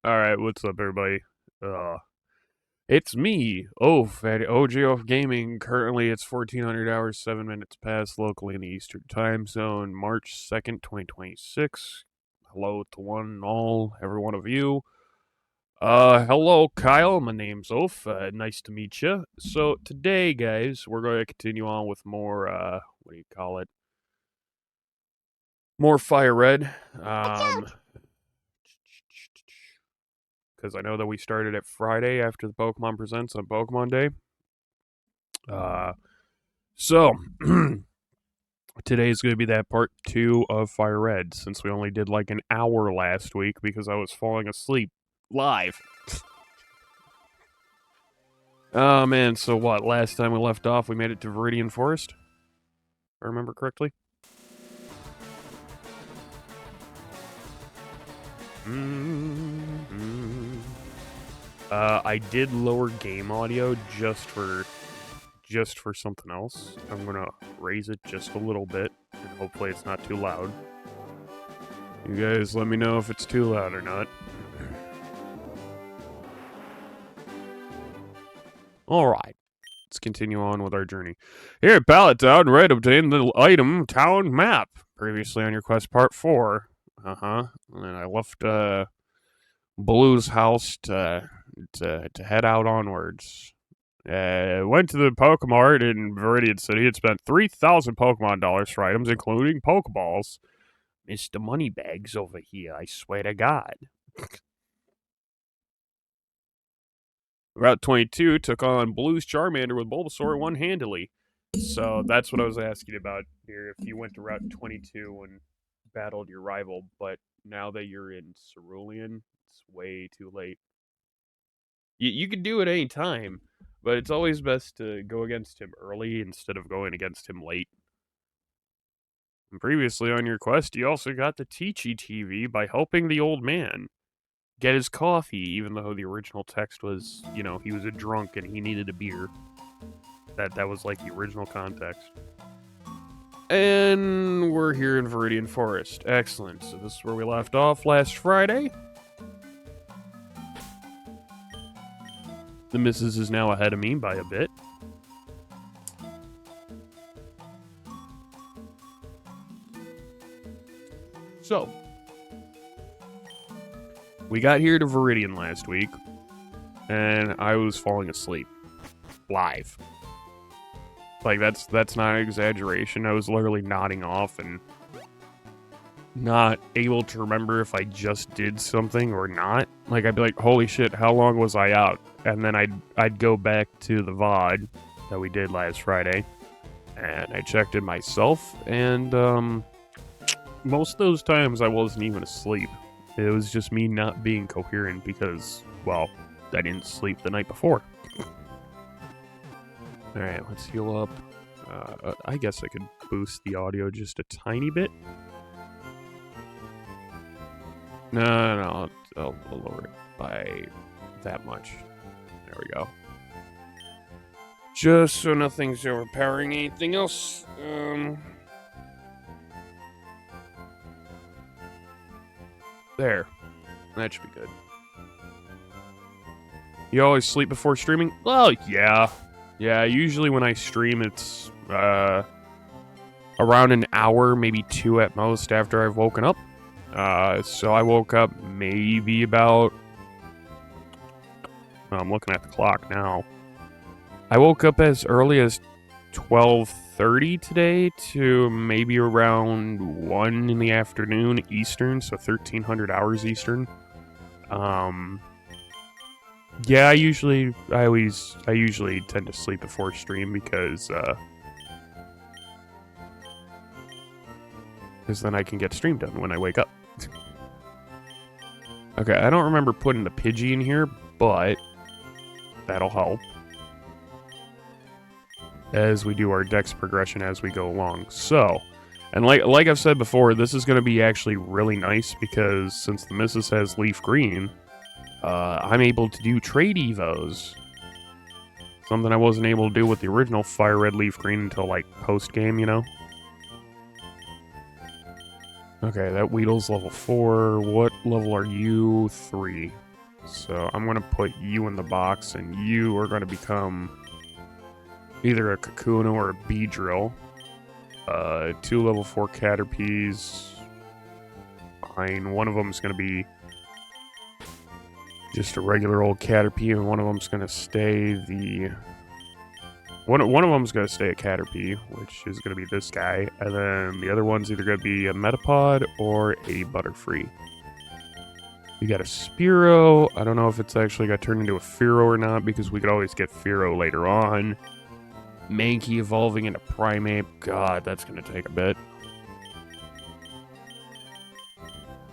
Alright, what's up, everybody? Uh, it's me, Oaf, at OGOF Gaming. Currently, it's 1400 hours, 7 minutes past locally in the Eastern Time Zone, March 2nd, 2026. Hello to one and all, every one of you. Hello, Kyle. My name's Oaf. Nice to meet you. So, today, guys, we're going to continue on with more, what do you call it? More Fire Red. Because I know that we started it Friday after the Pokemon Presents on Pokemon Day. So today's going to be that part 2 of Fire Red, since we only did like an hour last week because I was falling asleep live. Oh man, so what? Last time we left off, we made it to Viridian Forest, if I remember correctly. I did lower game audio just for something else. I'm gonna raise it just a little bit, and hopefully it's not too loud. You guys let me know if it's too loud or not. Alright, let's continue on with our journey. Here at Pallet Town, Red obtained the item Town Map, previously on your quest part 4. And I left Blue's house to head out onwards. Went to the Pokemart in Viridian City and spent 3,000 Pokemon dollars for items, including Pokeballs. Mr. Moneybags over here, I swear to God. Route 22 took on Blue's Charmander with Bulbasaur one-handedly. So that's what I was asking about here, if you went to Route 22 and battled your rival, but now that you're in Cerulean, it's way too late. You can do it any time, but it's always best to go against him early instead of going against him late. And previously on your quest, you also got the Teachy TV by helping the old man get his coffee, even though the original text was, he was a drunk and he needed a beer. That was like the original context. And we're here in Viridian Forest. Excellent. So this is where we left off last Friday. The missus is now ahead of me by a bit. So, we got here to Viridian last week, and I was falling asleep. Live. Like, that's not an exaggeration. I was literally nodding off and not able to remember if I just did something or not. Like, I'd be like, holy shit, how long was I out? And then I'd go back to the VOD that we did last Friday, and I checked it myself, and most of those times I wasn't even asleep. It was just me not being coherent because, well, I didn't sleep the night before. Alright, let's heal up. I guess I could boost the audio just a tiny bit. No, I'll lower it by that much. There we go. Just so nothing's overpowering anything else. There. That should be good. You always sleep before streaming? Well, yeah. Yeah, usually when I stream, it's around an hour, maybe 2 at most after I've woken up. So I woke up maybe about... I'm looking at the clock now. I woke up as early as 12:30 today to maybe around 1 in the afternoon Eastern, so 1,300 hours Eastern. Yeah, I usually tend to sleep before stream because then I can get stream done when I wake up. Okay, I don't remember putting the Pidgey in here, but that'll help as we do our dex progression as we go along. So, and like I've said before, this is going to be actually really nice because since the missus has Leaf Green, I'm able to do trade evos. Something I wasn't able to do with the original Fire Red Leaf Green until like post-game, Okay, that Weedle's level 4. What level are you? 3. So I'm going to put you in the box, and you are going to become either a Kakuna or a Beedrill. 2 level 4 Caterpies. Fine. One of them is going to be just a regular old Caterpie, and one of them's going to stay the... One of them's going to stay a Caterpie, which is going to be this guy, and then the other one's either going to be a Metapod or a Butterfree. You got a Spearow. I don't know if it's actually got turned into a Fearow or not, because we could always get Fearow later on. Mankey evolving into Primeape. God, that's going to take a bit.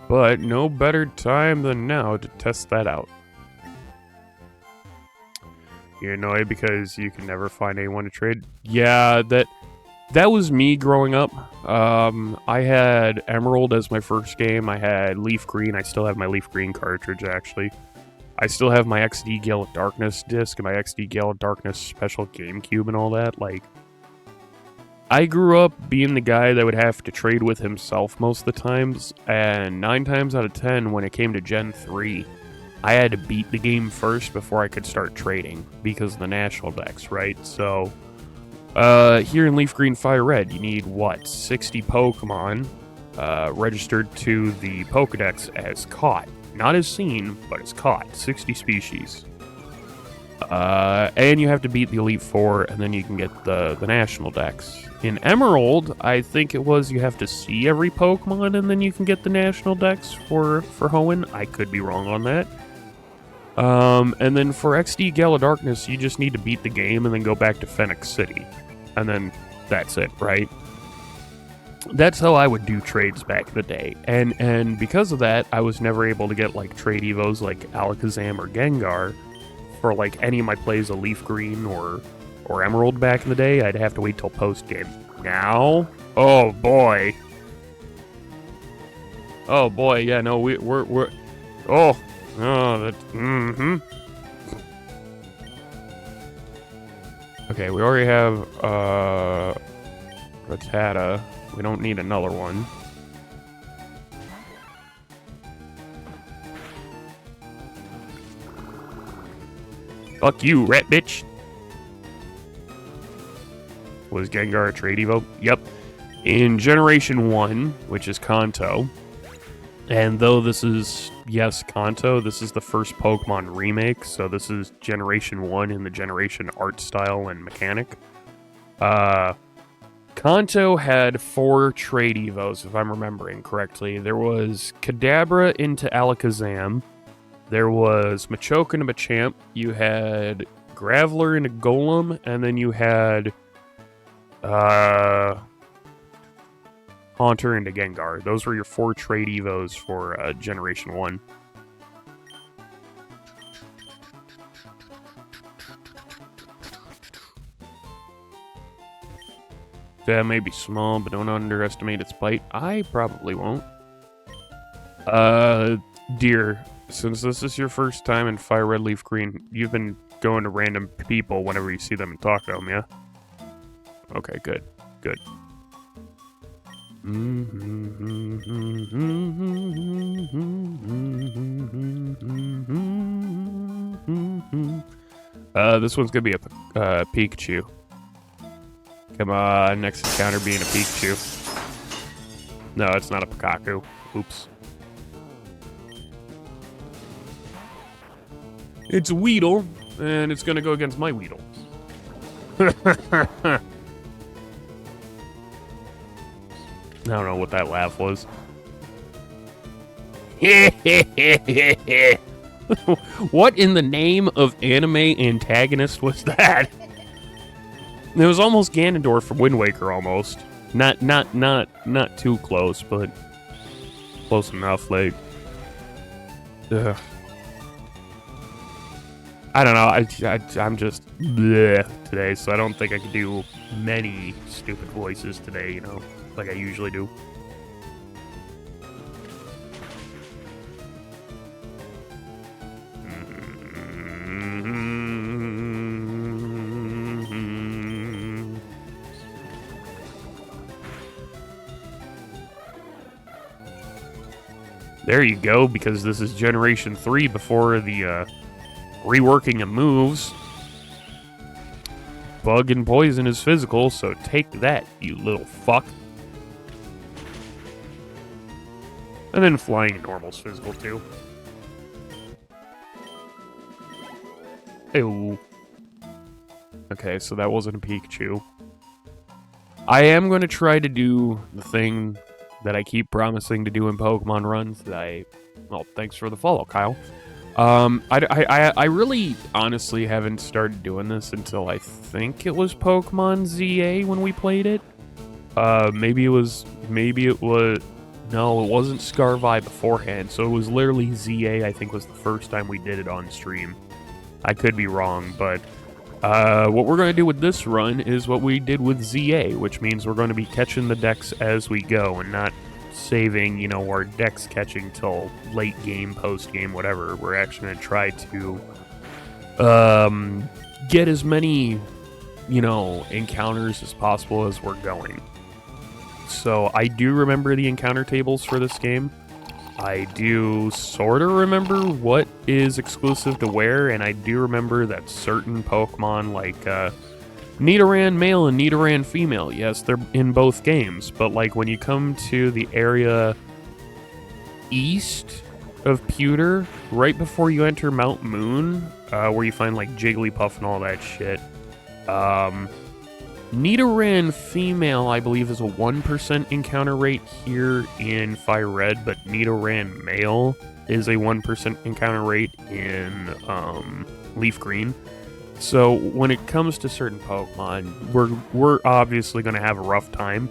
But no better time than now to test that out. You're annoyed because you can never find anyone to trade? Yeah, that was me growing up. I had Emerald as my first game. I had Leaf Green. I still have my Leaf Green cartridge, actually. I still have my XD Gale of Darkness disc and my XD Gale of Darkness special GameCube and all that. Like, I grew up being the guy that would have to trade with himself most of the times, and 9 times out of 10, when it came to Gen 3, I had to beat the game first before I could start trading, because of the national decks, right? So, here in Leaf Green Fire Red, you need, what, 60 Pokemon registered to the Pokedex as caught. Not as seen, but as caught. 60 species. And you have to beat the Elite Four, and then you can get the national decks. In Emerald, I think it was you have to see every Pokemon, and then you can get the national decks for Hoenn. I could be wrong on that. And then for XD Gale of Darkness, you just need to beat the game and then go back to Phoenix City. And then that's it, right? That's how I would do trades back in the day. And because of that, I was never able to get, like, trade evos like Alakazam or Gengar for, like, any of my plays of Leaf Green or Emerald back in the day. I'd have to wait till post-game. Now? Oh, boy. Oh, boy, yeah, no, we're... Oh, that... Mm-hmm. Okay, we already have, Rattata. We don't need another one. Fuck you, rat bitch. Was Gengar a trade evo? Yep. In Generation 1, which is Kanto, and though this is, yes, Kanto, this is the first Pokemon remake, so this is Generation 1 in the Generation art style and mechanic. Kanto had 4 trade evos, if I'm remembering correctly. There was Kadabra into Alakazam. There was Machoke into Machamp. You had Graveler into Golem, and then you had Haunter into Gengar. Those were your 4 trade evos for Generation 1. That may be small, but don't underestimate its bite. I probably won't. Dear, since this is your first time in Fire Red Leaf Green, you've been going to random people whenever you see them and talk to them, yeah? Okay, good. Good. This one's gonna be a Pikachu. Come on, next encounter being a Pikachu. No, it's not a Pikachu. Oops. It's a Weedle, and it's gonna go against my Weedle. I don't know what that laugh was. What in the name of anime antagonist was that? It was almost Ganondorf from Wind Waker, almost. Not too close, but close enough. Like, ugh. I don't know. I'm just bleh today, so I don't think I can do many stupid voices today. You know, like I usually do. There you go, because this is Generation 3 before the reworking of moves. Bug and Poison is physical, so take that, you little fuck. And then Flying and Normal's physical, too. Ew. Okay, so that wasn't a Pikachu. I am going to try to do the thing that I keep promising to do in Pokemon runs that well, thanks for the follow, Kyle. I really honestly haven't started doing this until I think it was Pokemon ZA when we played it. Maybe it was, no, it wasn't Scarvi beforehand, so it was literally ZA, I think was the first time we did it on stream. I could be wrong, but what we're going to do with this run is what we did with ZA, which means we're going to be catching the decks as we go and not saving, you know, our decks catching till late game, post game, whatever. We're actually going to try to get as many, you know, encounters as possible as we're going. So I do remember the encounter tables for this game. I do sort of remember what is exclusive to where, and I do remember that certain Pokemon, like Nidoran male and Nidoran female, yes, they're in both games, but like when you come to the area east of Pewter, right before you enter Mount Moon, where you find like Jigglypuff and all that shit, Nidoran female, I believe, is a 1% encounter rate here in Fire Red, but Nidoran male is a 1% encounter rate in Leaf Green. So when it comes to certain Pokemon, we're obviously going to have a rough time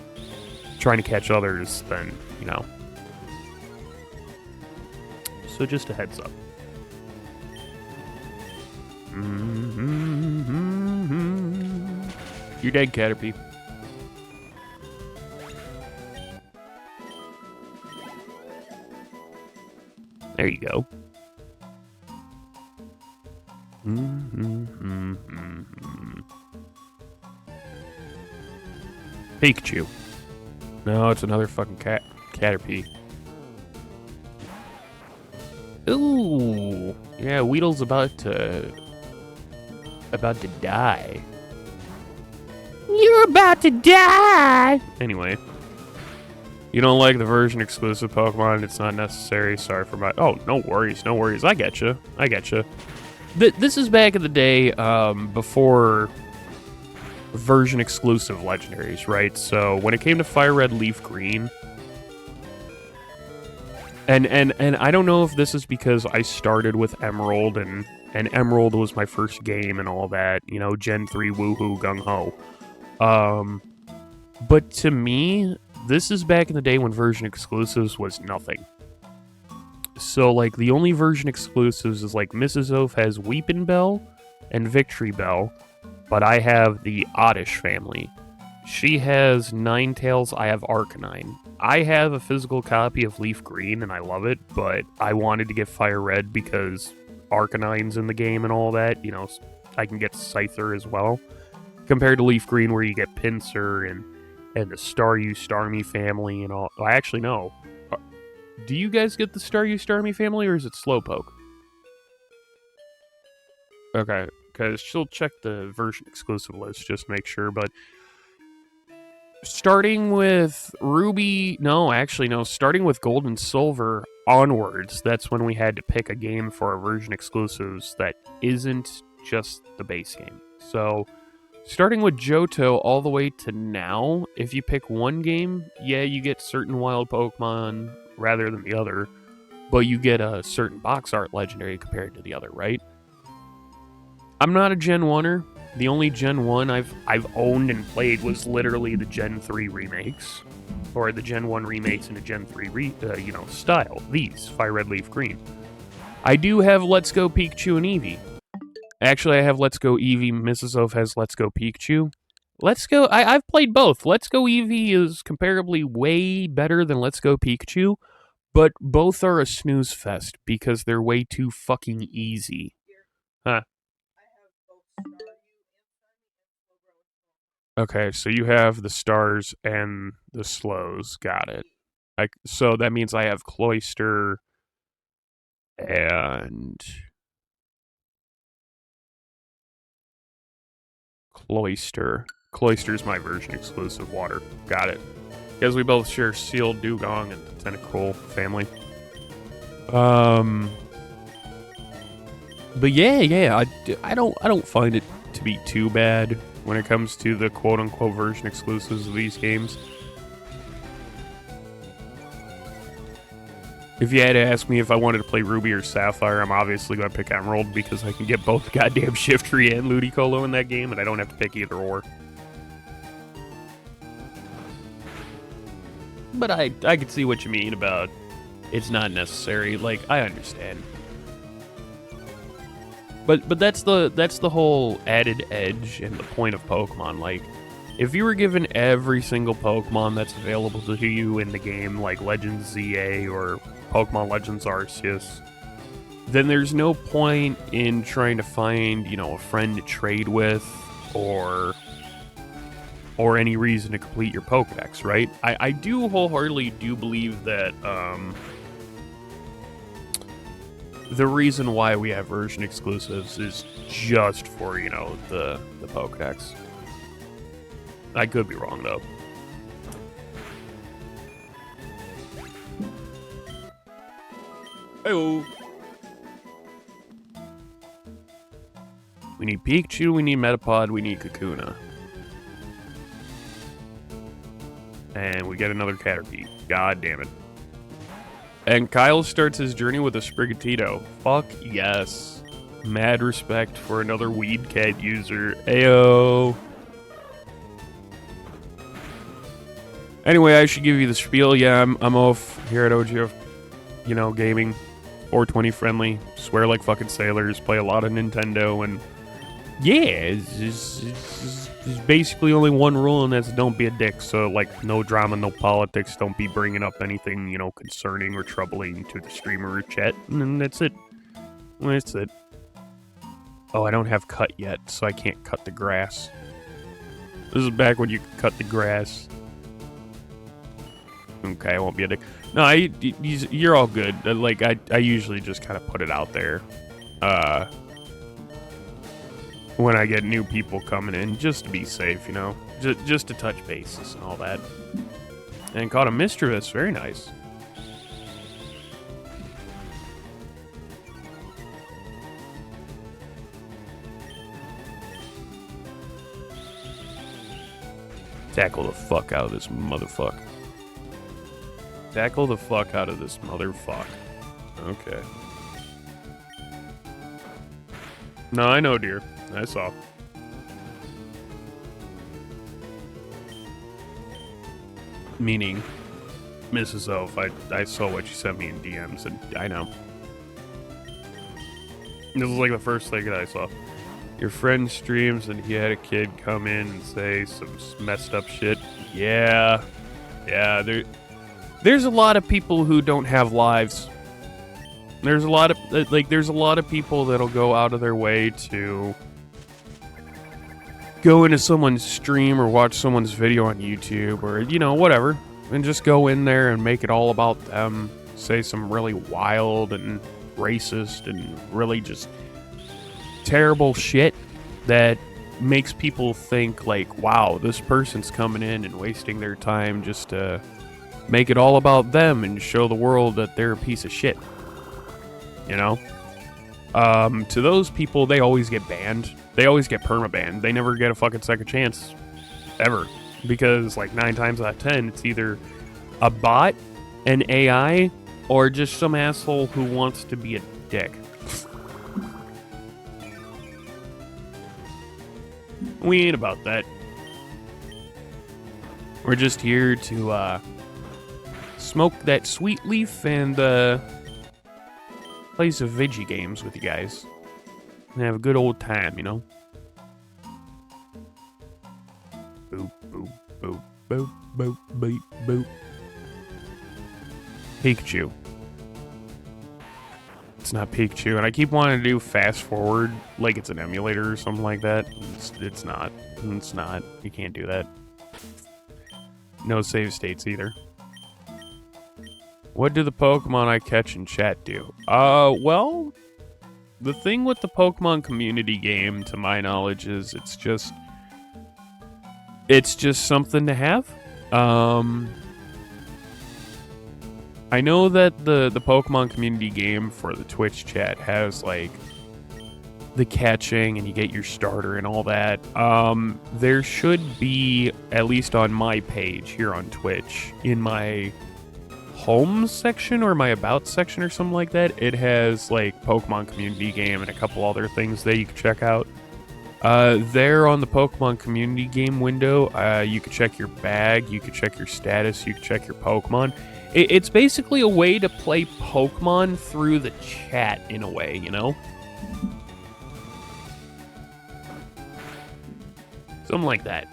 trying to catch others than, you know. So just a heads up. You're dead, Caterpie. There you go. Pikachu. No, it's another fucking Caterpie. Ooh. Yeah, Weedle's about to die. You're about to die! Anyway. You don't like the version exclusive Pokemon, it's not necessary. Sorry for my... Oh, no worries, no worries. I getcha. I getcha. This is back in the day, before version exclusive legendaries, right? So when it came to Fire Red, Leaf Green... And I don't know if this is because I started with Emerald, and Emerald was my first game and all that. You know, Gen 3, woohoo, gung-ho. But to me, this is back in the day when version exclusives was nothing. So, like, the only version exclusives is, like, Mrs. Oaf has Weepin' Bell and Victory Bell, but I have the Oddish family. She has Ninetales, I have Arcanine. I have a physical copy of Leaf Green, and I love it, but I wanted to get Fire Red because Arcanine's in the game and all that. You know, I can get Scyther as well. Compared to Leaf Green, where you get Pinsir and the Staryu Starmie family and all. I actually know. Do you guys get the Staryu Starmie family, or is it Slowpoke? Okay, because she'll check the version exclusive list just to make sure, but starting with Ruby, starting with Gold and Silver onwards, that's when we had to pick a game for our version exclusives that isn't just the base game. So, starting with Johto all the way to now, if you pick one game, yeah, you get certain wild Pokemon rather than the other, but you get a certain box art legendary compared to the other, right? I'm not a Gen 1er. The only Gen 1 I've owned and played was literally the Gen 3 remakes, or the Gen 1 remakes in a Gen 3 style. These, Fire Red, Leaf Green. I do have Let's Go Pikachu and Eevee. Actually, I have Let's Go Eevee. Mrs. Oaf has Let's Go Pikachu. Let's Go... I've played both. Let's Go Eevee is comparably way better than Let's Go Pikachu, but both are a snooze fest because they're way too fucking easy. Huh. Okay, so you have the stars and the slows. Got it. So that means I have Cloyster, And Cloyster. Cloyster's my version exclusive water. Got it. Because we both share sealed dugong and the tentacle family. But yeah, I don't find it to be too bad when it comes to the quote-unquote version exclusives of these games. If you had to ask me if I wanted to play Ruby or Sapphire, I'm obviously going to pick Emerald because I can get both goddamn Shiftry and Ludicolo in that game, and I don't have to pick either or. But I could see what you mean about it's not necessary. Like, I understand. But that's the whole added edge and the point of Pokemon. Like, if you were given every single Pokemon that's available to you in the game, like Legends ZA or Pokemon Legends Arceus, then there's no point in trying to find, a friend to trade with or any reason to complete your Pokedex, right? I do wholeheartedly believe that the reason why we have version exclusives is just for, the Pokedex. I could be wrong, though. Hey-oh. We need Pikachu, we need Metapod, we need Kakuna. And we get another Caterpie. God damn it. And Kyle starts his journey with a Sprigatito. Fuck yes. Mad respect for another Weed Cat user. Ayo. Anyway, I should give you the spiel. Yeah, I'm off here at OGF, gaming. 420 friendly. Swear like fucking sailors. Play a lot of Nintendo. And yeah, it's basically only one rule, and that's don't be a dick. So, like, no drama, no politics. Don't be bringing up anything, concerning or troubling to the streamer or chat. And that's it. That's it. Oh, I don't have cut yet, so I can't cut the grass. This is back when you could cut the grass. Okay, I won't be a dick. No, you're all good. Like, I usually just kind of put it out there. When I get new people coming in, just to be safe, just to touch bases and all that. And caught a Mischievous, very nice. Tackle the fuck out of this motherfucker. Tackle the fuck out of this motherfucker. Okay. No, I know, dear. I saw. Meaning, Mrs. Oaf, I saw what you sent me in DMs, and I know. This is like the first thing that I saw. Your friend streams, and he had a kid come in and say some messed up shit. Yeah. Yeah, there's a lot of people who don't have lives. There's a lot of people that'll go out of their way to go into someone's stream or watch someone's video on YouTube or, whatever, and just go in there and make it all about them, say some really wild and racist and really just terrible shit that makes people think, like, wow, this person's coming in and wasting their time just to make it all about them and show the world that they're a piece of shit. To those people, they always get banned. They always get perma-banned. They never get a fucking second chance. Ever. Because, like, 9 times out of 10, it's either a bot, an AI, or just some asshole who wants to be a dick. We ain't about that. We're just here to, smoke that sweet leaf and, play some Vigi games with you guys. And have a good old time, Boop, boop, boop, boop, boop, boop, boop. Pikachu. It's not Pikachu, and I keep wanting to do fast forward like it's an emulator or something like that. It's not. It's not. You can't do that. No save states either. What do the Pokemon I catch in chat do? Well, the thing with the Pokemon community game, to my knowledge, is it's just something to have. I know that the Pokemon community game for the Twitch chat has, like, the catching and you get your starter and all that. There should be, at least on my page here on Twitch, in my home section or my about section or something like that, it has, like, Pokemon community game and a couple other things that you can check out. There on the Pokemon community game window, you can check your bag, you can check your status, you can check your Pokemon. It's basically a way to play Pokemon through the chat in a way, you know? Something like that.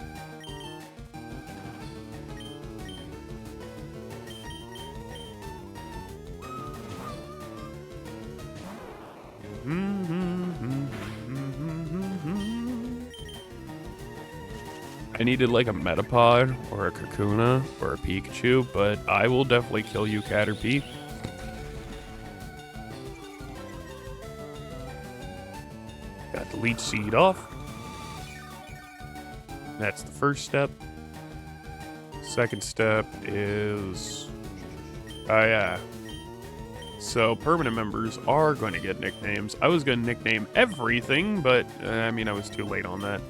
I needed like a Metapod or a Kakuna or a Pikachu, but I will definitely kill you, Caterpie. Got the Leech Seed off. That's the first step. Second step is... oh yeah. So permanent members are going to get nicknames. I was going to nickname everything, but I mean, I was too late on that.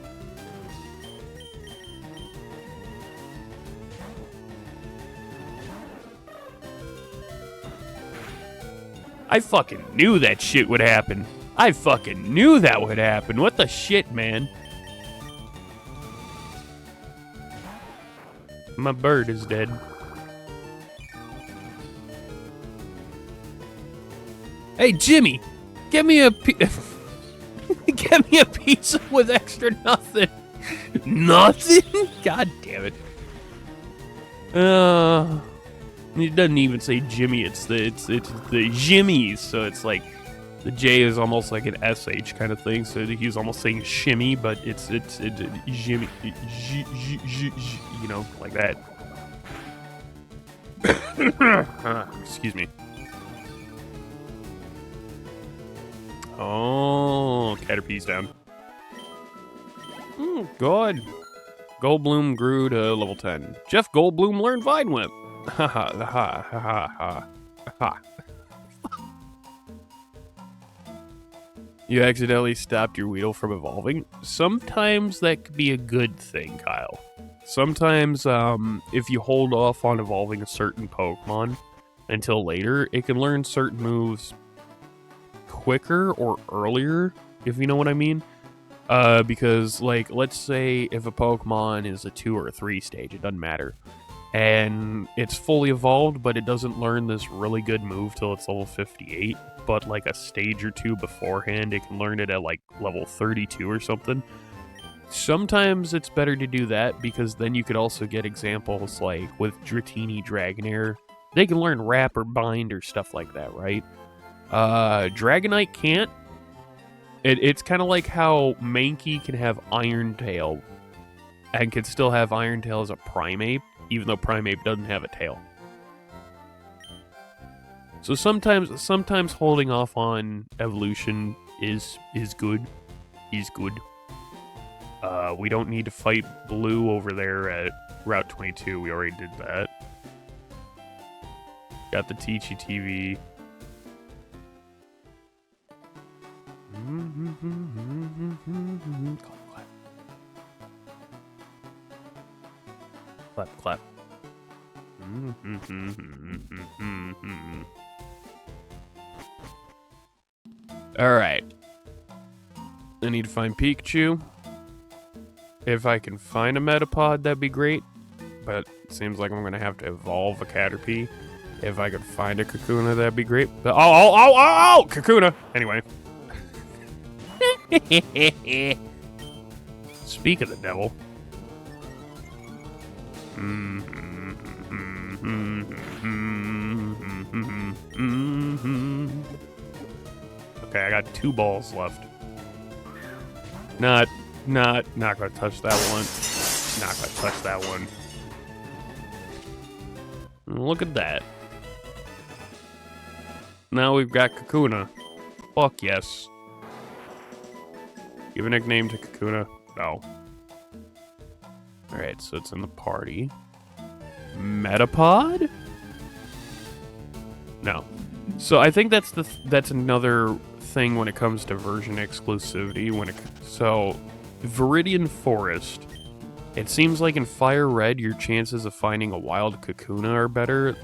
I fucking knew that shit would happen. I fucking knew that would happen. What the shit, man? My bird is dead. Hey, Jimmy, get me a get me a pizza with extra nothing. Nothing? God damn it. It doesn't even say Jimmy. It's the Jimmies. So it's like the J is almost like an SH kind of thing. So he's almost saying shimmy, but it's Jimmy, you know, like that. Excuse me. Oh, Caterpie's down. Good. Goldblum grew to level 10. Jeff Goldblum learned Vine Whip. Ha ha ha ha ha ha. You accidentally stopped your Weedle from evolving. Sometimes that could be a good thing, Kyle. Sometimes, if you hold off on evolving a certain Pokemon until later, it can learn certain moves quicker or earlier, if you know what I mean. Because, like, let's say if a Pokemon is a 2 or a 3 stage, it doesn't matter. And it's fully evolved, but it doesn't learn this really good move till it's level 58. But like a stage or two beforehand, it can learn it at like level 32 or something. Sometimes it's better to do that, because then you could also get examples like with Dratini Dragonair. They can learn Wrap or Bind or stuff like that, right? Dragonite can't. It's kind of like how Mankey can have Iron Tail and can still have Iron Tail as a Primeape, even though Primeape doesn't have a tail. So sometimes holding off on evolution is good. He's good. We don't need to fight Blue over there at Route 22. We already did that. Got the Teachy TV. Clap, clap. Alright. I need to find Pikachu. If I can find a Metapod, that'd be great. But it seems like I'm going to have to evolve a Caterpie. If I could find a Kakuna, that'd be great. But, oh! Kakuna! Anyway. Speak of the devil. Okay, I got 2 balls left. Not gonna touch that one. Not gonna touch that one. Look at that. Now we've got Kakuna. Fuck yes. Give a nickname to Kakuna? No. Alright, so it's in the party. Metapod? No. So I think that's another thing when it comes to version exclusivity. So Viridian Forest. It seems like in Fire Red, your chances of finding a wild Kakuna are better,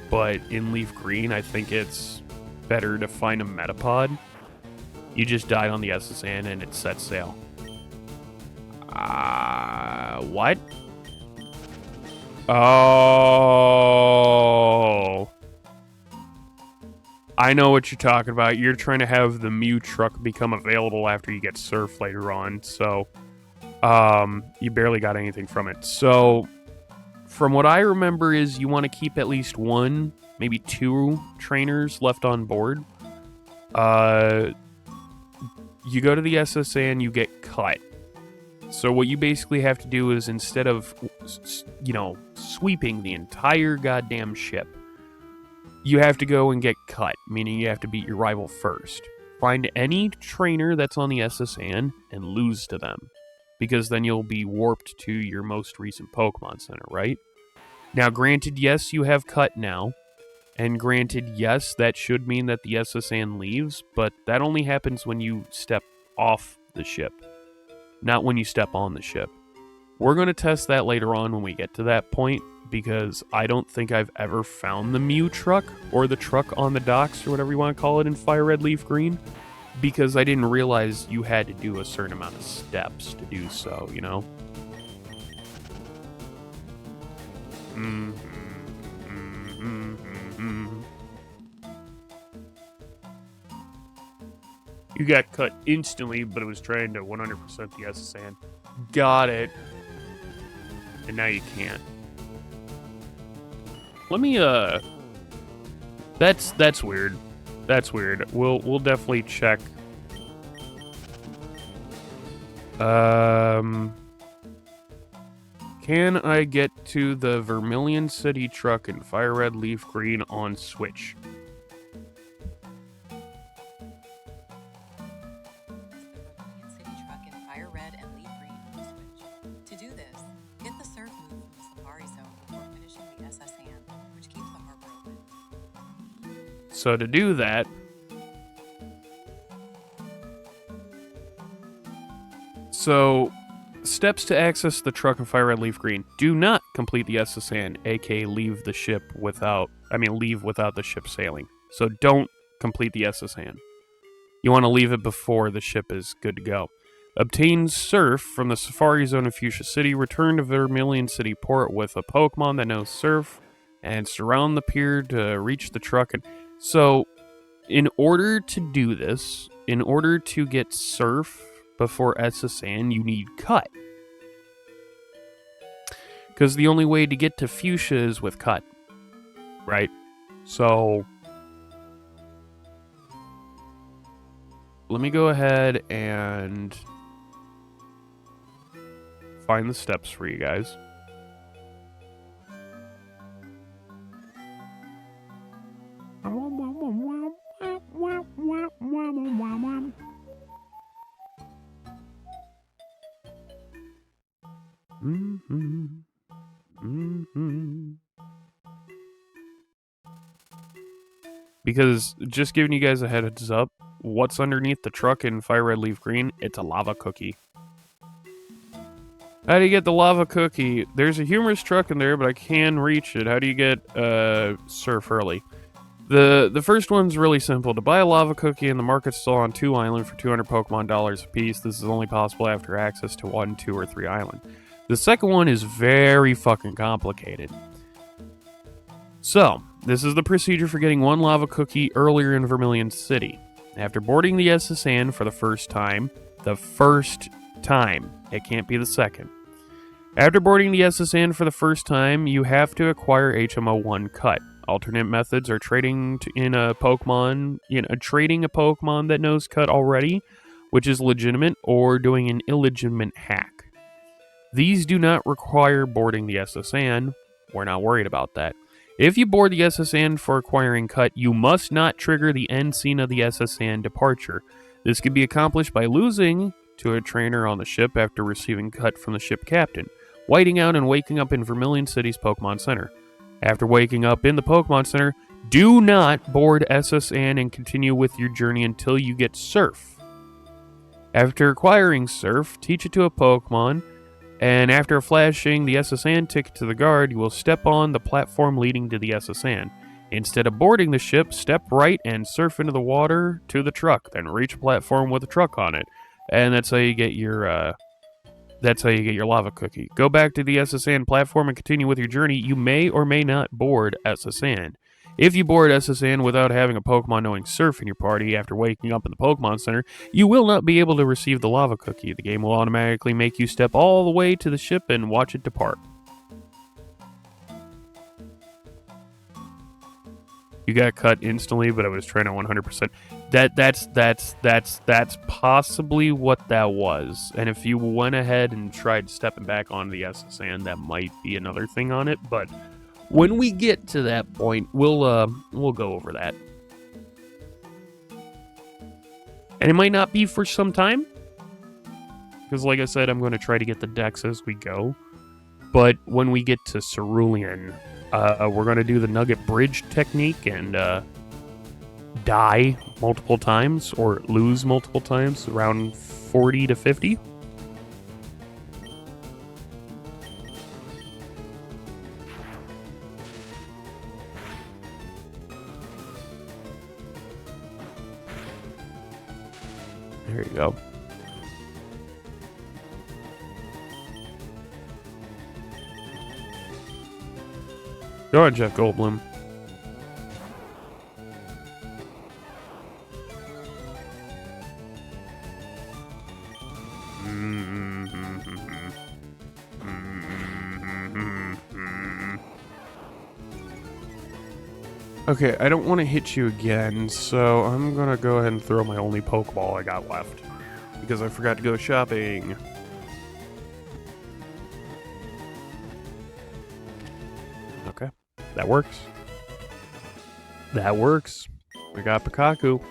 but in Leaf Green, I think it's better to find a Metapod. You just died on the SSN and it set sail. What? Oh. I know what you're talking about. You're trying to have the Mew truck become available after you get Surf later on, so you barely got anything from it. So from what I remember is you want to keep at least one, maybe two trainers left on board. You go to the SSN, you get cut. So what you basically have to do is, instead of, sweeping the entire goddamn ship, you have to go and get cut, meaning you have to beat your rival first. Find any trainer that's on the SSN and lose to them, because then you'll be warped to your most recent Pokemon Center, right? Now, granted, yes, you have cut now, and granted, yes, that should mean that the SSN leaves, but that only happens when you step off the ship, not when you step on the ship. We're going to test that later on when we get to that point, because I don't think I've ever found the Mew truck, or the truck on the docks, or whatever you want to call it in Fire Red, Leaf Green, because I didn't realize you had to do a certain amount of steps to do so, you know? You got cut instantly, but it was trying to 100% the SSN. Got it. And now you can't. Let me, That's weird. That's weird. We'll definitely check. Can I get to the Vermilion City truck in Fire Red, Leaf Green on Switch? So to do that, steps to access the truck in Fire Red, Leaf Green. Do not complete the SSN, aka leave the ship without the ship sailing. So don't complete the SSN. You want to leave it before the ship is good to go. Obtain Surf from the Safari Zone of Fuchsia City. Return to Vermilion City Port with a Pokemon that knows Surf, and surround the pier to reach the truck. So, in order to do this, in order to get Surf before SSN, you need Cut. Because the only way to get to Fuchsia is with Cut. Right? So, let me go ahead and find the steps for you guys. Because, just giving you guys a heads up, what's underneath the truck in Fire Red, Leaf Green? It's a lava cookie. How do you get the lava cookie? There's a humorous truck in there, but I can reach it. How do you get Surf early? The first one's really simple. To buy a lava cookie in the market stall on 2 Island for 200 Pokemon dollars a piece, this is only possible after access to 1, 2, or 3 Island. The second one is very fucking complicated. So, this is the procedure for getting 1 lava cookie earlier in Vermilion City. After boarding the SSN for the first time, it can't be the second. After boarding the SSN for the first time, you have to acquire HMO1 Cut. Alternate methods are trading a Pokemon that knows Cut already, which is legitimate, or doing an illegitimate hack. These do not require boarding the SSN. We're not worried about that. If you board the SS Anne for acquiring Cut, you must not trigger the end scene of the SS Anne departure. This can be accomplished by losing to a trainer on the ship after receiving Cut from the ship captain, whiting out and waking up in Vermilion City's Pokemon Center. After waking up in the Pokemon Center, do not board SS Anne and continue with your journey until you get Surf. After acquiring Surf, teach it to a Pokemon, and after flashing the SS Anne ticket to the guard, you will step on the platform leading to the SS Anne. Instead of boarding the ship, step right and surf into the water to the truck, then reach a platform with a truck on it. And that's how you get your lava cookie. Go back to the SS Anne platform and continue with your journey. You may or may not board SS Anne. If you board SS Anne without having a Pokemon knowing Surf in your party after waking up in the Pokemon Center, you will not be able to receive the lava cookie. The game will automatically make you step all the way to the ship and watch it depart. You got cut instantly, but I was trying to 100%. That's possibly what that was. And if you went ahead and tried stepping back onto the SS Anne, that might be another thing on it. But when we get to that point, we'll go over that. And it might not be for some time, because like I said, I'm going to try to get the decks as we go. But when we get to Cerulean, we're going to do the Nugget Bridge technique and die multiple times or lose multiple times, around 40 to 50. There you go. Go on, Jeff Goldblum. Okay, I don't want to hit you again, so I'm gonna go ahead and throw my only Pokeball I got left. Because I forgot to go shopping. Okay, that works. That works. We got Pikachu.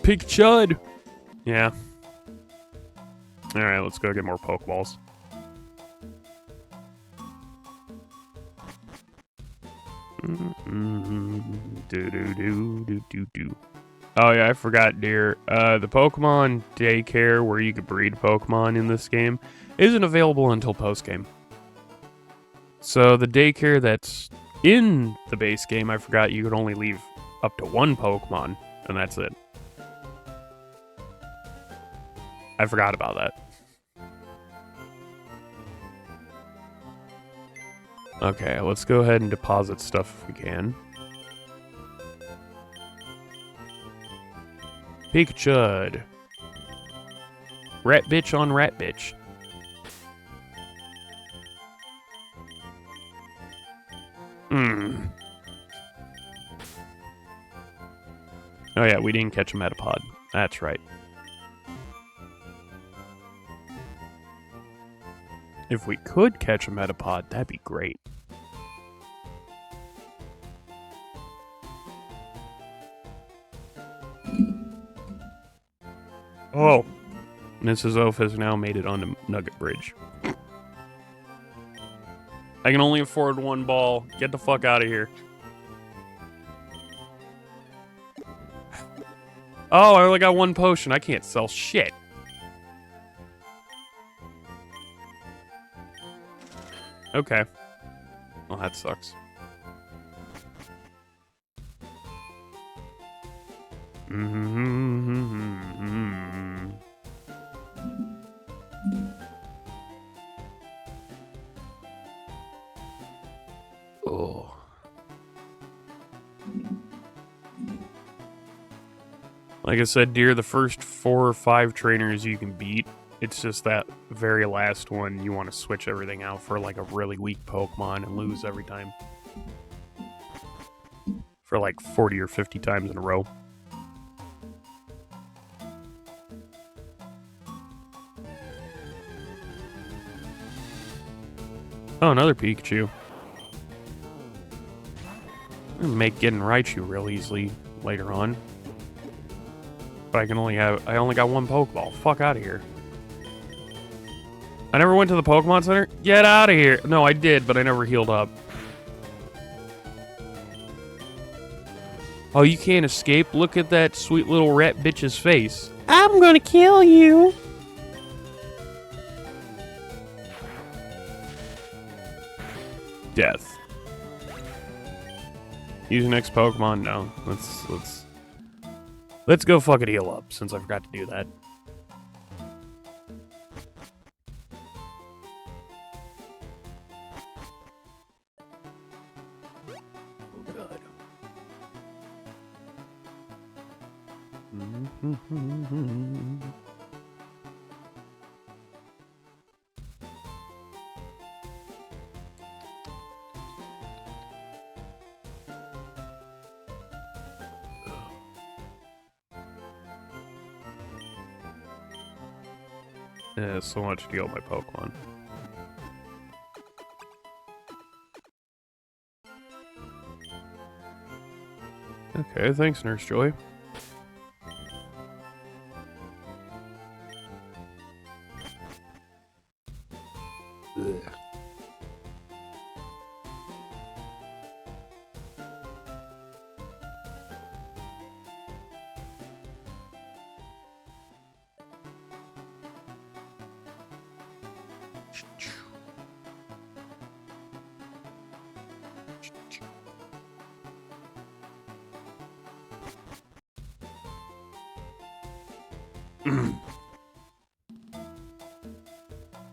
Pikachu! Yeah. Alright, let's go get more Pokeballs. Oh yeah, I forgot, dear. The Pokemon daycare where you could breed Pokemon in this game isn't available until post-game. So the daycare that's in the base game, I forgot you could only leave up to one Pokemon, and that's it. I forgot about that. Okay, let's go ahead and deposit stuff if we can. Pikachu. Rat bitch on rat bitch. Oh yeah, we didn't catch a Metapod. That's right. If we could catch a Metapod, that'd be great. Oh! Mrs. Oaf has now made it onto Nugget Bridge. I can only afford one ball. Get the fuck out of here. Oh, I only got one potion. I can't sell shit. Okay. Well, that sucks. Oh. Like I said, dear, the first 4 or 5 trainers you can beat. It's just that very last one you want to switch everything out for like a really weak Pokemon and lose every time. For like 40 or 50 times in a row. Oh, another Pikachu. I'm gonna make Gettin Raichu real easily later on. But I only got one Pokeball. Fuck out of here. I never went to the Pokemon Center? Get out of here! No, I did, but I never healed up. Oh, you can't escape? Look at that sweet little rat bitch's face. I'm gonna kill you! Death. Use your next Pokemon? No. Let's go fucking heal up, since I forgot to do that. Yeah, so much to heal my Pokemon. Okay, thanks, Nurse Joy. Ugh.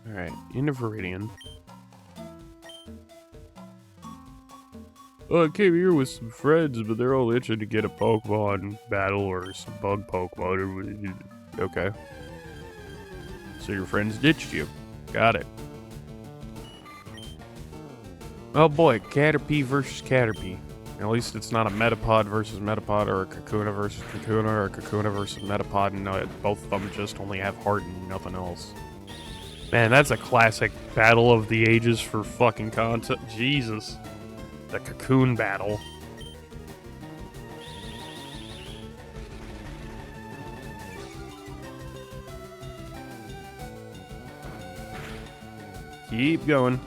Alright, into Viridian. Oh, I came here with some friends, but they're all itching to get a Pokemon battle or some bug Pokemon. Okay. So your friends ditched you. Got it. Oh boy, Caterpie versus Caterpie. At least it's not a Metapod versus Metapod, or a Kakuna versus Kakuna, or a Kakuna versus Metapod, and both of them just only have heart and nothing else. Man, that's a classic battle of the ages for fucking Kanto. Jesus. The Cocoon battle. Keep going.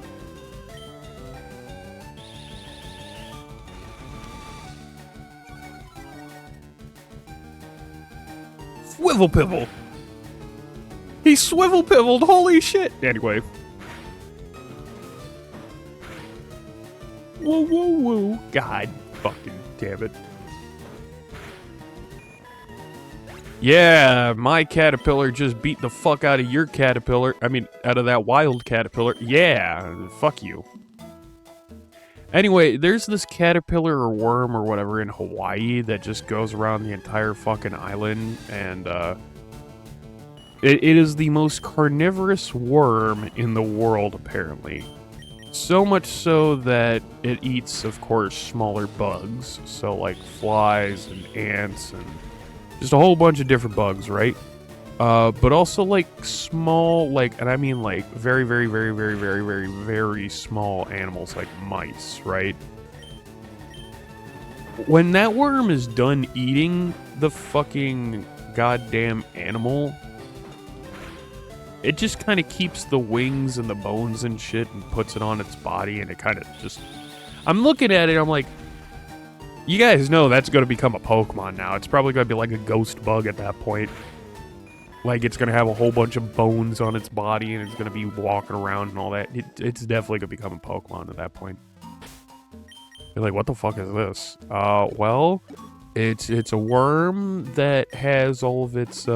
Swivel Pibble! He swivel pibbled, holy shit! Anyway. Whoa, whoa, whoa. God fucking damn it. Yeah, my Caterpillar just beat the fuck out of your Caterpillar. I mean, out of that wild Caterpillar. Yeah, fuck you. Anyway, there's this caterpillar or worm or whatever in Hawaii that just goes around the entire fucking island, and it is the most carnivorous worm in the world, apparently. So much so that it eats, of course, smaller bugs, so like flies and ants and just a whole bunch of different bugs, right? But also like small, like, and I mean like very, very, very, very, very, very, very small animals like mice, right? When that worm is done eating the fucking goddamn animal, it just kind of keeps the wings and the bones and shit and puts it on its body, and it kind of just... I'm looking at it, I'm like, you guys know that's going to become a Pokemon now. It's probably going to be like a ghost bug at that point. Like, it's going to have a whole bunch of bones on its body, and it's going to be walking around and all that. It's definitely going to become a Pokemon at that point. You're like, what the fuck is this? Well, it's a worm that has all of its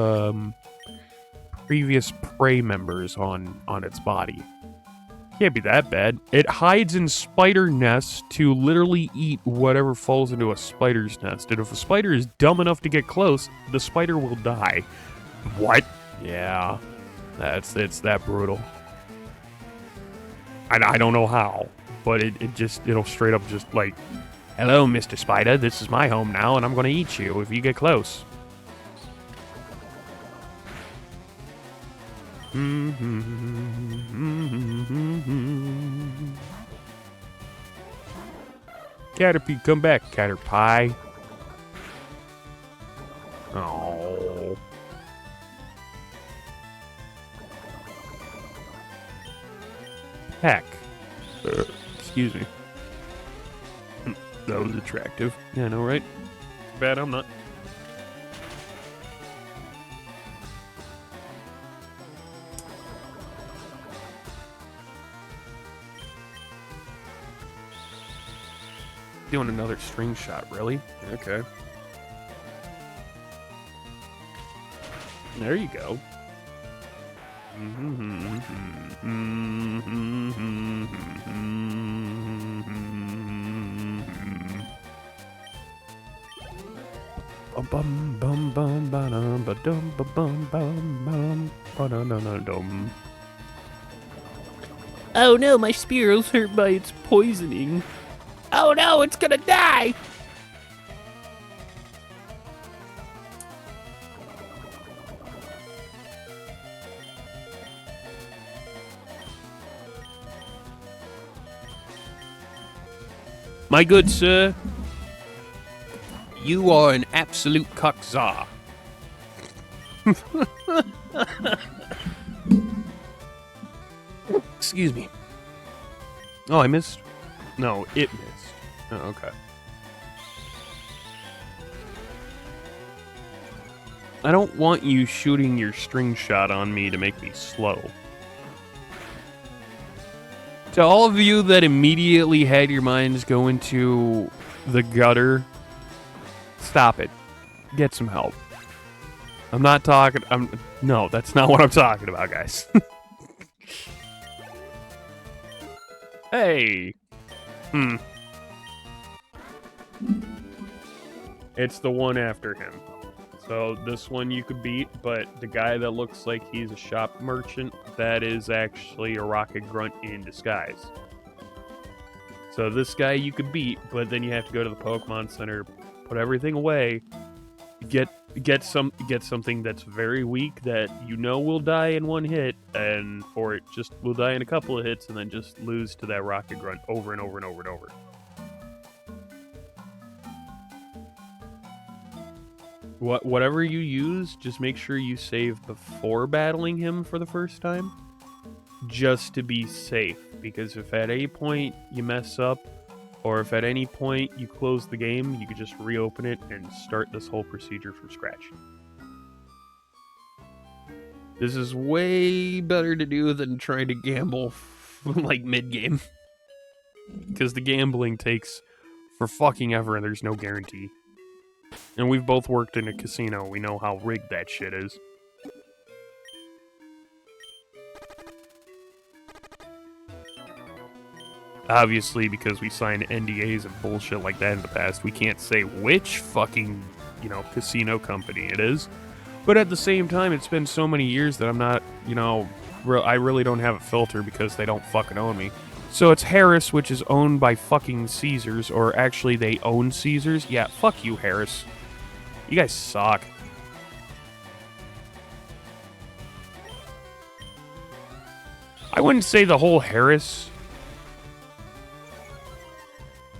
previous prey members on its body. Can't be that bad. It hides in spider nests to literally eat whatever falls into a spider's nest. And if a spider is dumb enough to get close, the spider will die. What? Yeah. It's that brutal. I don't know how, but it'll straight up just like, hello, Mr. Spider, this is my home now, and I'm gonna eat you if you get close. Caterpie, come back, Caterpie. Oh. Heck. Excuse me. That was attractive. Yeah, I know, right? Bad, I'm not. Doing another string shot, really? Okay. There you go. Bum bum bum ba-dum ba-dum ba-bum bum bum ba-dum-dum-dum. Oh no, my Spearow's hurt by its poisoning. Oh no, it's gonna die! My good sir, you are an absolute cockzar. Excuse me. Oh, I missed? No, it missed. Oh, okay. I don't want you shooting your string shot on me to make me slow. To all of you that immediately had your minds go into the gutter, stop it. Get some help. I'm not talking... No, that's not what I'm talking about, guys. Hey! It's the one after him. So this one you could beat, but the guy that looks like he's a shop merchant, that is actually a rocket grunt in disguise. So this guy you could beat, but then you have to go to the Pokemon Center, put everything away, get something that's very weak that you know will die in one hit, or it just will die in a couple of hits, and then just lose to that rocket grunt over and over and over and over. Whatever you use, just make sure you save before battling him for the first time, just to be safe, because if at any point you mess up, or if at any point you close the game, you could just reopen it and start this whole procedure from scratch. This is way better to do than trying to gamble like mid-game, because the gambling takes for fucking ever and there's no guarantee. And we've both worked in a casino. We know how rigged that shit is. Obviously, because we signed NDAs and bullshit like that in the past, we can't say which fucking, casino company it is. But at the same time, it's been so many years that I'm not, I really don't have a filter because they don't fucking own me. So it's Harris, which is owned by fucking Caesars, or actually they own Caesars. Yeah, fuck you, Harris. You guys suck. I wouldn't say the whole Harris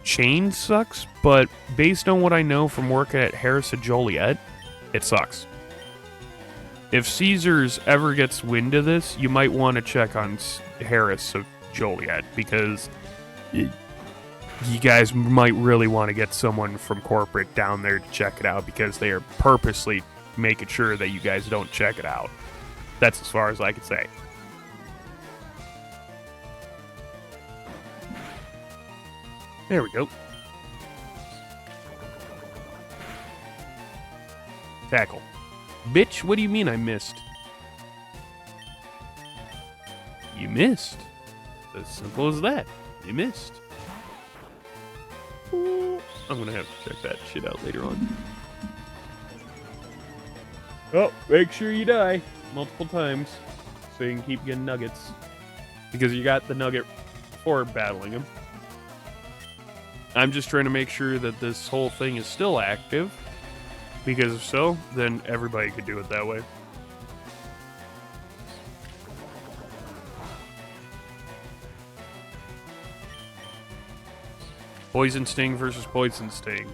chain sucks, but based on what I know from working at Harris and Joliet, it sucks. If Caesars ever gets wind of this, you might want to check on Harris of Joliet, because you guys might really want to get someone from corporate down there to check it out, because they are purposely making sure that you guys don't check it out. That's as far as I can say. There we go. Tackle. Bitch, what do you mean I missed? You missed. As simple as that. You missed. Ooh, I'm gonna have to check that shit out later on. Oh, make sure you die multiple times so you can keep getting nuggets. Because you got the nugget before battling him. I'm just trying to make sure that this whole thing is still active, because if so, then everybody could do it that way. Poison Sting versus Poison Sting.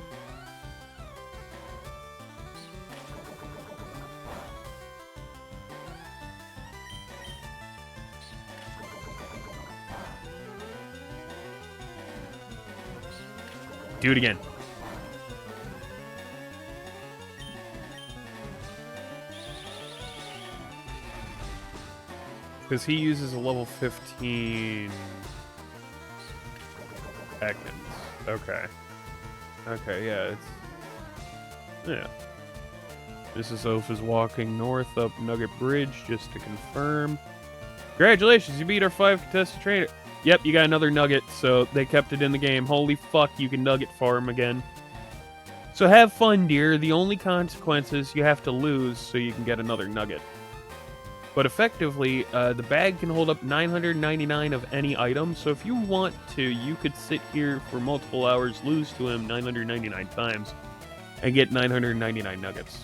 Do it again. Because he uses a level 15 Ekans. Okay. Okay, yeah, it's... Yeah. Mrs. Oaf is walking north up Nugget Bridge, just to confirm. Congratulations, you beat our 5 contested trainer. Yep, you got another nugget, so they kept it in the game. Holy fuck, you can nugget farm again. So have fun, dear. The only consequence is you have to lose so you can get another nugget. But effectively, the bag can hold up 999 of any item, so if you want to, you could sit here for multiple hours, lose to him 999 times, and get 999 nuggets.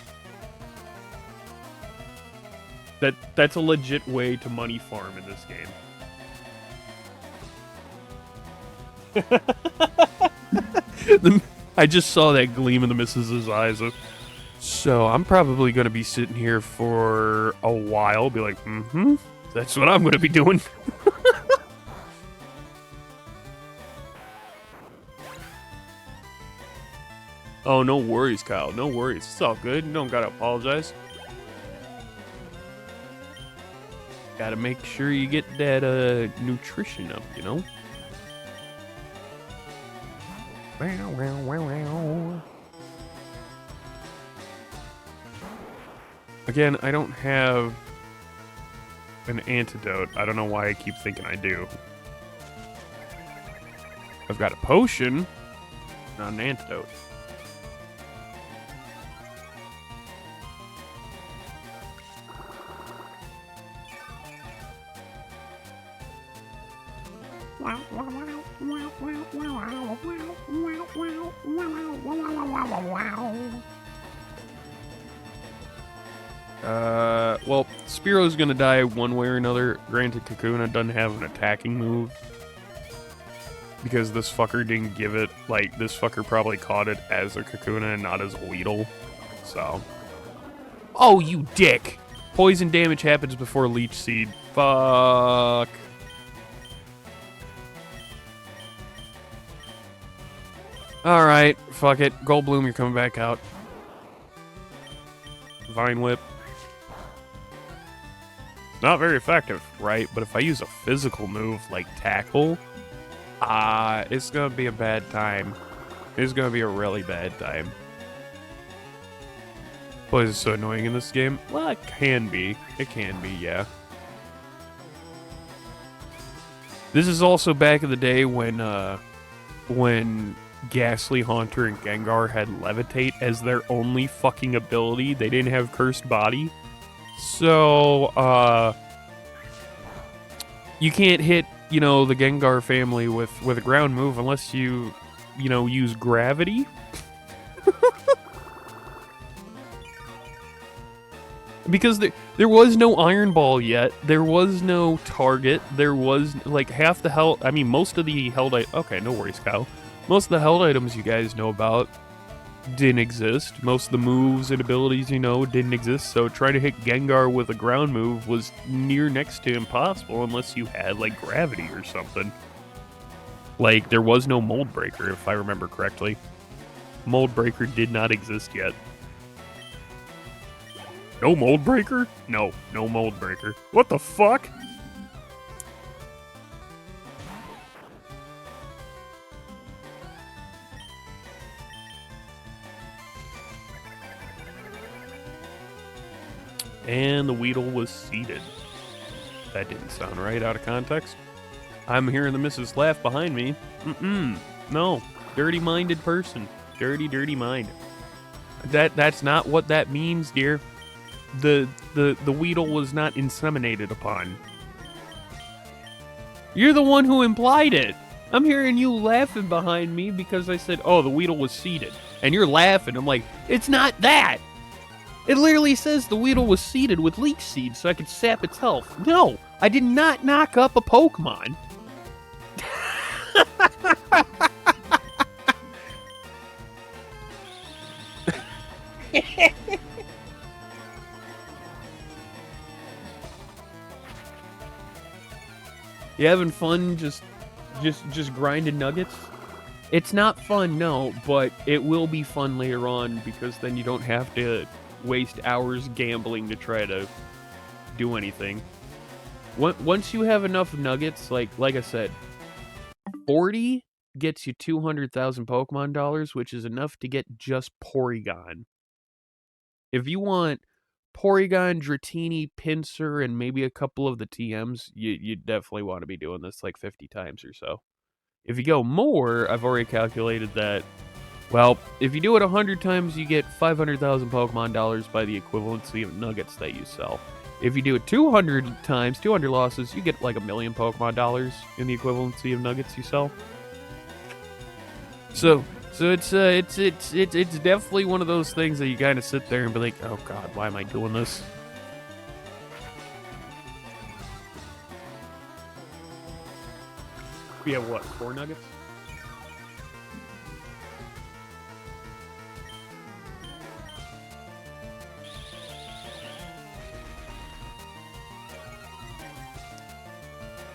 That's a legit way to money farm in this game. I just saw that gleam in the missus's eyes. So I'm probably going to be sitting here for a while, be like, that's what I'm going to be doing. Oh, no worries, Kyle. No worries. It's all good. You don't got to apologize. Got to make sure you get that nutrition up, you know? Again, I don't have an antidote. I don't know why I keep thinking I do. I've got a potion, not an antidote. Well, Spearo's gonna die one way or another. Granted, Kakuna doesn't have an attacking move. Because this fucker didn't give it, like, this fucker probably caught it as a Kakuna and not as a Weedle. So. Oh, you dick! Poison damage happens before Leech Seed. Fuck. Alright, fuck it. Goldbloom, you're coming back out. Vine Whip. Not very effective, right? But if I use a physical move like Tackle, it's gonna be a bad time. It's gonna be a really bad time. Boy, is it so annoying in this game? Well, it can be. It can be, yeah. This is also back in the day when Ghastly Haunter and Gengar had Levitate as their only fucking ability. They didn't have Cursed Body. So, you can't hit, you know, the Gengar family with a ground move unless you know, use Gravity. Because there was no Iron Ball yet. There was no target. There was, like, half the held... I mean, most of the held... Okay, no worries, Kyle. Most of the held items you guys know about didn't exist. Most of the moves and abilities you know didn't exist. So trying to hit Gengar with a ground move was near next to impossible unless you had, like, Gravity or something. Like, there was no Mold Breaker, if I remember correctly. Mold Breaker did not exist yet. No Mold Breaker? No, no Mold Breaker. What the fuck? And the Weedle was seated. That didn't sound right out of context. I'm hearing the missus laugh behind me. No. Dirty-minded person. Dirty, dirty mind. That's not what that means, dear. The Weedle was not inseminated upon. You're the one who implied it. I'm hearing you laughing behind me because I said, oh, the Weedle was seated. And you're laughing. I'm like, it's not that. It literally says the Weedle was seeded with Leech Seed so I could sap its health. No, I did not knock up a Pokemon. You having fun just grinding nuggets? It's not fun, no, but it will be fun later on because then you don't have to waste hours gambling to try to do anything. Once you have enough nuggets, like I said, 40 gets you 200,000 Pokemon dollars, which is enough to get just Porygon. If you want Porygon, Dratini, Pinsir, and maybe a couple of the TMs, you definitely want to be doing this like 50 times or so. If you go more, I've already calculated that, well, if you do it 100 times, you get 500,000 Pokemon dollars by the equivalency of nuggets that you sell. If you do it 200 times, 200 losses, you get like 1 million Pokemon dollars in the equivalency of nuggets you sell. So it's definitely one of those things that you kind of sit there and be like, oh god, why am I doing this? We have what, 4 nuggets?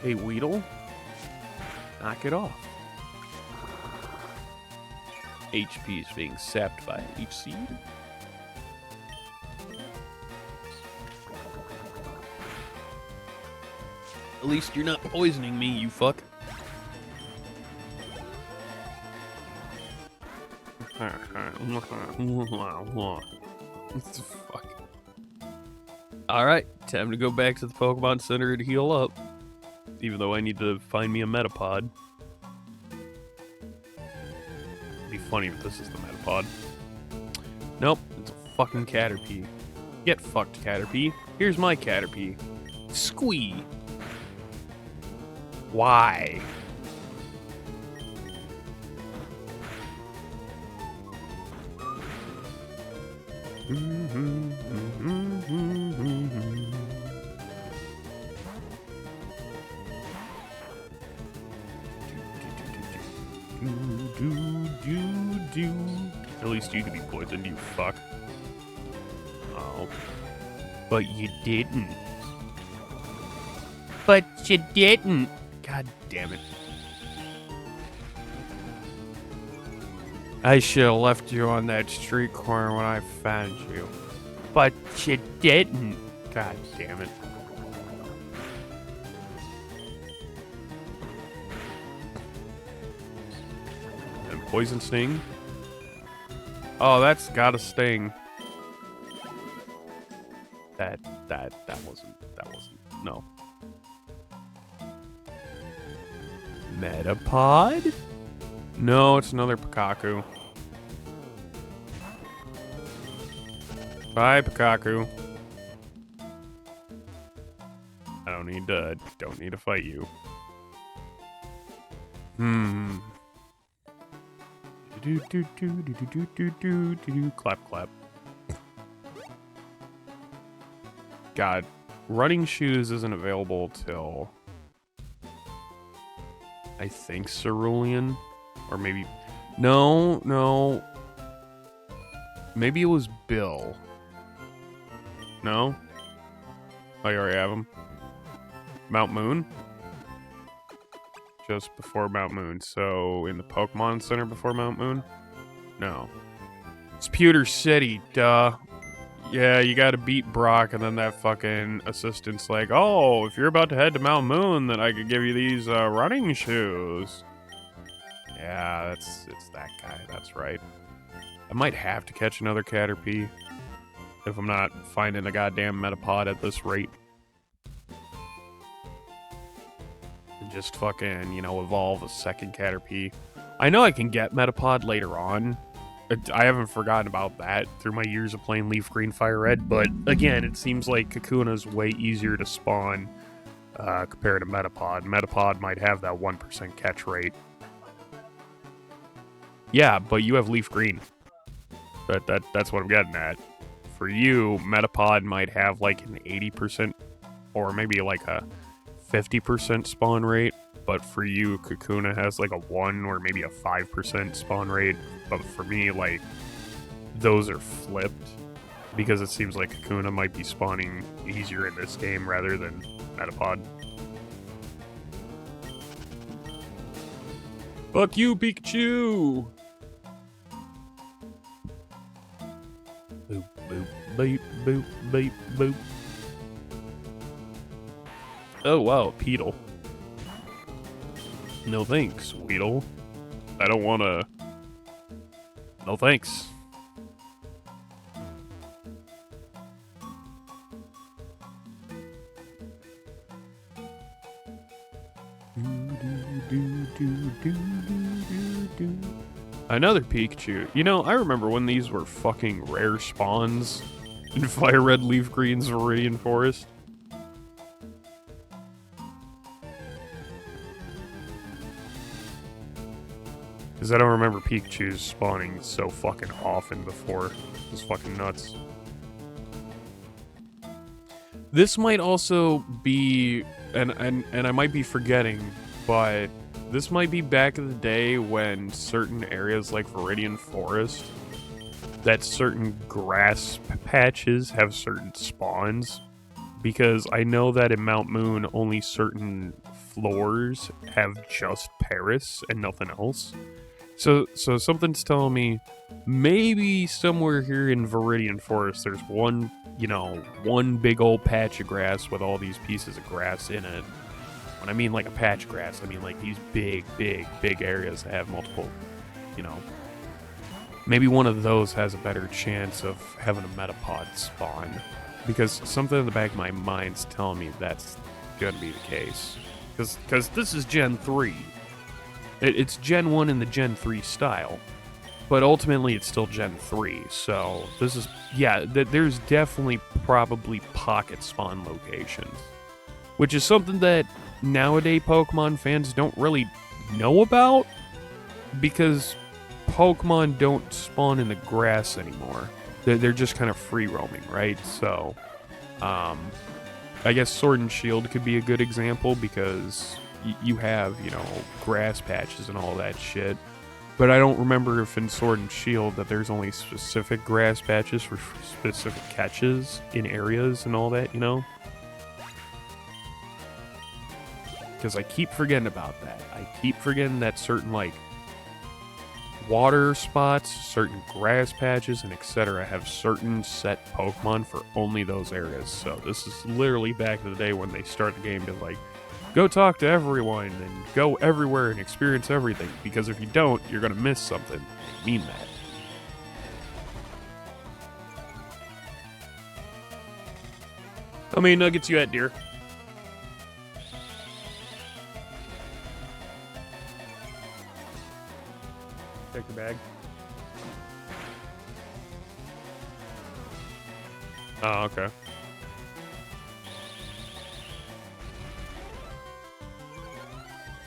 Hey, Weedle, knock it off. HP is being sapped by each seed. At least you're not poisoning me, you fuck. Fuck. Alright, time to go back to the Pokemon Center to heal up. Even though I need to find me a Metapod. It'd be funny if this is the Metapod. Nope, it's a fucking Caterpie. Get fucked, Caterpie. Here's my Caterpie. Squee. Why? At least you could be poisoned, you fuck. Oh. But you didn't. But you didn't. God damn it. I should have left you on that street corner when I found you. But you didn't. God damn it. And poison sting? Oh, that's gotta sting. That wasn't, no. Metapod? No, it's another Pikachu. Bye, Pikachu. I don't need to fight you. Clap, clap. God, running shoes isn't available till I think Cerulean, or maybe no. Maybe it was Bill. No? Oh, you already have him. Mount Moon? Just before Mount Moon. So, in the Pokemon Center before Mount Moon? No. It's Pewter City, duh. Yeah, you gotta beat Brock, and then that fucking assistant's like, oh, if you're about to head to Mount Moon, then I could give you these running shoes. Yeah, it's that guy, that's right. I might have to catch another Caterpie if I'm not finding a goddamn Metapod at this rate. And just fucking, evolve a second Caterpie. I know I can get Metapod later on. I haven't forgotten about that through my years of playing Leaf Green, Fire Red, but again, it seems like Kakuna's way easier to spawn compared to Metapod. Metapod might have that 1% catch rate. Yeah, but you have Leaf Green. That's what I'm getting at. For you, Metapod might have like an 80% or maybe like a 50% spawn rate, but for you, Kakuna has like a 1 or maybe a 5% spawn rate. But for me, like, those are flipped, because it seems like Kakuna might be spawning easier in this game rather than Metapod. Fuck you, Pikachu! Boop, boop, beep, boop, beep, boop. Oh, wow, Peedle. No thanks, Weedle. I don't wanna... No thanks. Another Pikachu. You know, I remember when these were fucking rare spawns in Fire Red, Leaf Green's Viridian Forest. Because I don't remember Pikachus spawning so fucking often before. It was fucking nuts. This might also be, and I might be forgetting, but this might be back in the day when certain areas like Viridian Forest, that certain grass patches have certain spawns. Because I know that in Mount Moon, only certain floors have just Paris and nothing else. So something's telling me maybe somewhere here in Viridian Forest there's one, you know, one big old patch of grass with all these pieces of grass in it. When I mean like a patch of grass, I mean like these big areas that have multiple, you know. Maybe one of those has a better chance of having a Metapod spawn. Because something in the back of my mind's telling me that's gonna be the case. Because this is Gen 3. It's Gen 1 in the Gen 3 style, but ultimately it's still Gen 3, so this is, yeah, there's definitely probably pocket spawn locations, which is something that nowadays Pokemon fans don't really know about, because Pokemon don't spawn in the grass anymore. They're just kind of free roaming, right? So, I guess Sword and Shield could be a good example, because you have, you know, grass patches and all that shit. But I don't remember if in Sword and Shield that there's only specific grass patches for specific catches in areas and all that, you know? Because I keep forgetting about that. I keep forgetting that certain, like, water spots, certain grass patches, and etc. have certain set Pokemon for only those areas. So this is literally back in the day when they start the game to, like, go talk to everyone and go everywhere and experience everything, because if you don't, you're gonna miss something. I mean that. How many nuggets you at, dear? Take your bag. Oh, okay.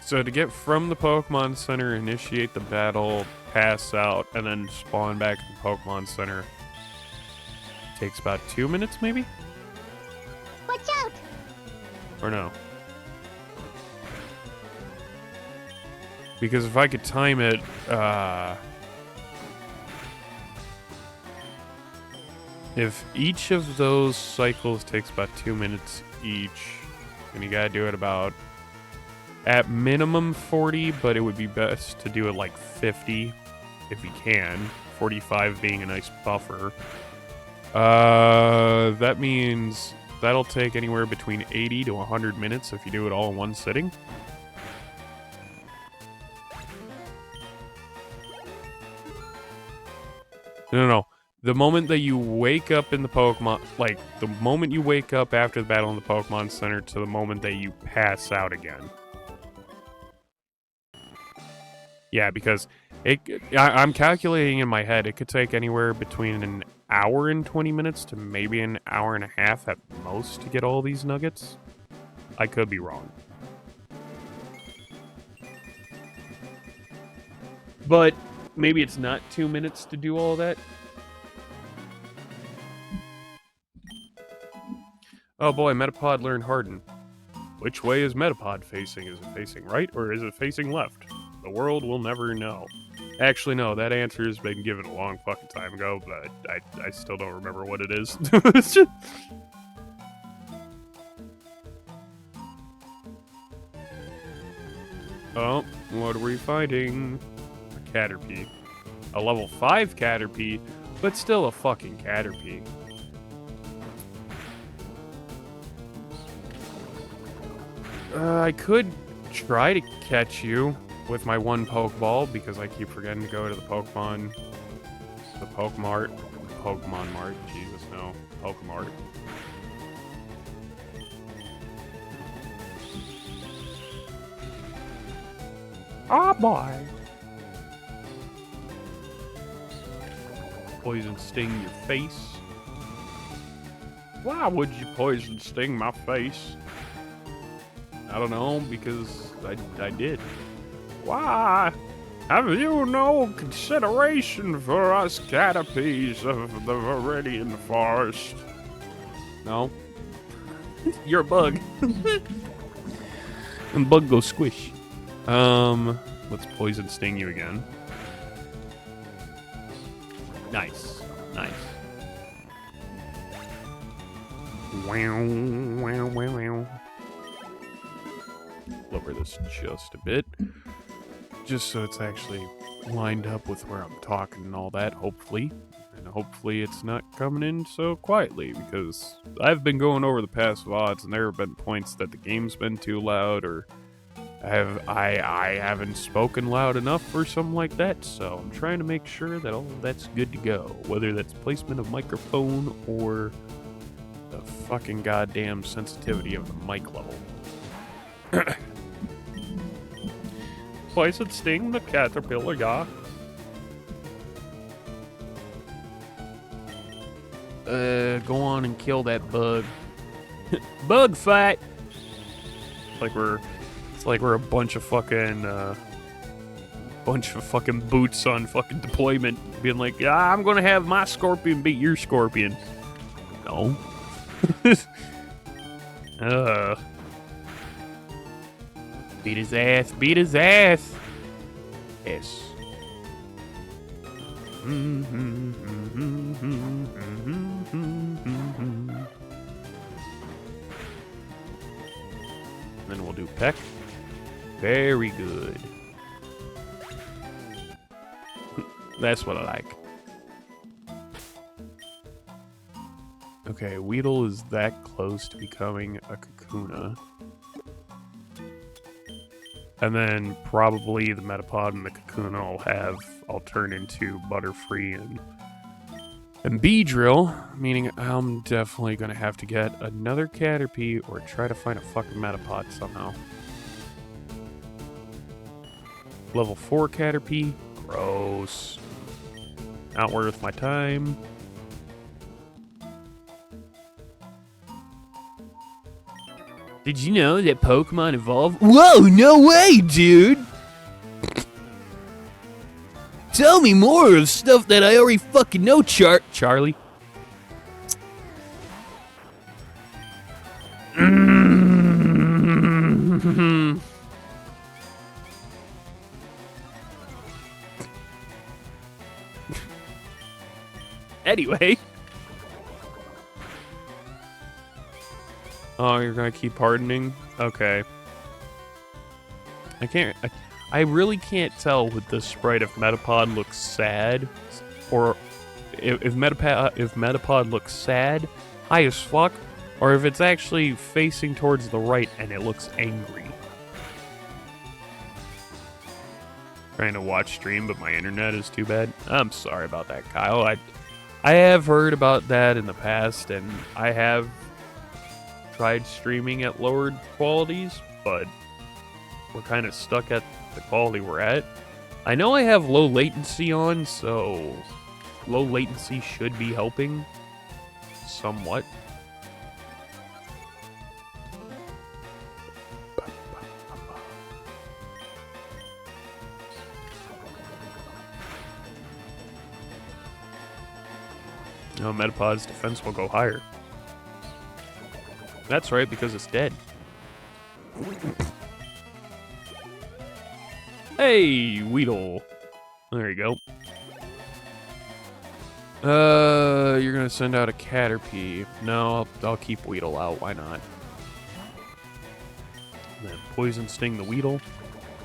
So to get from the Pokemon Center, initiate the battle, pass out, and then spawn back in the Pokemon Center, takes about 2 minutes, maybe? Watch out! Or no? Because if I could time it, if each of those cycles takes about 2 minutes each, and you gotta do it about, at minimum 40, but it would be best to do it like 50 if you can. 45 being a nice buffer. That means that'll take anywhere between 80 to 100 minutes if you do it all in one sitting. No. The moment that you wake up in the Pokemon, like, the moment you wake up after the battle in the Pokemon Center to the moment that you pass out again. Yeah, because I'm calculating in my head, it could take anywhere between an hour and 20 minutes to maybe an hour and a half at most to get all these nuggets. I could be wrong. But maybe it's not 2 minutes to do all that. Oh boy, Metapod learned Harden. Which way is Metapod facing? Is it facing right or is it facing left? The world will never know. Actually, no, that answer has been given a long fucking time ago, but I still don't remember what it is. It's just... Oh, what are we finding? A Caterpie. A level 5 Caterpie, but still a fucking Caterpie. I could try to catch you with my one Pokeball, because I keep forgetting to go to the Pokemon Mart, Jesus no, Pokemart. Ah, boy. Poison sting your face. Why would you poison sting my face? I don't know, because I did. Why? Have you no consideration for us Caterpies of the Viridian Forest? No? You're a bug. And bug goes squish. Let's poison sting you again. Nice. Nice. Wow, wow, wow, wow. Lower this just a bit. Just so it's actually lined up with where I'm talking and all that, hopefully. And hopefully it's not coming in so quietly, because I've been going over the past VODs and there have been points that the game's been too loud, or I haven't spoken loud enough or something like that, so I'm trying to make sure that all that's good to go, whether that's placement of microphone or the fucking goddamn sensitivity of the mic level. Poison sting the caterpillar, yeah. Go on and kill that bug. Bug fight! It's like we're a bunch of fucking boots on fucking deployment, being like, I'm gonna have my scorpion beat your scorpion. No. Beat his ass, beat his ass. Yes. Then we'll do peck. Very good. That's what I like. Okay, Weedle is that close to becoming a Kakuna. And then probably the Metapod and the Kakuna I'll turn into Butterfree and Beedrill, meaning I'm definitely gonna have to get another Caterpie or try to find a fucking Metapod somehow. Level 4 Caterpie, gross. Not worth my time. Did you know that Pokemon evolve? Whoa, no way, dude! Tell me more of stuff that I already fucking know, Charlie. Anyway. Oh, you're gonna keep hardening? Okay. I really can't tell with this sprite if Metapod looks sad, or if Metapod looks sad, high as fuck, or if it's actually facing towards the right and it looks angry. Trying to watch stream, but my internet is too bad. I'm sorry about that, Kyle. I have heard about that in the past, and I have tried streaming at lowered qualities, but we're kind of stuck at the quality we're at. I know I have low latency on, so low latency should be helping somewhat. No, Metapod's defense will go higher. That's right, because it's dead. Hey, Weedle. There you go. You're gonna send out a Caterpie. No, I'll keep Weedle out. Why not? And then Poison Sting the Weedle.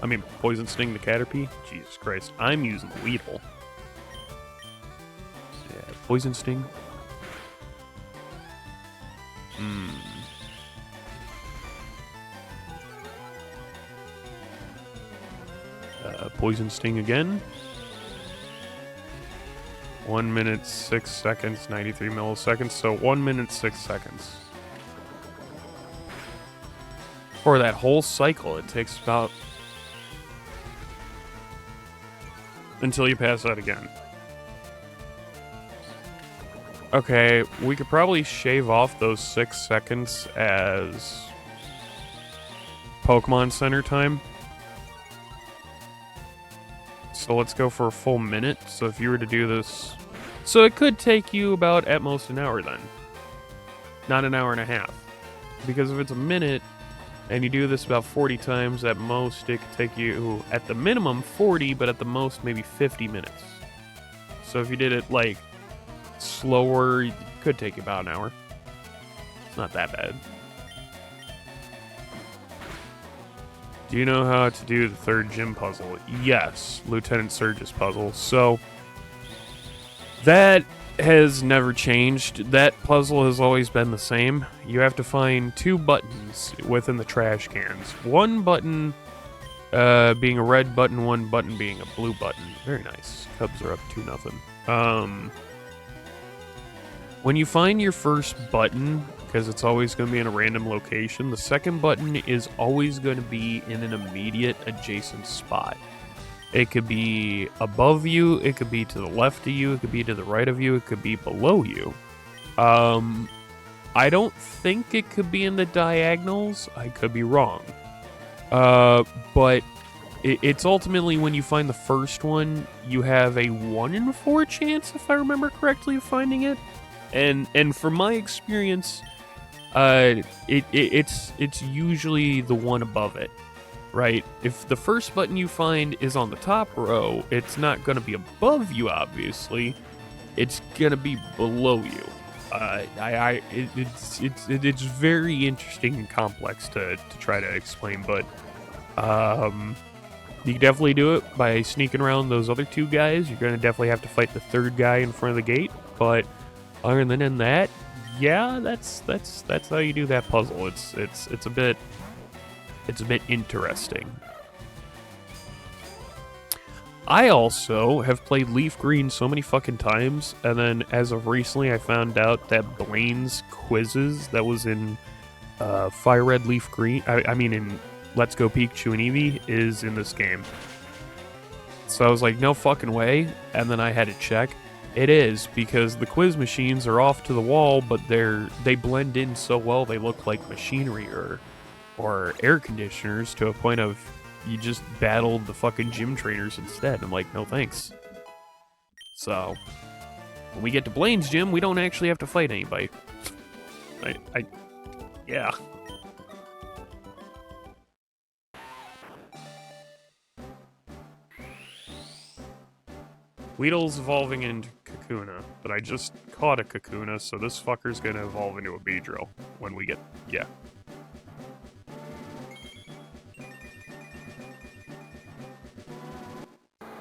I mean, Poison Sting the Caterpie. Jesus Christ, I'm using the Weedle. Yeah, Poison Sting. Poison Sting again. 1 minute, 6 seconds, 93 milliseconds. So 1 minute, 6 seconds. For that whole cycle, it takes about... until you pass out again. Okay, we could probably shave off those 6 seconds as Pokemon Center time. So let's go for a full minute. So if you were to do this... So it could take you about, at most, an hour then. Not an hour and a half. Because if it's a minute, and you do this about 40 times, at most it could take you, at the minimum, 40, but at the most, maybe 50 minutes. So if you did it, like, slower, it could take you about an hour. It's not that bad. Do you know how to do the third gym puzzle? Yes, Lieutenant Surge's puzzle. So, that has never changed. That puzzle has always been the same. You have to find 2 buttons within the trash cans. 1 button being a red button, 1 button being a blue button. Very nice. Cubs are up 2-0. When you find your first button, because it's always going to be in a random location, the second button is always going to be in an immediate adjacent spot. It could be above you, it could be to the left of you, it could be to the right of you, it could be below you. I don't think it could be in the diagonals. I could be wrong. But it's ultimately when you find the first one, you have a 1 in 4 chance, if I remember correctly, of finding it. And from my experience, it's usually the one above it, right? If the first button you find is on the top row, it's not going to be above you, obviously. It's going to be below you. It's very interesting and complex to try to explain, but you can definitely do it by sneaking around those other 2 guys. You're going to definitely have to fight the 3rd guy in front of the gate, but other than that, yeah, that's how you do that puzzle. It's a bit interesting. I also have played Leaf Green so many fucking times, and then as of recently, I found out that Blaine's quizzes that was in Fire Red, Leaf Green. I mean in Let's Go Pikachu and Eevee is in this game. So I was like, no fucking way, and then I had to check. It is, because the quiz machines are off to the wall, but they blend in so well they look like machinery or air conditioners to a point of you just battled the fucking gym trainers instead. I'm like, no thanks. So, when we get to Blaine's gym, we don't actually have to fight anybody. Yeah. Weedle's evolving into Kakuna, but I just caught a Kakuna, so this fucker's gonna evolve into a Beedrill when we get... yeah.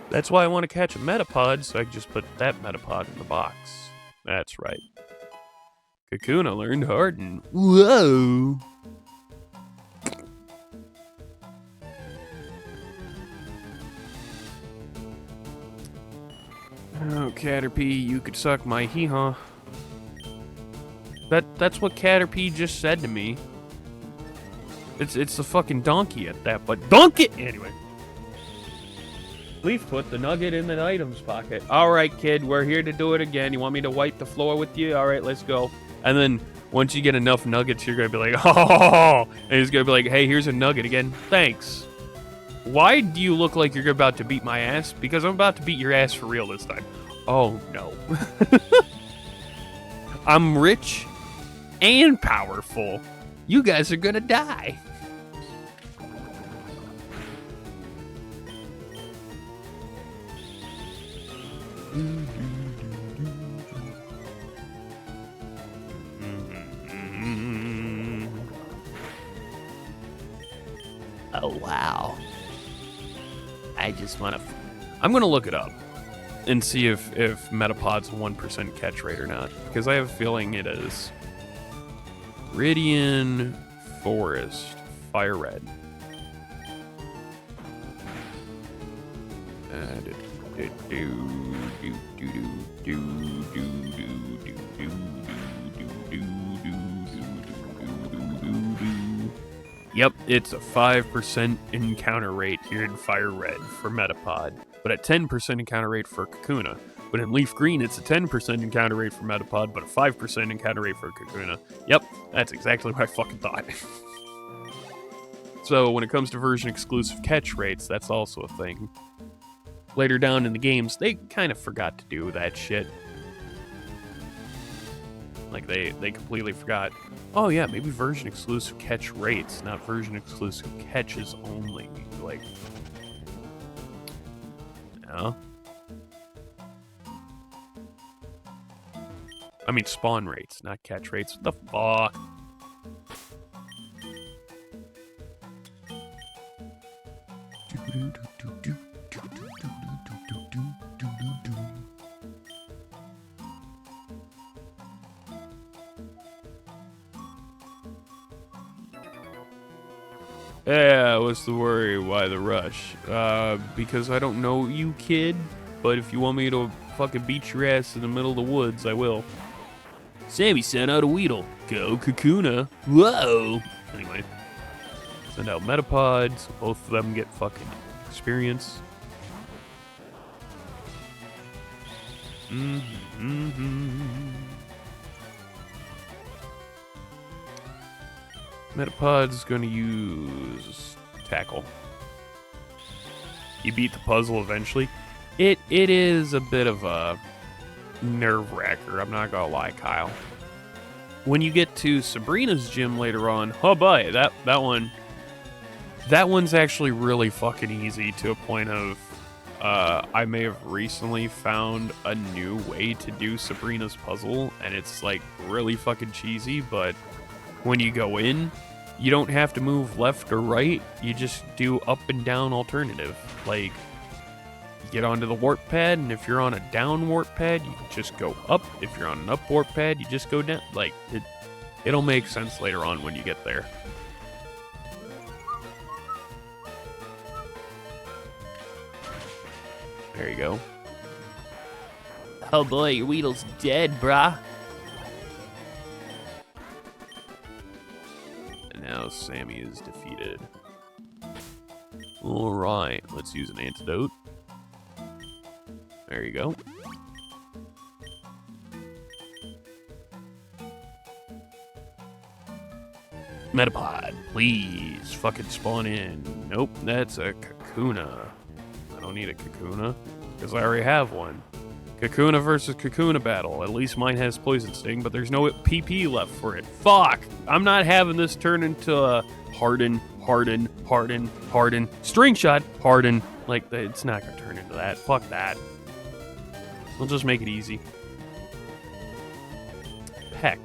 That's why I want to catch a Metapod, so I can just put that Metapod in the box. That's right. Kakuna learned Harden. Whoa! Oh, Caterpie, you could suck my hee-haw. That's what Caterpie just said to me. It's the fucking donkey at that, but donkey! Anyway. Leaf put the nugget in the items pocket. Alright, kid, we're here to do it again. You want me to wipe the floor with you? Alright, let's go. And then, once you get enough nuggets, you're gonna be like, oh! And he's gonna be like, hey, here's a nugget again. Thanks. Why do you look like you're about to beat my ass? Because I'm about to beat your ass for real this time. Oh, no. I'm rich and powerful. You guys are gonna die. Oh, wow. I just want to... I'm going to look it up and see if Metapod's 1% catch rate or not, because I have a feeling it is. Viridian Forest, Fire Red. Yep, it's a 5% encounter rate here in Fire Red for Metapod, but a 10% encounter rate for Kakuna. But in Leaf Green, it's a 10% encounter rate for Metapod, but a 5% encounter rate for Kakuna. Yep, that's exactly what I fucking thought. So when it comes to version-exclusive catch rates, that's also a thing. Later down in the games, they kind of forgot to do that shit. Like, they completely forgot. Oh yeah, maybe version-exclusive catch rates, not version-exclusive catches only. Like, no. I mean spawn rates, not catch rates. What the fuck? Yeah, what's the worry? Why the rush? Because I don't know you, kid. But if you want me to fucking beat your ass in the middle of the woods, I will. Sammy sent out a Weedle. Go Kakuna. Whoa! Anyway. Send out Metapods. So both of them get fucking experience. Metapod's gonna use Tackle. You beat the puzzle eventually. It is a bit of a nerve-wracker, I'm not gonna lie, Kyle. When you get to Sabrina's gym later on, oh boy, that one's actually really fucking easy to a point of I may have recently found a new way to do Sabrina's puzzle, and it's like really fucking cheesy, but when you go in, you don't have to move left or right, you just do up and down alternative. Like, you get onto the warp pad, and if you're on a down warp pad, you just go up. If you're on an up warp pad, you just go down. Like, it'll make sense later on when you get there. There you go. Oh boy, your Weedle's dead, brah. And now Sammy is defeated. Alright, let's use an antidote. There you go. Metapod, please fucking spawn in. Nope, that's a Kakuna. I don't need a Kakuna, because I already have one. Kakuna versus Kakuna battle. At least mine has Poison Sting, but there's no PP left for it. Fuck! I'm not having this turn into a Harden, String Shot, Harden. Like, it's not gonna turn into that. Fuck that. We'll just make it easy. Peck.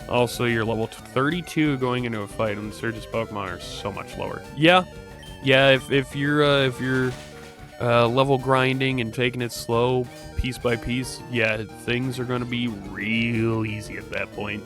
Also, you're level 32 going into a fight, and the Surge's Pokemon are so much lower. Yeah, if you're level grinding and taking it slow, piece by piece, yeah, things are going to be real easy at that point.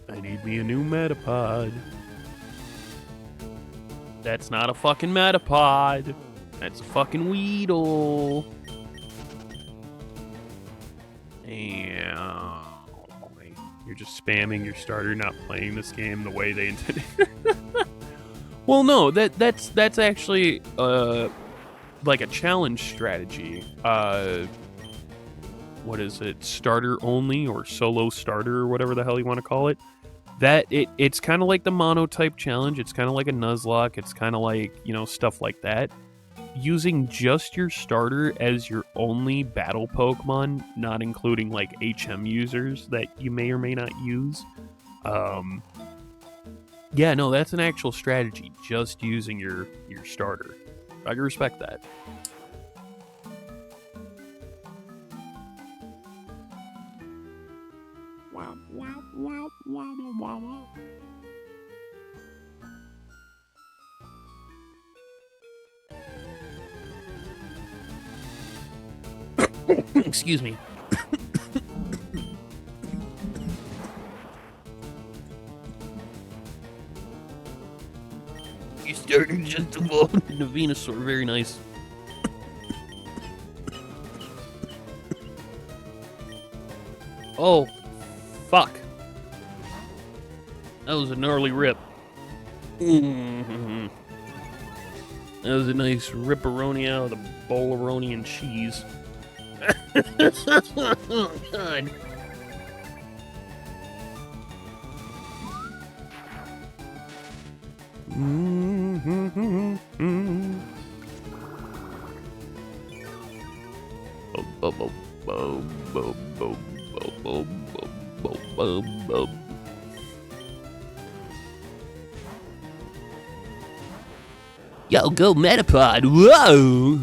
I need me a new Metapod. That's not a fucking Metapod. That's a fucking Weedle. Damn. You're just spamming your starter, not playing this game the way they intended. Well, no, that's actually like a challenge strategy. What is it? Starter only or solo starter or whatever the hell you want to call it. It's kind of like the mono type challenge. It's kind of like a Nuzlocke. It's kind of like, stuff like that. using just your starter as your only battle Pokemon, not including like HM users that you may or may not use. Yeah, no, that's an actual strategy, just using your starter. I can respect that. Excuse me. You started just evolved into Venusaur. Very nice. Oh, fuck. That was a gnarly rip. Mm-hmm. That was a nice ripperoni out of the bollaroni and cheese. Oh, God. Yo, go Metapod! Whoa!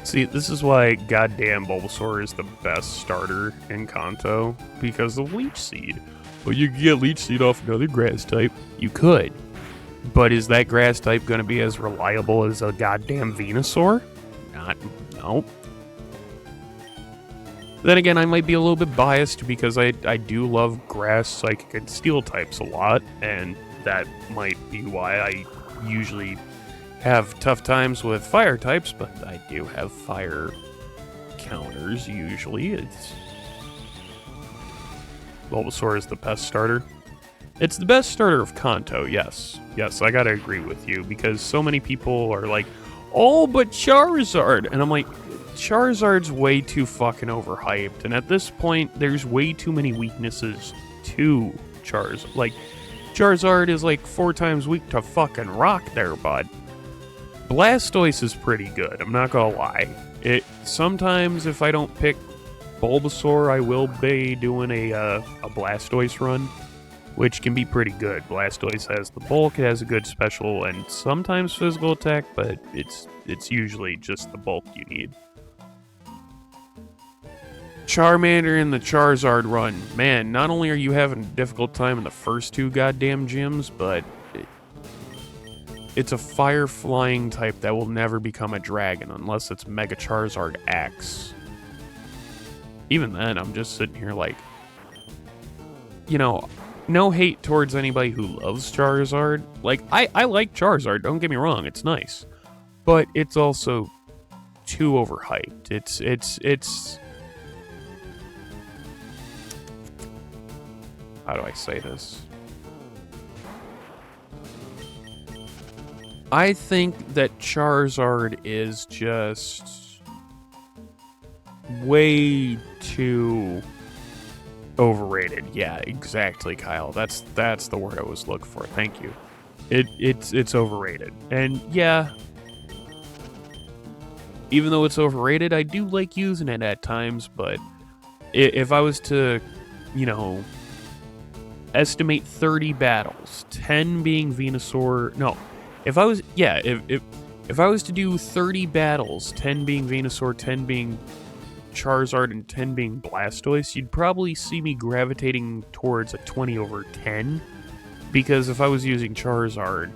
See, this is why goddamn Bulbasaur is the best starter in Kanto, because of Leech Seed. Well, you can get Leech Seed off another grass type. You could. But is that grass type going to be as reliable as a goddamn Venusaur? No. Then again, I might be a little bit biased because I do love grass, psychic, and steel types a lot, and that might be why I usually have tough times with fire types, but I do have fire counters usually. Bulbasaur is the best starter. It's the best starter of Kanto, yes. Yes, I gotta agree with you, because so many people are like, oh, but Charizard! And I'm like, Charizard's way too fucking overhyped, and at this point, there's way too many weaknesses to Charizard. Like, Charizard is like 4 times weak to fucking rock there, bud. Blastoise is pretty good, I'm not gonna lie. Sometimes if I don't pick Bulbasaur, I will be doing a Blastoise run, which can be pretty good. Blastoise has the bulk, it has a good special, and sometimes physical attack, but it's usually just the bulk you need. Charmander in the Charizard run. Man, not only are you having a difficult time in the first 2 goddamn gyms, but it's a fire-flying type that will never become a dragon unless it's Mega Charizard X. Even then, I'm just sitting here like, you know, no hate towards anybody who loves Charizard. Like, I like Charizard, don't get me wrong, it's nice. But it's also too overhyped. It's how do I say this? I think that Charizard is just way too overrated. Yeah, exactly, Kyle. That's the word I was looking for. Thank you. It's overrated. And yeah, even though it's overrated, I do like using it at times, but if I was to, you know, estimate 30 battles, 10 being Venusaur, no, if I was to do 30 battles, 10 being Venusaur, 10 being Charizard, and 10 being Blastoise, you'd probably see me gravitating towards a 20/10, because if I was using Charizard,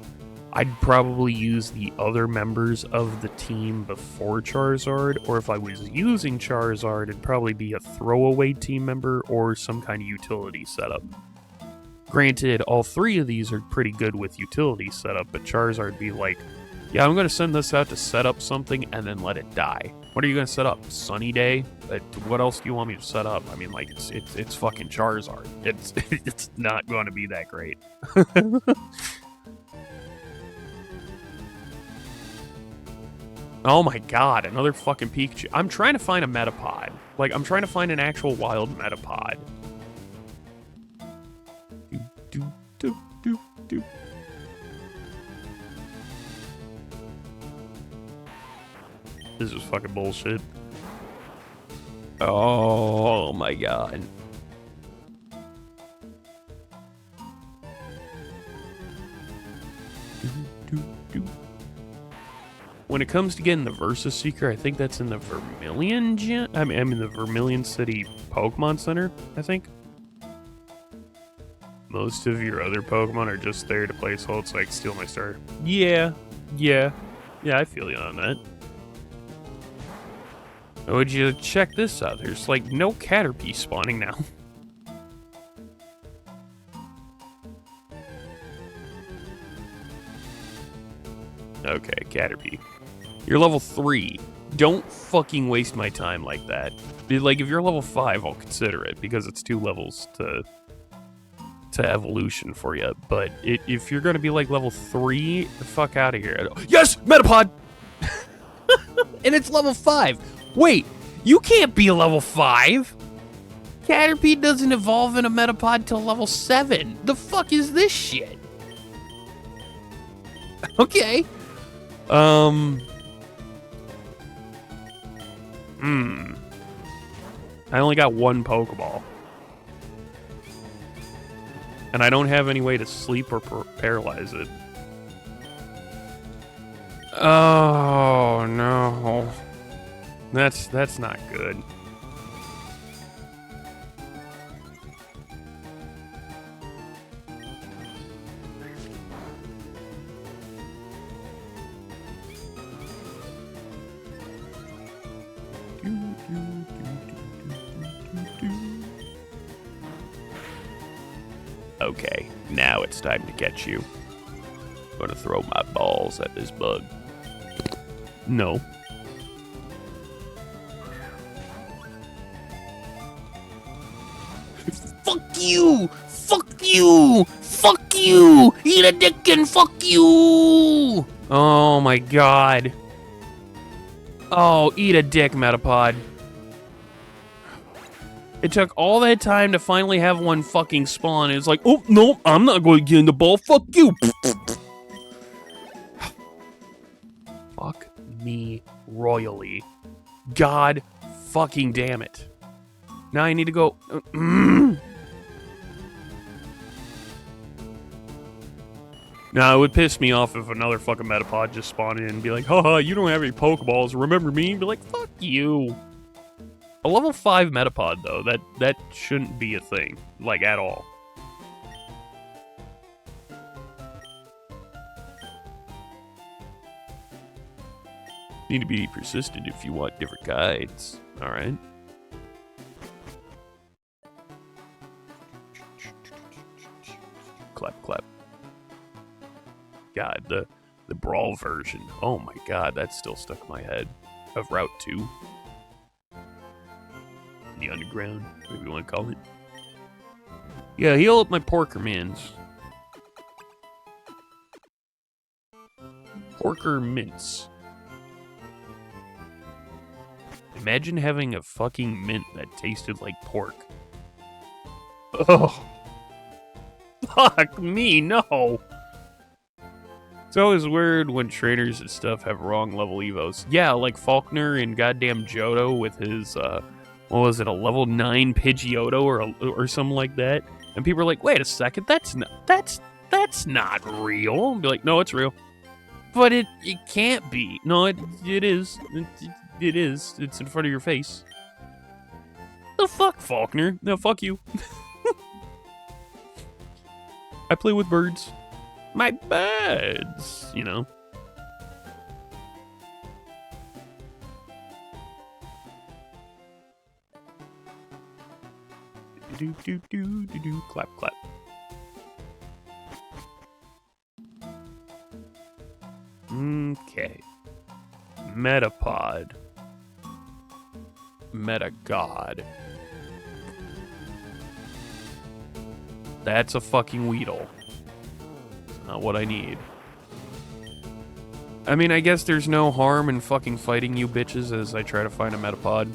I'd probably use the other members of the team before Charizard, or if I was using Charizard, it'd probably be a throwaway team member or some kind of utility setup. Granted, all 3 of these are pretty good with utility setup, but Charizard be like, yeah, I'm going to send this out to set up something and then let it die. What are you going to set up? Sunny Day? What else do you want me to set up? I mean, like, it's fucking Charizard. It's not going to be that great. Oh my god, another fucking Pikachu. I'm trying to find a Metapod. Like, I'm trying to find an actual wild Metapod. This is fucking bullshit. Oh my god. When it comes to getting the Versus Seeker, I think that's in the Vermilion Gym. I mean the Vermilion City Pokemon Center, I think. Most of your other Pokemon are just there to place hold so I can steal my star. Yeah, I feel you on that. Would you check this out? There's like no Caterpie spawning now. Okay, Caterpie. You're level 3. Don't fucking waste my time like that. Like, if you're level 5, I'll consider it, because it's 2 levels to evolution for you. But if you're gonna be, like, level 3, the fuck out of here. Yes! Metapod! And it's level 5! Wait, you can't be a level 5! Caterpie doesn't evolve in a Metapod till level 7. The fuck is this shit? Okay. I only got 1 Pokeball. And I don't have any way to sleep or paralyze it. Oh, no. That's not good. Okay, now it's time to catch you. I'm gonna throw my balls at this bug. No. Fuck you! Fuck you! Fuck you! Eat a dick and fuck you! Oh my god. Oh, eat a dick, Metapod. It took all that time to finally have one fucking spawn. It's like, oh, no, I'm not going to get in the ball. Fuck you. Fuck me royally. God fucking damn it. Now I need to go. Now, it would piss me off if another fucking Metapod just spawned in and be like, haha, you don't have any Pokeballs. Remember me? And be like, fuck you. A level 5 Metapod, though, that shouldn't be a thing, like, at all. Need to be persistent if you want different guides, alright? Clap, clap. God, the Brawl version. Oh my god, that's still stuck in my head. Of Route 2. The underground, whatever you want to call it. Yeah, heal up my porker mins. Porker mints. Imagine having a fucking mint that tasted like pork. Oh. Fuck me, no. It's always weird when trainers and stuff have wrong level evos. Yeah, like Faulkner and goddamn Johto with his, what was it, a level 9 Pidgeotto or something like that? And people are like, wait a second, that's not real. And be like, no, it's real. But it can't be. No, it is. It is. It's in front of your face. The fuck, Faulkner? No, fuck you. I play with birds. My birds, you know. Do, clap, clap. Okay. Metapod. Metagod. That's a fucking Weedle. Not what I need. I mean, I guess there's no harm in fucking fighting you bitches as I try to find a Metapod.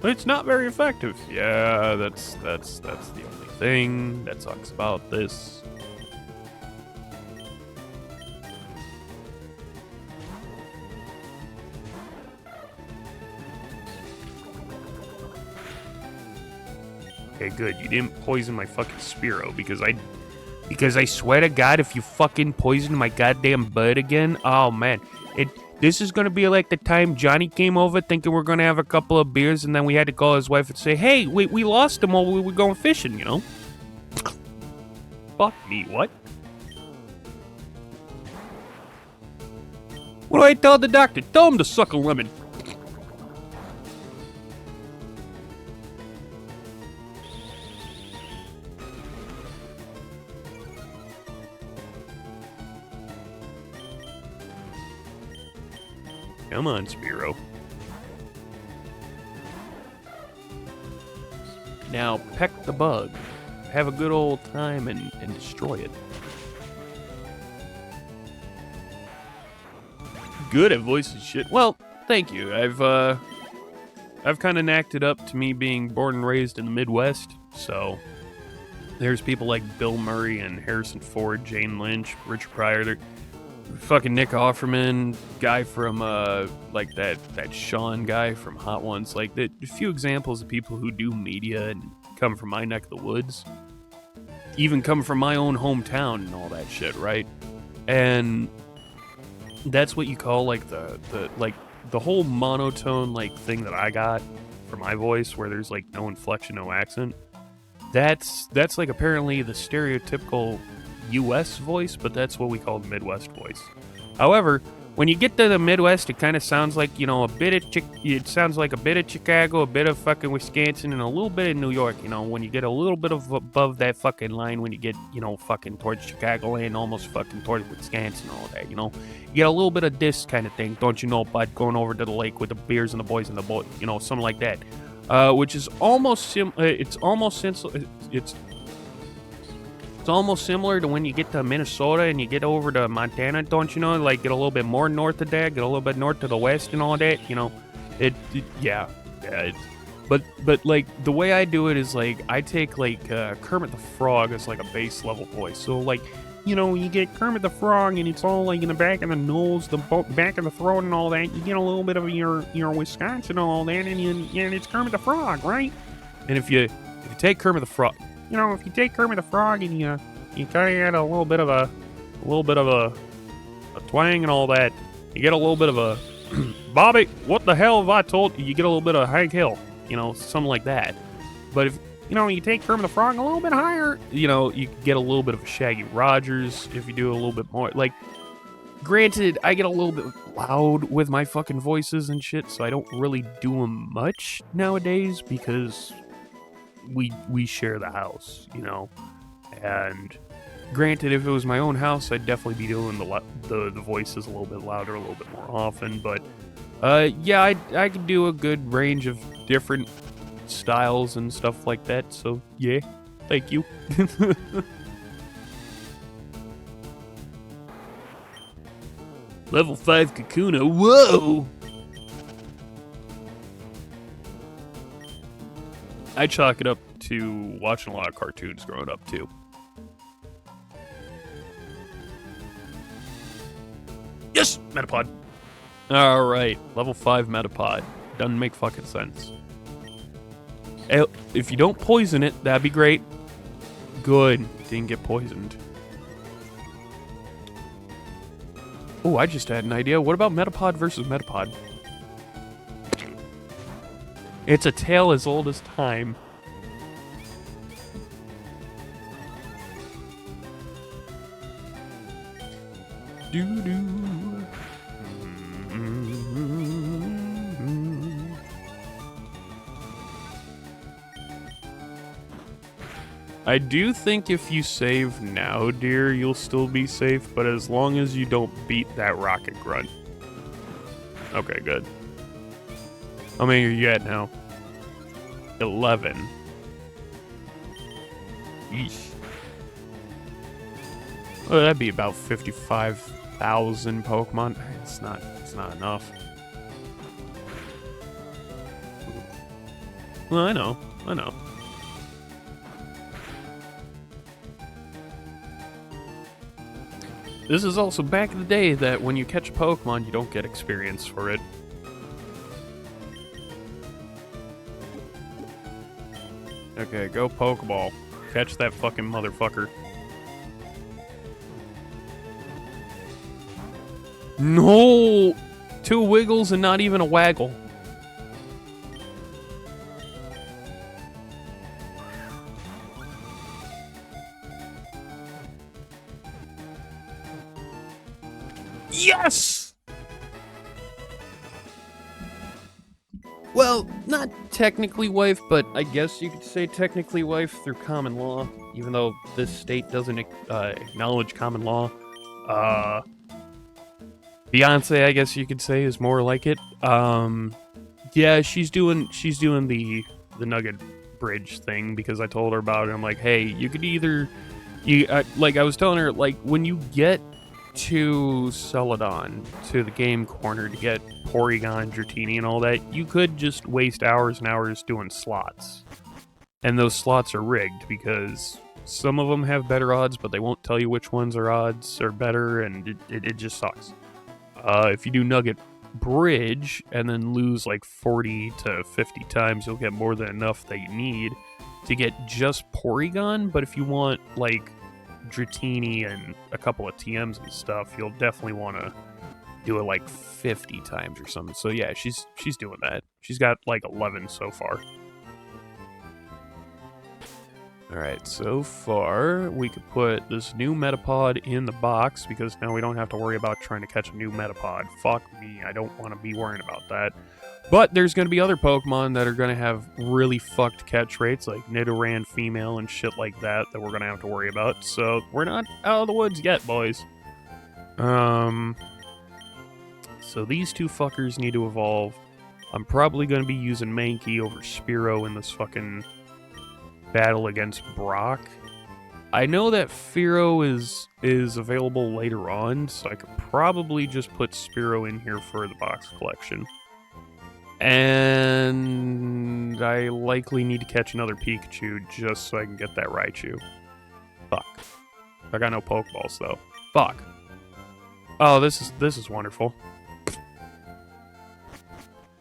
But it's not very effective. Yeah, that's the only thing that sucks about this. Okay, good. You didn't poison my fucking Spearow, because I swear to God, if you fucking poison my goddamn bud again, oh man, this is gonna be like the time Johnny came over thinking we're gonna have a couple of beers, and then we had to call his wife and say, hey, we lost him while we were going fishing, you know? Fuck me, what? What do I tell the doctor? Tell him to suck a lemon. Come on, Spearow. Now, peck the bug. Have a good old time and destroy it. Good at voicing shit. Well, thank you. I've kind of knacked it up to me being born and raised in the Midwest, so there's people like Bill Murray and Harrison Ford, Jane Lynch, Richard Pryor, fucking Nick Offerman, guy from like that Sean guy from Hot Ones, like a few examples of people who do media and come from my neck of the woods, even come from my own hometown and all that shit, right? And that's what you call like the whole monotone like thing that I got for my voice, where there's like no inflection, no accent. That's like apparently the stereotypical U.S. voice, but that's what we call the Midwest voice. However, when you get to the Midwest, it kind of sounds like, you know, it sounds like a bit of Chicago, a bit of fucking Wisconsin, and a little bit of New York, you know, when you get a little bit of above that fucking line, when you get, you know, fucking towards Chicagoland, almost fucking towards Wisconsin and all that, you know. You get a little bit of this kind of thing, don't you know, bud, going over to the lake with the beers and the boys and the boat, you know, something like that. Which is almost it's almost similar to when you get to Minnesota and you get over to Montana, don't you know? Like, get a little bit more north of that, get a little bit north to the west and all that, you know? But like, the way I do it is, like, I take, like, Kermit the Frog as, like, a base level voice. So, like, you know, you get Kermit the Frog and it's all, like, in the back of the nose, the back of the throat and all that. You get a little bit of your Wisconsin and all that, and it's Kermit the Frog, right? And if you take Kermit the Frog... You know, if you take Kermit the Frog and you kind of add a little bit of a twang and all that, you get a little bit of a Bobby, what the hell have I told you? You get a little bit of Hank Hill, you know, something like that. But if you know, you take Kermit the Frog a little bit higher, you know, you get a little bit of a Shaggy Rogers if you do a little bit more. Like, granted, I get a little bit loud with my fucking voices and shit, so I don't really do them much nowadays because we share the house, you know. And granted, if it was my own house, I'd definitely be doing the voices a little bit louder, a little bit more often. But yeah, I could do a good range of different styles and stuff like that. So yeah, thank you. Level 5 Kakuna. Whoa! I chalk it up to watching a lot of cartoons growing up, too. Yes! Metapod. Alright, level 5 Metapod. Doesn't make fucking sense. If you don't poison it, that'd be great. Good. Didn't get poisoned. Oh, I just had an idea. What about Metapod versus Metapod? It's a tale as old as time. Doo-doo. I do think if you save now, dear, you'll still be safe, but as long as you don't beat that rocket grunt. Okay, good. How many are you at now? 11. Yeesh. Well, that'd be about 55,000 Pokemon. It's not enough. Well, I know. This is also back in the day that when you catch a Pokemon, you don't get experience for it. Okay, go Pokeball. Catch that fucking motherfucker. No! 2 wiggles and not even a waggle. Yes! Well, not technically wife, but I guess you could say technically wife through common law, even though this state doesn't acknowledge common law. Beyonce, I guess you could say, is more like it. Yeah, she's doing the Nugget Bridge thing because I told her about it. I'm like, hey, you could either like I was telling her, like, when you get to Celadon, to the game corner to get Porygon, Dratini, and all that, you could just waste hours and hours doing slots. And those slots are rigged because some of them have better odds, but they won't tell you which ones are odds or better, and it just sucks. If you do Nugget Bridge and then lose like 40 to 50 times, you'll get more than enough that you need to get just Porygon, but if you want like Dratini and a couple of TMs and stuff, you'll definitely want to do it like 50 times or something. So yeah, she's doing that. She's got like 11 so far. Alright, so far we could put this new Metapod in the box because now we don't have to worry about trying to catch a new Metapod. Fuck me, I don't want to be worrying about that. But there's going to be other Pokemon that are going to have really fucked catch rates, like Nidoran female and shit like that we're going to have to worry about. So we're not out of the woods yet, boys. So these 2 fuckers need to evolve. I'm probably going to be using Mankey over Spearow in this fucking battle against Brock. I know that Fearow is available later on, so I could probably just put Spearow in here for the box collection. And I likely need to catch another Pikachu just so I can get that Raichu. Fuck. I got no Pokeballs though. Fuck. Oh, this is wonderful.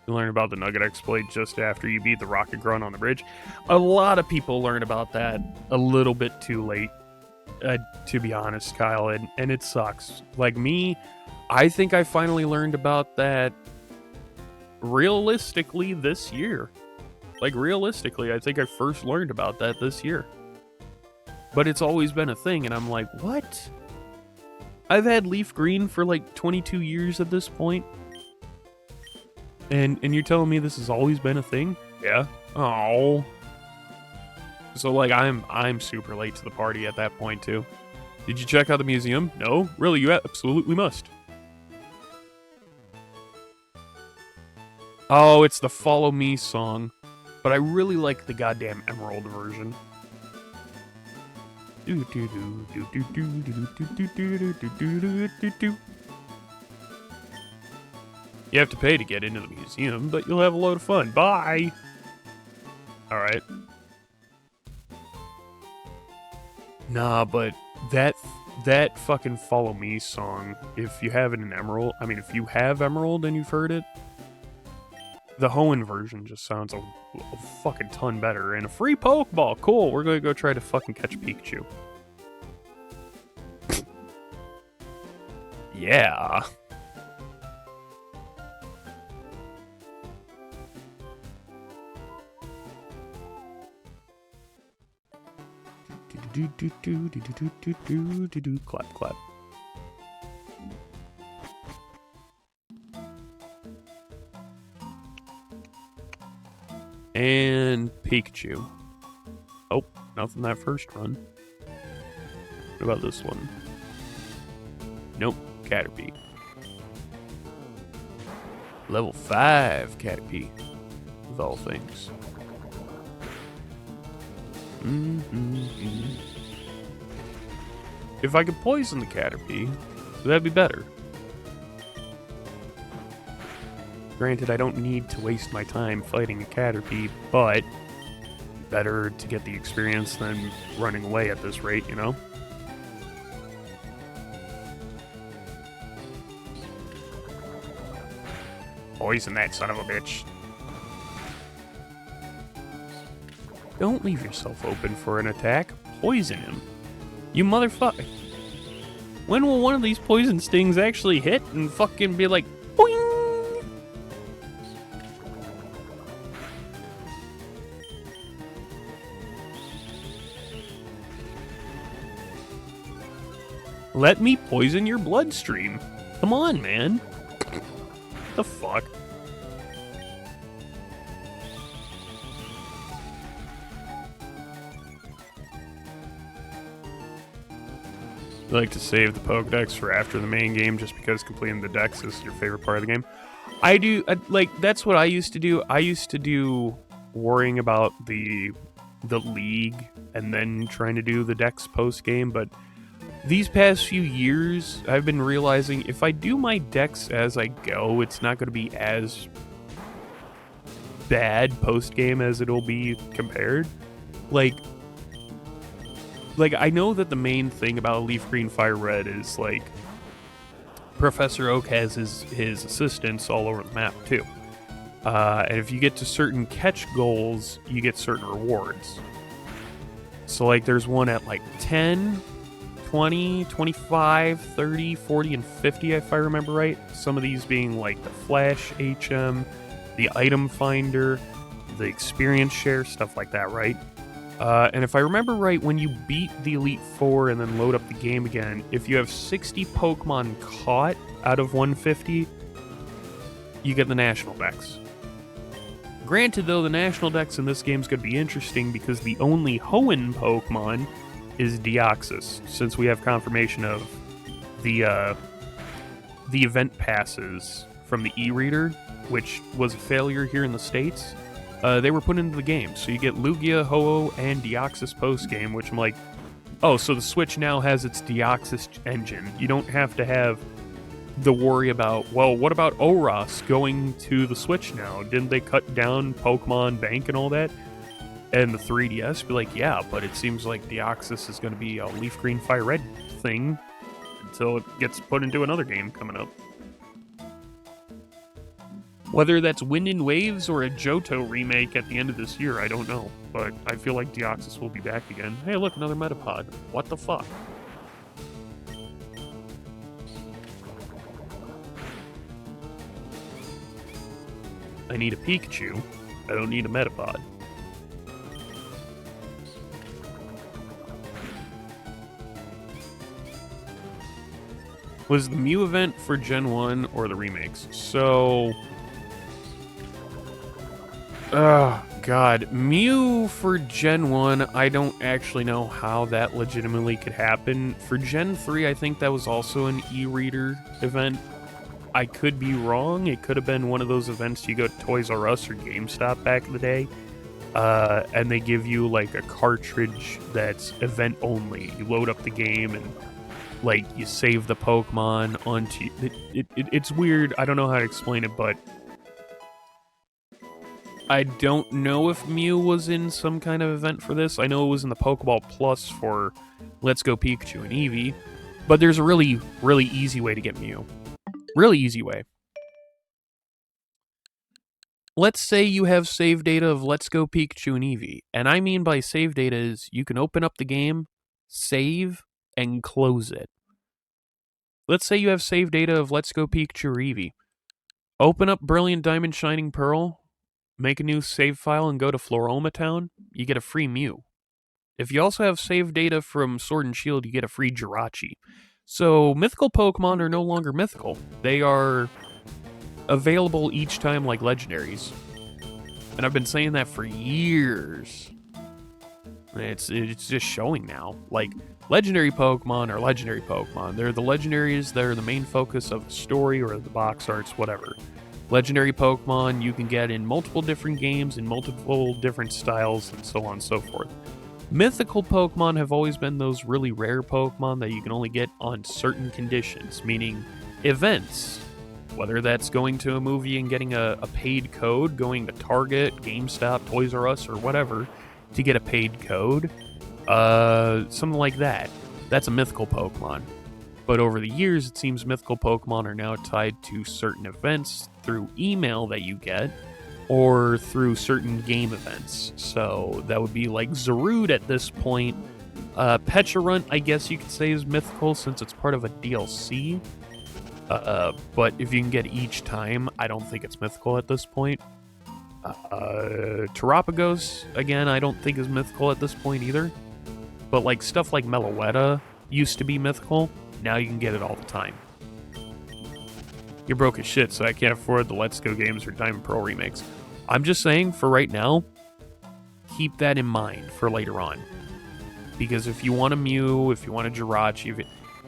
You learn about the Nugget exploit just after you beat the Rocket Grunt on the bridge. A lot of people learn about that a little bit too late, to be honest, Kyle, and it sucks. Like me, I think I finally learned about that realistically this year. Like, realistically, I think I first learned about that this year. But it's always been a thing, and I'm like, what? I've had Leaf Green for like 22 years at this point. And you're telling me this has always been a thing? Yeah. Oh. So like I'm super late to the party at that point too. Did you check out the museum? No? Really, you absolutely must. Oh, it's the Follow Me song. But I really like the goddamn Emerald version. You have to pay to get into the museum, but you'll have a load of fun. Bye! Alright. Nah, but that fucking Follow Me song, if you have it in Emerald, I mean, if you have Emerald and you've heard it, the Hoenn version just sounds a fucking ton better. And a free Pokeball! Cool, we're gonna go try to fucking catch Pikachu. Yeah. Clap, clap. And Pikachu. Oh, nothing that first run. What about this one? Nope, Caterpie. Level 5 Caterpie, with all things. If I could poison the Caterpie, that'd be better. Granted, I don't need to waste my time fighting a Caterpie, but better to get the experience than running away at this rate, you know? Poison that son of a bitch. Don't leave yourself open for an attack. Poison him. You motherfucker. When will one of these poison stings actually hit and fucking be like, boing? Let me poison your bloodstream. Come on, man. What the fuck? You like to save the Pokedex for after the main game just because completing the Dex is your favorite part of the game? I do, that's what I used to do. I used to do worrying about the league and then trying to do the Dex post-game, but these past few years, I've been realizing if I do my Dex as I go, it's not going to be as bad post-game as it'll be compared. Like, I know that the main thing about Leaf Green Fire Red is, like, Professor Oak has his assistants all over the map, too. And if you get to certain catch goals, you get certain rewards. So, like, there's one at, like, 10, 20, 25, 30, 40, and 50, if I remember right. Some of these being, like, the Flash HM, the Item Finder, the Experience Share, stuff like that, right? And if I remember right, when you beat the Elite Four and then load up the game again, if you have 60 Pokemon caught out of 150, you get the National Dex. Granted, though, the National Dex in this game is going to be interesting because the only Hoenn Pokemon is Deoxys, since we have confirmation of the event passes from the e-reader, which was a failure here in the States. They were put into the game. So you get Lugia, Ho-Oh, and Deoxys post-game, which I'm like, oh, so the Switch now has its Deoxys engine. You don't have to have the worry about, well, what about Oros going to the Switch now? Didn't they cut down Pokemon Bank and all that? And the 3DS be like, yeah, but it seems like Deoxys is going to be a Leaf Green Fire Red thing until it gets put into another game coming up. Whether that's Wind and Waves or a Johto remake at the end of this year, I don't know. But I feel like Deoxys will be back again. Hey, look, another Metapod. What the fuck? I need a Pikachu. I don't need a Metapod. Was the Mew event for Gen 1 or the remakes? So... oh, God. Mew for Gen 1, I don't actually know how that legitimately could happen. For Gen 3, I think that was also an e-reader event. I could be wrong. It could have been one of those events you go to Toys R Us or GameStop back in the day. And they give you, like, a cartridge that's event only. You load up the game and, like, you save the Pokemon onto... It's weird. I don't know how to explain it, but... I don't know if Mew was in some kind of event for this. I know it was in the Pokeball Plus for Let's Go Pikachu and Eevee. But there's a really, really easy way to get Mew. Really easy way. Let's say you have save data of Let's Go Pikachu and Eevee. And I mean by save data is you can open up the game, save, and close it. Let's say you have save data of Let's Go Pikachu or Eevee. Open up Brilliant Diamond Shining Pearl, make a new save file and go to Floroma Town, you get a free Mew. If you also have save data from Sword and Shield, you get a free Jirachi. So mythical Pokemon are no longer mythical. They are available each time like legendaries. And I've been saying that for years. It's just showing now. Like, legendary Pokemon are legendary Pokemon. They're the legendaries that are the main focus of the story or the box arts, whatever. Legendary Pokemon you can get in multiple different games, in multiple different styles, and so on and so forth. Mythical Pokemon have always been those really rare Pokemon that you can only get on certain conditions, meaning events. Whether that's going to a movie and getting a paid code, going to Target, GameStop, Toys R Us, or whatever, to get a paid code. Something like that. That's a mythical Pokemon. But over the years, it seems mythical Pokemon are now tied to certain events through email that you get, or through certain game events. So that would be like Zarude at this point. Pecharunt, I guess you could say, is mythical since it's part of a DLC. But if you can get each time, I don't think it's mythical at this point. Terapagos, again, I don't think is mythical at this point either. But like stuff like Meloetta used to be mythical. Now you can get it all the time. You're broke as shit, so I can't afford the Let's Go games or Diamond Pearl remakes. I'm just saying, for right now, keep that in mind for later on. Because if you want a Mew, if you want a Jirachi,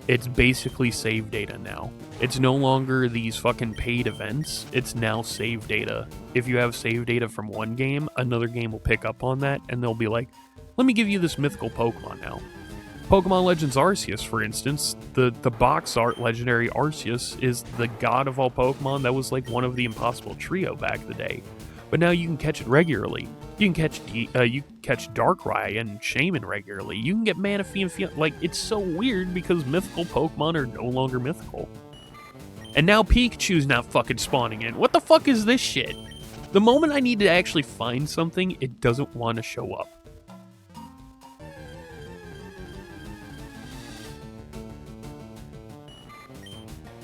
it's basically save data now. It's no longer these fucking paid events. It's now save data. If you have save data from one game, another game will pick up on that, and they'll be like, let me give you this mythical Pokemon now. Pokemon Legends Arceus, for instance, the box art legendary Arceus is the god of all Pokemon. That was like one of the impossible trio back in the day. But now you can catch it regularly. You can catch Darkrai and Shaman regularly. You can get Manaphy and Feelin. Like, it's so weird because mythical Pokemon are no longer mythical. And now Pikachu's not fucking spawning in. What the fuck is this shit? The moment I need to actually find something, it doesn't want to show up.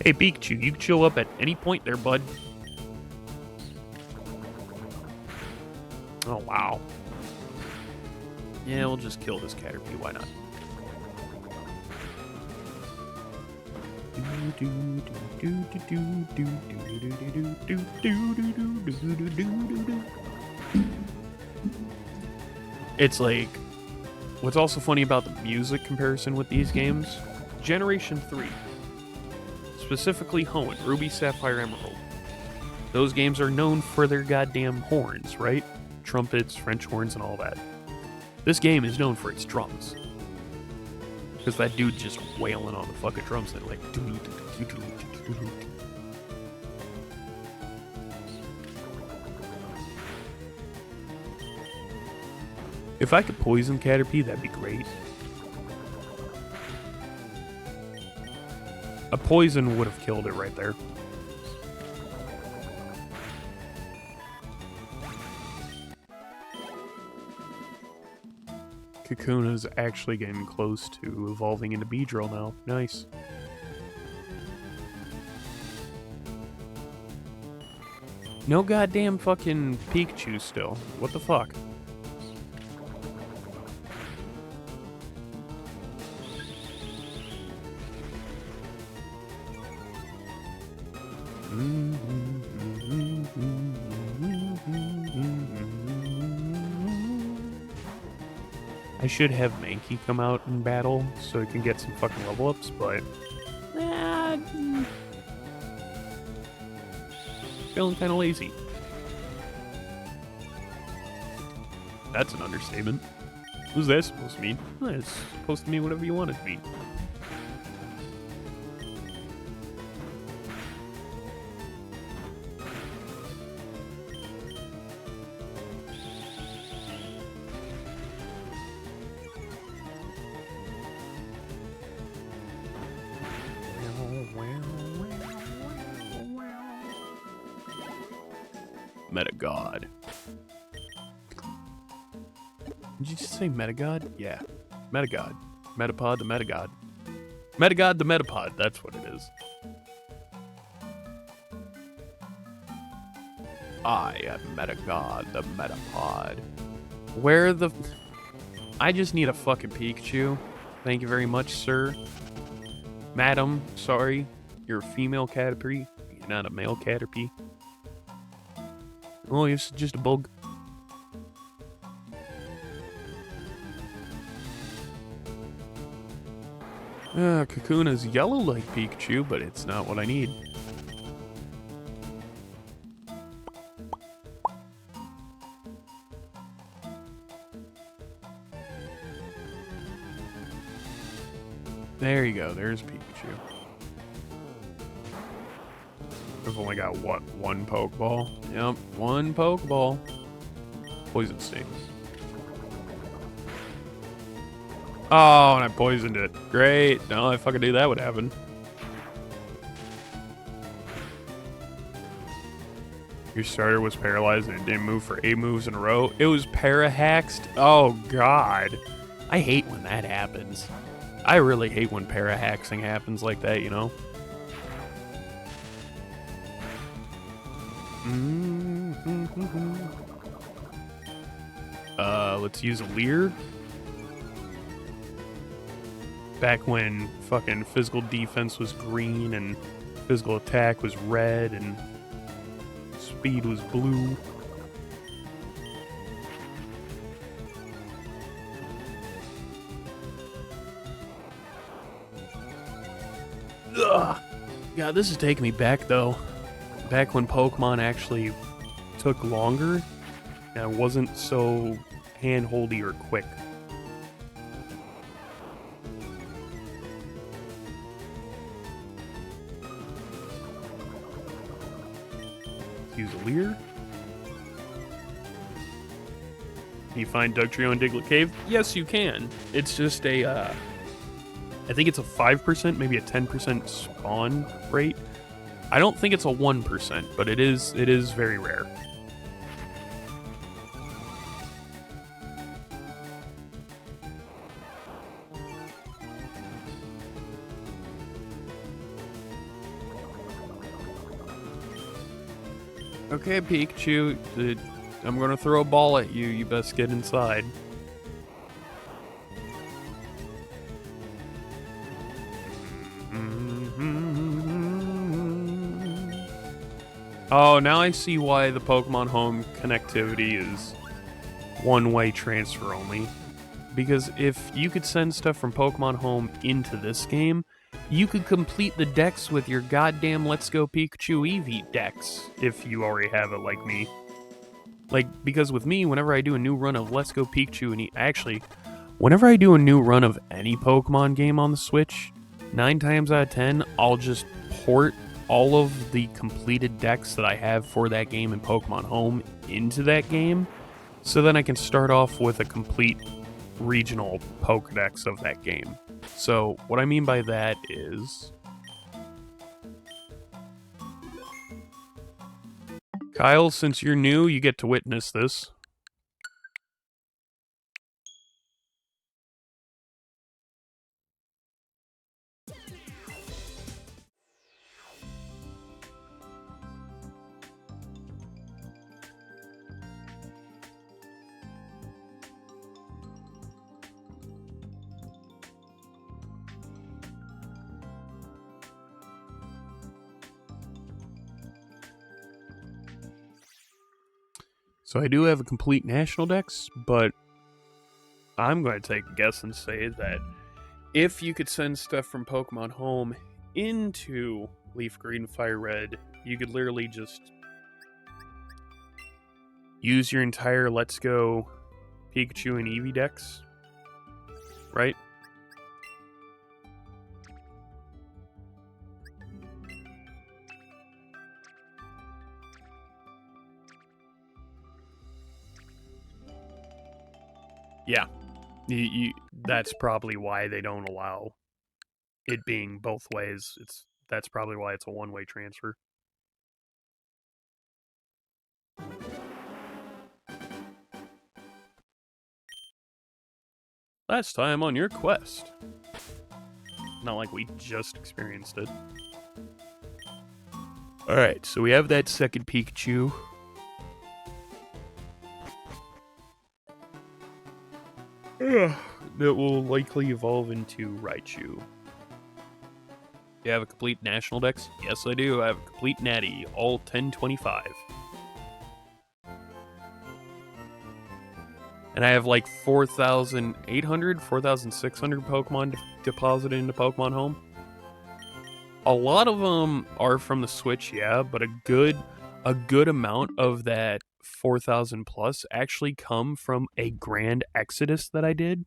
Hey Pikachu, you can show up at any point there, bud. Oh, wow. Yeah, we'll just kill this Caterpie, why not? It's like, what's also funny about the music comparison with these games, Generation 3, specifically Hoenn, Ruby, Sapphire, Emerald. Those games are known for their goddamn horns, right? Trumpets, French horns, and all that. This game is known for its drums. Because that dude just wailing on the fucking drums that like... If I could poison Caterpie, that'd be great. A poison would have killed it right there. Kakuna's actually getting close to evolving into Beedrill now. Nice. No goddamn fucking Pikachu still. What the fuck? I should have Mankey come out in battle so it can get some fucking level ups, but feeling kind of lazy. That's an understatement. What's that supposed to mean? Well, it's supposed to mean whatever you want it to mean. Metagod. Did you just say Metagod? Yeah. Metagod. Metapod the Metagod. Metagod the Metapod, that's what it is. I am Metagod the Metapod. Where the... I just need a fucking Pikachu. Thank you very much, sir. Madam, sorry. You're a female Caterpie. You're not a male Caterpie. Oh, it's just a bug. Kakuna's yellow like Pikachu, but it's not what I need. There you go, there's Pikachu. I've only got, what, one Pokeball? Yep, one Pokeball. Poison Sting. Oh, and I poisoned it. Great. No, I fucking knew that would happen. Your starter was paralyzed and it didn't move for 8 moves in a row. It was para-haxed? Oh, God. I hate when that happens. I really hate when para-haxing happens like that, you know? Let's use a Leer. Back when fucking physical defense was green and physical attack was red and speed was blue. Ugh. God, this is taking me back though. Back when Pokemon actually took longer and wasn't so hand-holdy or quick. Use a Leer. Can you find Dugtrio in Diglett Cave? Yes, you can. It's just a, I think it's a 5%, maybe a 10% spawn rate. I don't think it's a 1%, but it is very rare. Okay, Pikachu, I'm gonna throw a ball at you. You best get inside. Oh, now I see why the Pokemon Home connectivity is one-way transfer only. Because if you could send stuff from Pokemon Home into this game, you could complete the dex with your goddamn Let's Go Pikachu Eevee dex, if you already have it like me. Like, because with me, whenever I do a new run of Let's Go Pikachu and actually, whenever I do a new run of any Pokemon game on the Switch, 9 times out of 10, I'll just port all of the completed decks that I have for that game in Pokemon Home into that game, so then I can start off with a complete regional Pokedex of that game. So, what I mean by that is... Kyle, since you're new, you get to witness this. So I do have a complete national dex, but I'm going to take a guess and say that if you could send stuff from Pokemon Home into Leaf Green, Fire Red, you could literally just use your entire Let's Go Pikachu and Eevee dex, right? Yeah, that's probably why they don't allow it being both ways. That's probably why it's a one-way transfer. Last time on your quest. Not like we just experienced it. Alright, so we have that second Pikachu. That will likely evolve into Raichu. You have a complete national dex? Yes, I do. I have a complete natty, all 1025. And I have like 4,800, 4,600 Pokemon deposited into Pokemon Home. A lot of them are from the Switch, yeah, but a good amount of that 4,000 plus actually come from a grand exodus that I did.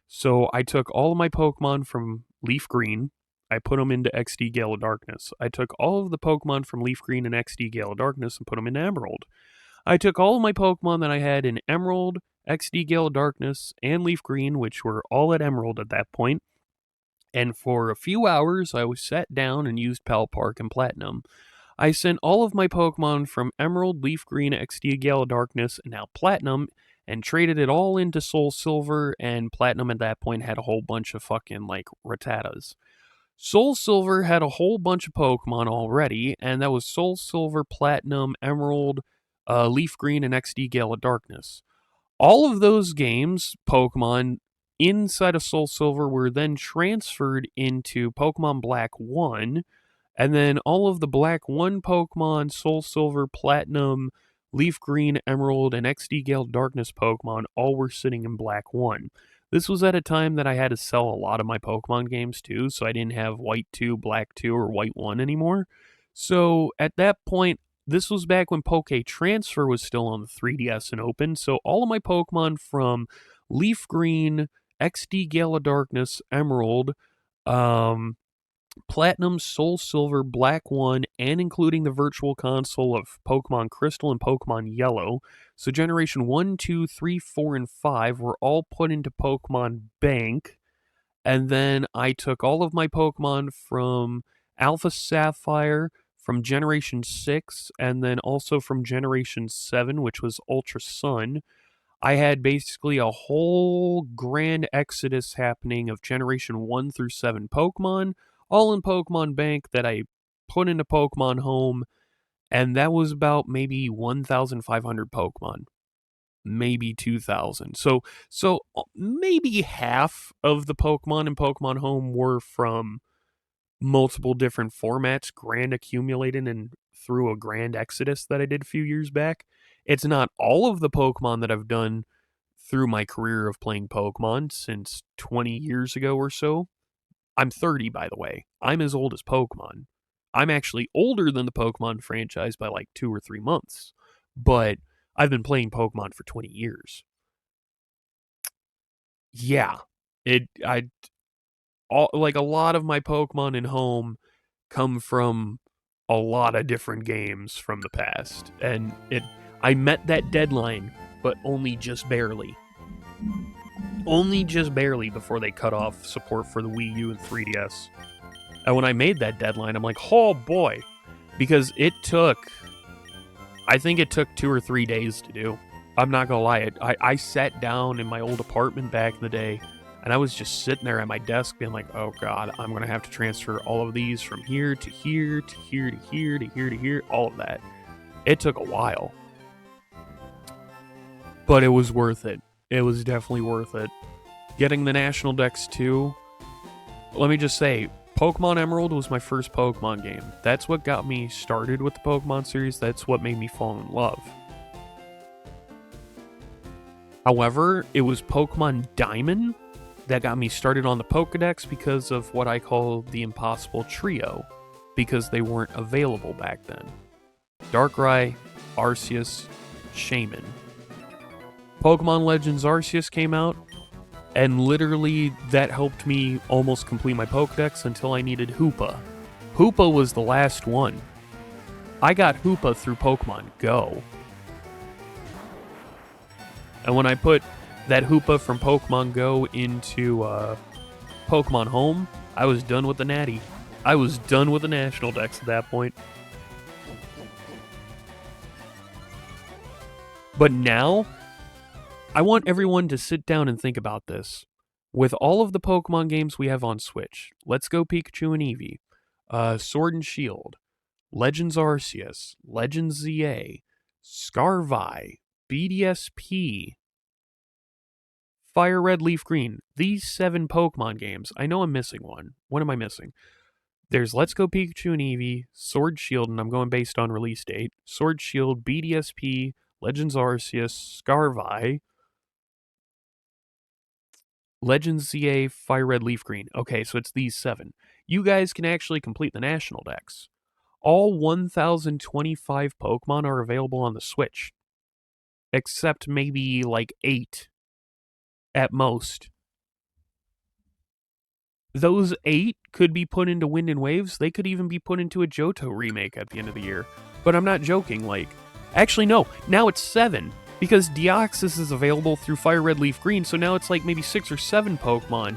So I took all of my Pokemon from Leaf Green, I put them into XD Gale of Darkness. I took all of the Pokemon from Leaf Green and XD Gale of Darkness and put them in Emerald. I took all of my Pokemon that I had in Emerald, XD Gale of Darkness, and Leaf Green, which were all at Emerald at that point, and for a few hours I was sat down and used Pal Park and Platinum. I sent all of my Pokemon from Emerald, Leaf Green, XD, Gale of Darkness, and now Platinum, and traded it all into Soul Silver, and Platinum at that point had a whole bunch of fucking, like, Rattatas. Soul Silver had a whole bunch of Pokemon already, and that was Soul Silver, Platinum, Emerald, Leaf Green, and XD, Gale of Darkness. All of those games, Pokemon, inside of Soul Silver were then transferred into Pokemon Black 1, and then all of the Black 1 Pokemon, Soul Silver, Platinum, Leaf Green, Emerald, and XD Gale Darkness Pokemon all were sitting in Black 1. This was at a time that I had to sell a lot of my Pokemon games too, so I didn't have White 2, Black 2, or White 1 anymore. So at that point, this was back when Poke Transfer was still on the 3DS and open, so all of my Pokemon from Leaf Green, XD Gale of Darkness, Emerald, Platinum, Soul Silver, Black 1, and including the Virtual Console of Pokemon Crystal and Pokemon Yellow. So Generation 1, 2, 3, 4, and 5 were all put into Pokemon Bank. And then I took all of my Pokemon from Alpha Sapphire, from Generation 6, and then also from Generation 7, which was Ultra Sun. I had basically a whole grand exodus happening of Generation 1 through 7 Pokemon, all in Pokemon Bank that I put into Pokemon Home, and that was about maybe 1,500 Pokemon. Maybe 2,000. So maybe half of the Pokemon in Pokemon Home were from multiple different formats, grand accumulated and through a grand exodus that I did a few years back. It's not all of the Pokemon that I've done through my career of playing Pokemon since 20 years ago or so. I'm 30, by the way. I'm as old as Pokemon. I'm actually older than the Pokemon franchise by like 2 or 3 months. But I've been playing Pokemon for 20 years. Yeah. Like a lot of my Pokemon in Home come from a lot of different games from the past. And I met that deadline, but only just barely. Only just barely before they cut off support for the Wii U and 3DS. And when I made that deadline, I'm like, oh boy. Because I think it took 2 or 3 days to do. I'm not gonna lie, I sat down in my old apartment back in the day, and I was just sitting there at my desk being like, oh god, I'm gonna have to transfer all of these from here to here to here to here to here to here, all of that. It took a while. But it was worth it. It was definitely worth it. Getting the National Dex too, let me just say, Pokemon Emerald was my first Pokemon game. That's what got me started with the Pokemon series. That's what made me fall in love. However, it was Pokemon Diamond that got me started on the Pokedex because of what I call the Impossible Trio, because they weren't available back then. Darkrai, Arceus, Shaman. Pokemon Legends Arceus came out, and literally that helped me almost complete my Pokedex until I needed Hoopa. Hoopa was the last one. I got Hoopa through Pokemon Go. And when I put that Hoopa from Pokemon Go into Pokemon Home, I was done with the Natty. I was done with the National Dex at that point. But now, I want everyone to sit down and think about this. With all of the Pokemon games we have on Switch, Let's Go Pikachu and Eevee, Sword and Shield, Legends Arceus, Legends ZA, Scarvi, BDSP, Fire Red, Leaf Green. These 7 Pokemon games. I know I'm missing one. What am I missing? There's Let's Go Pikachu and Eevee, Sword Shield, and I'm going based on release date, Sword Shield, BDSP, Legends Arceus, Scarvi, Legends ZA, Fire Red, Leaf Green. Okay, so it's these 7. You guys can actually complete the National Dex. All 1,025 Pokemon are available on the Switch. Except maybe like 8. At most. Those 8 could be put into Wind and Waves. They could even be put into a Johto remake at the end of the year. But I'm not joking, like... Actually, no. Now it's 7. Because Deoxys is available through Fire Red, Leaf Green, so now it's like maybe 6 or 7 Pokemon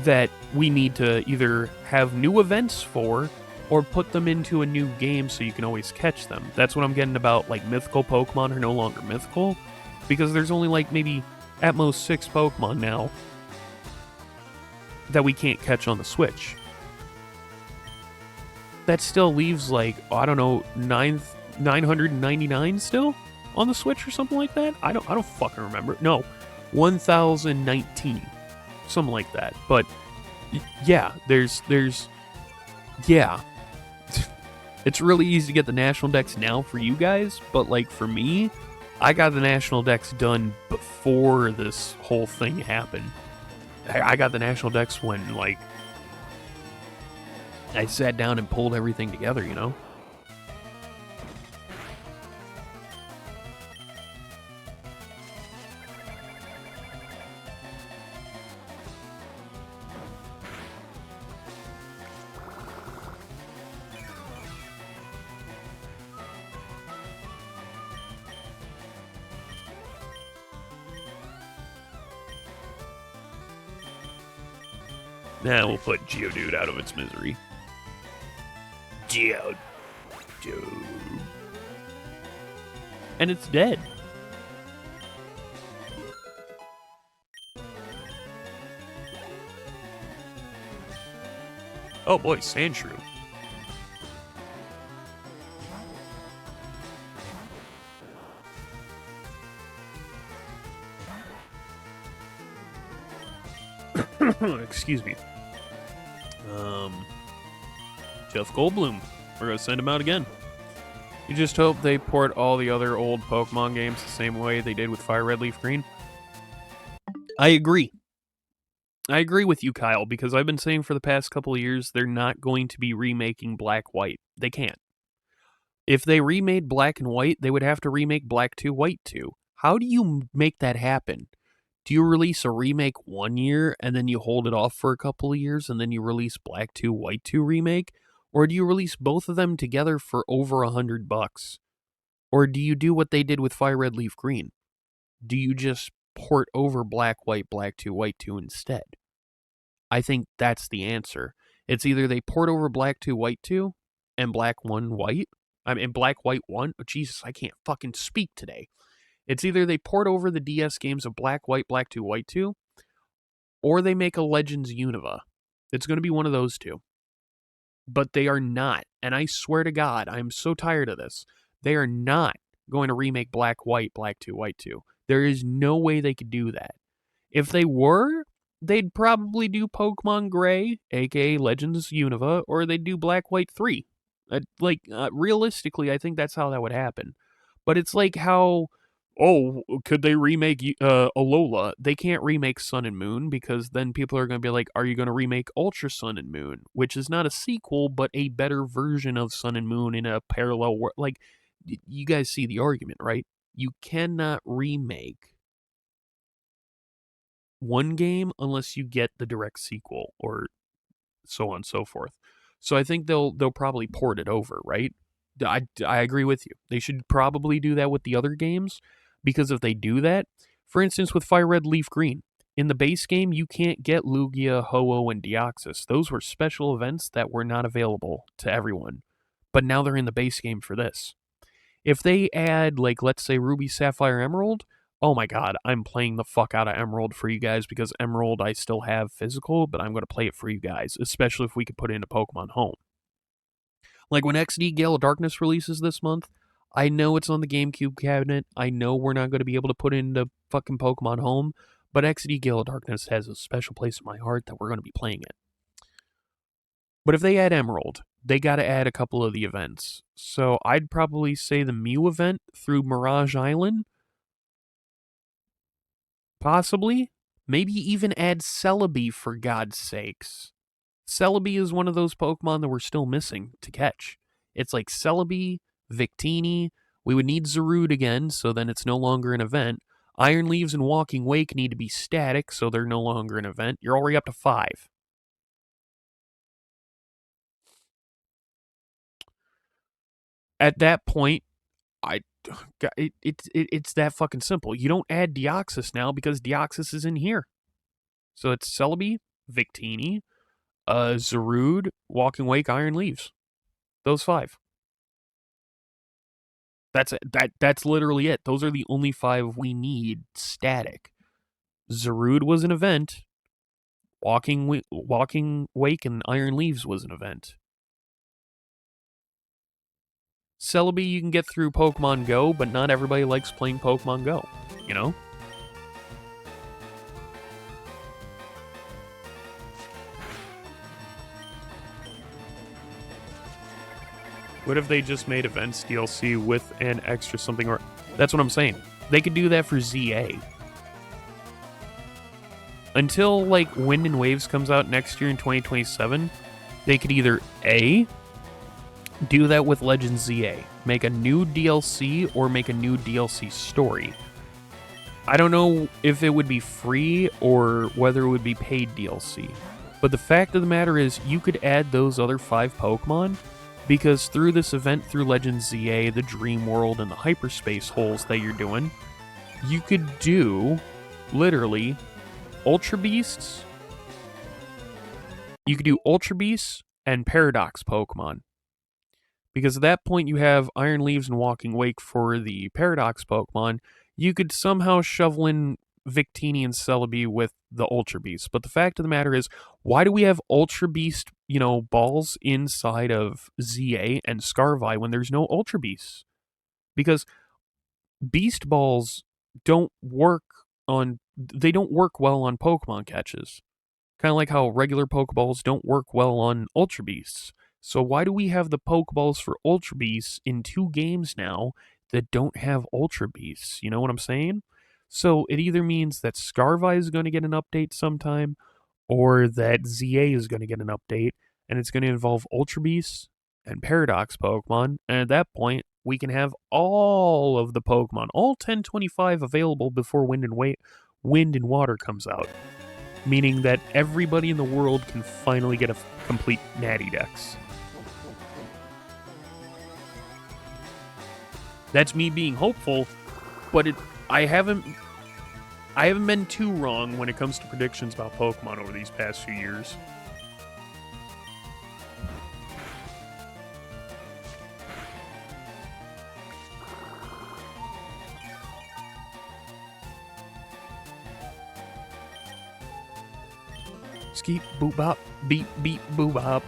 that we need to either have new events for, or put them into a new game so you can always catch them. That's what I'm getting about, like, mythical Pokemon are no longer mythical, because there's only, like, maybe at most 6 Pokemon now that we can't catch on the Switch. That still leaves, like, I don't know, 999 still on the Switch or something like that. I don't fucking remember. No, 1019, something like that. But yeah, there's yeah. It's really easy to get the national decks now for you guys, but like for me, I got the national decks done before this whole thing happened. I got the national decks when, like, I sat down and pulled everything together, you know? Now we'll put Geodude out of its misery. Geodude. And it's dead. Oh boy, Sandshrew. Excuse me. Jeff Goldblum. We're gonna send him out again. You just hope they port all the other old Pokemon games the same way they did with Fire Red Leaf Green. I agree. I agree with you, Kyle, because I've been saying for the past couple of years they're not going to be remaking Black White. They can't. If they remade Black and White, they would have to remake Black 2, White 2. How do you make that happen? Do you release a remake 1 year and then you hold it off for a couple of years and then you release Black 2, White 2 remake? Or do you release both of them together for over $100? Or do you do what they did with Fire Red Leaf Green? Do you just port over Black 2, White 2 instead? I think that's the answer. It's either they port over Black 2, White 2 and Black 1, White. I mean, Black, White 1. Oh, Jesus, I can't fucking speak today. It's either they port over the DS games of Black 2, White 2, or they make a Legends Unova. It's going to be one of those two. But they are not, and I swear to God, I'm so tired of this. They are not going to remake Black 2, White 2. There is no way they could do that. If they were, they'd probably do Pokemon Gray, aka Legends Unova, or they'd do Black White 3. Realistically, I think that's how that would happen. But it's like how, could they remake Alola? They can't remake Sun and Moon because then people are going to be like, are you going to remake Ultra Sun and Moon? Which is not a sequel, but a better version of Sun and Moon in a parallel world. Like, you guys see the argument, right? You cannot remake one game unless you get the direct sequel or so on and so forth. So I think they'll probably port it over, right? I agree with you. They should probably do that with the other games, because if they do that, for instance, with Fire Red Leaf Green, in the base game, you can't get Lugia, Ho-Oh, and Deoxys. Those were special events that were not available to everyone. But now they're in the base game for this. If they add, like, let's say Ruby, Sapphire, Emerald, oh my God, I'm playing the fuck out of Emerald for you guys, because Emerald I still have physical, but I'm going to play it for you guys, especially if we could put it into Pokemon Home. Like when XD Gale of Darkness releases this month, I know it's on the GameCube cabinet. I know we're not going to be able to put it into fucking Pokemon Home, but XD Gale of Darkness has a special place in my heart that we're going to be playing it. But if they add Emerald, they got to add a couple of the events. So I'd probably say the Mew event through Mirage Island. Possibly. Maybe even add Celebi, for God's sakes. Celebi is one of those Pokemon that we're still missing to catch. It's like Celebi, Victini. We would need Zarude again, so then it's no longer an event. Iron Leaves and Walking Wake need to be static, so they're no longer an event. You're already up to 5. At that point, it's that fucking simple. You don't add Deoxys now because Deoxys is in here. So it's Celebi, Victini, Zarude, Walking Wake, Iron Leaves. Those 5. That's it. That's literally it. Those are the only 5 we need static. Zarude was an event. Walking Wake and Iron Leaves was an event. Celebi you can get through Pokemon Go, but not everybody likes playing Pokemon Go, you know? What if they just made events DLC with an extra something, or that's what I'm saying. They could do that for ZA. Until like Wind and Waves comes out next year in 2027, they could either A, do that with Legends ZA, make a new DLC or make a new DLC story. I don't know if it would be free or whether it would be paid DLC. But the fact of the matter is you could add those other 5 Pokemon because through this event, through Legends ZA, the Dream World, and the Hyperspace holes that you're doing, you could do, literally, Ultra Beasts. You could do Ultra Beasts and Paradox Pokemon. Because at that point you have Iron Leaves and Walking Wake for the Paradox Pokemon. You could somehow shovel in Victini and Celebi with the Ultra Beast. But the fact of the matter is, why do we have Ultra Beast, balls inside of ZA and Scarvi when there's no Ultra Beasts? Because Beast Balls don't work well on Pokemon catches. Kind of like how regular Pokeballs don't work well on Ultra Beasts. So why do we have the Pokeballs for Ultra Beasts in 2 games now that don't have Ultra Beasts? You know what I'm saying? So it either means that Scarvi is going to get an update sometime, or that ZA is going to get an update, and it's going to involve Ultra Beasts and Paradox Pokemon, and at that point, we can have all of the Pokemon, all 1025 available before Wind and Water comes out. Meaning that everybody in the world can finally get a complete Natty Dex. That's me being hopeful, but I haven't been too wrong when it comes to predictions about Pokemon over these past few years. Skeep, boop, bop, beep, beep, boo, bop.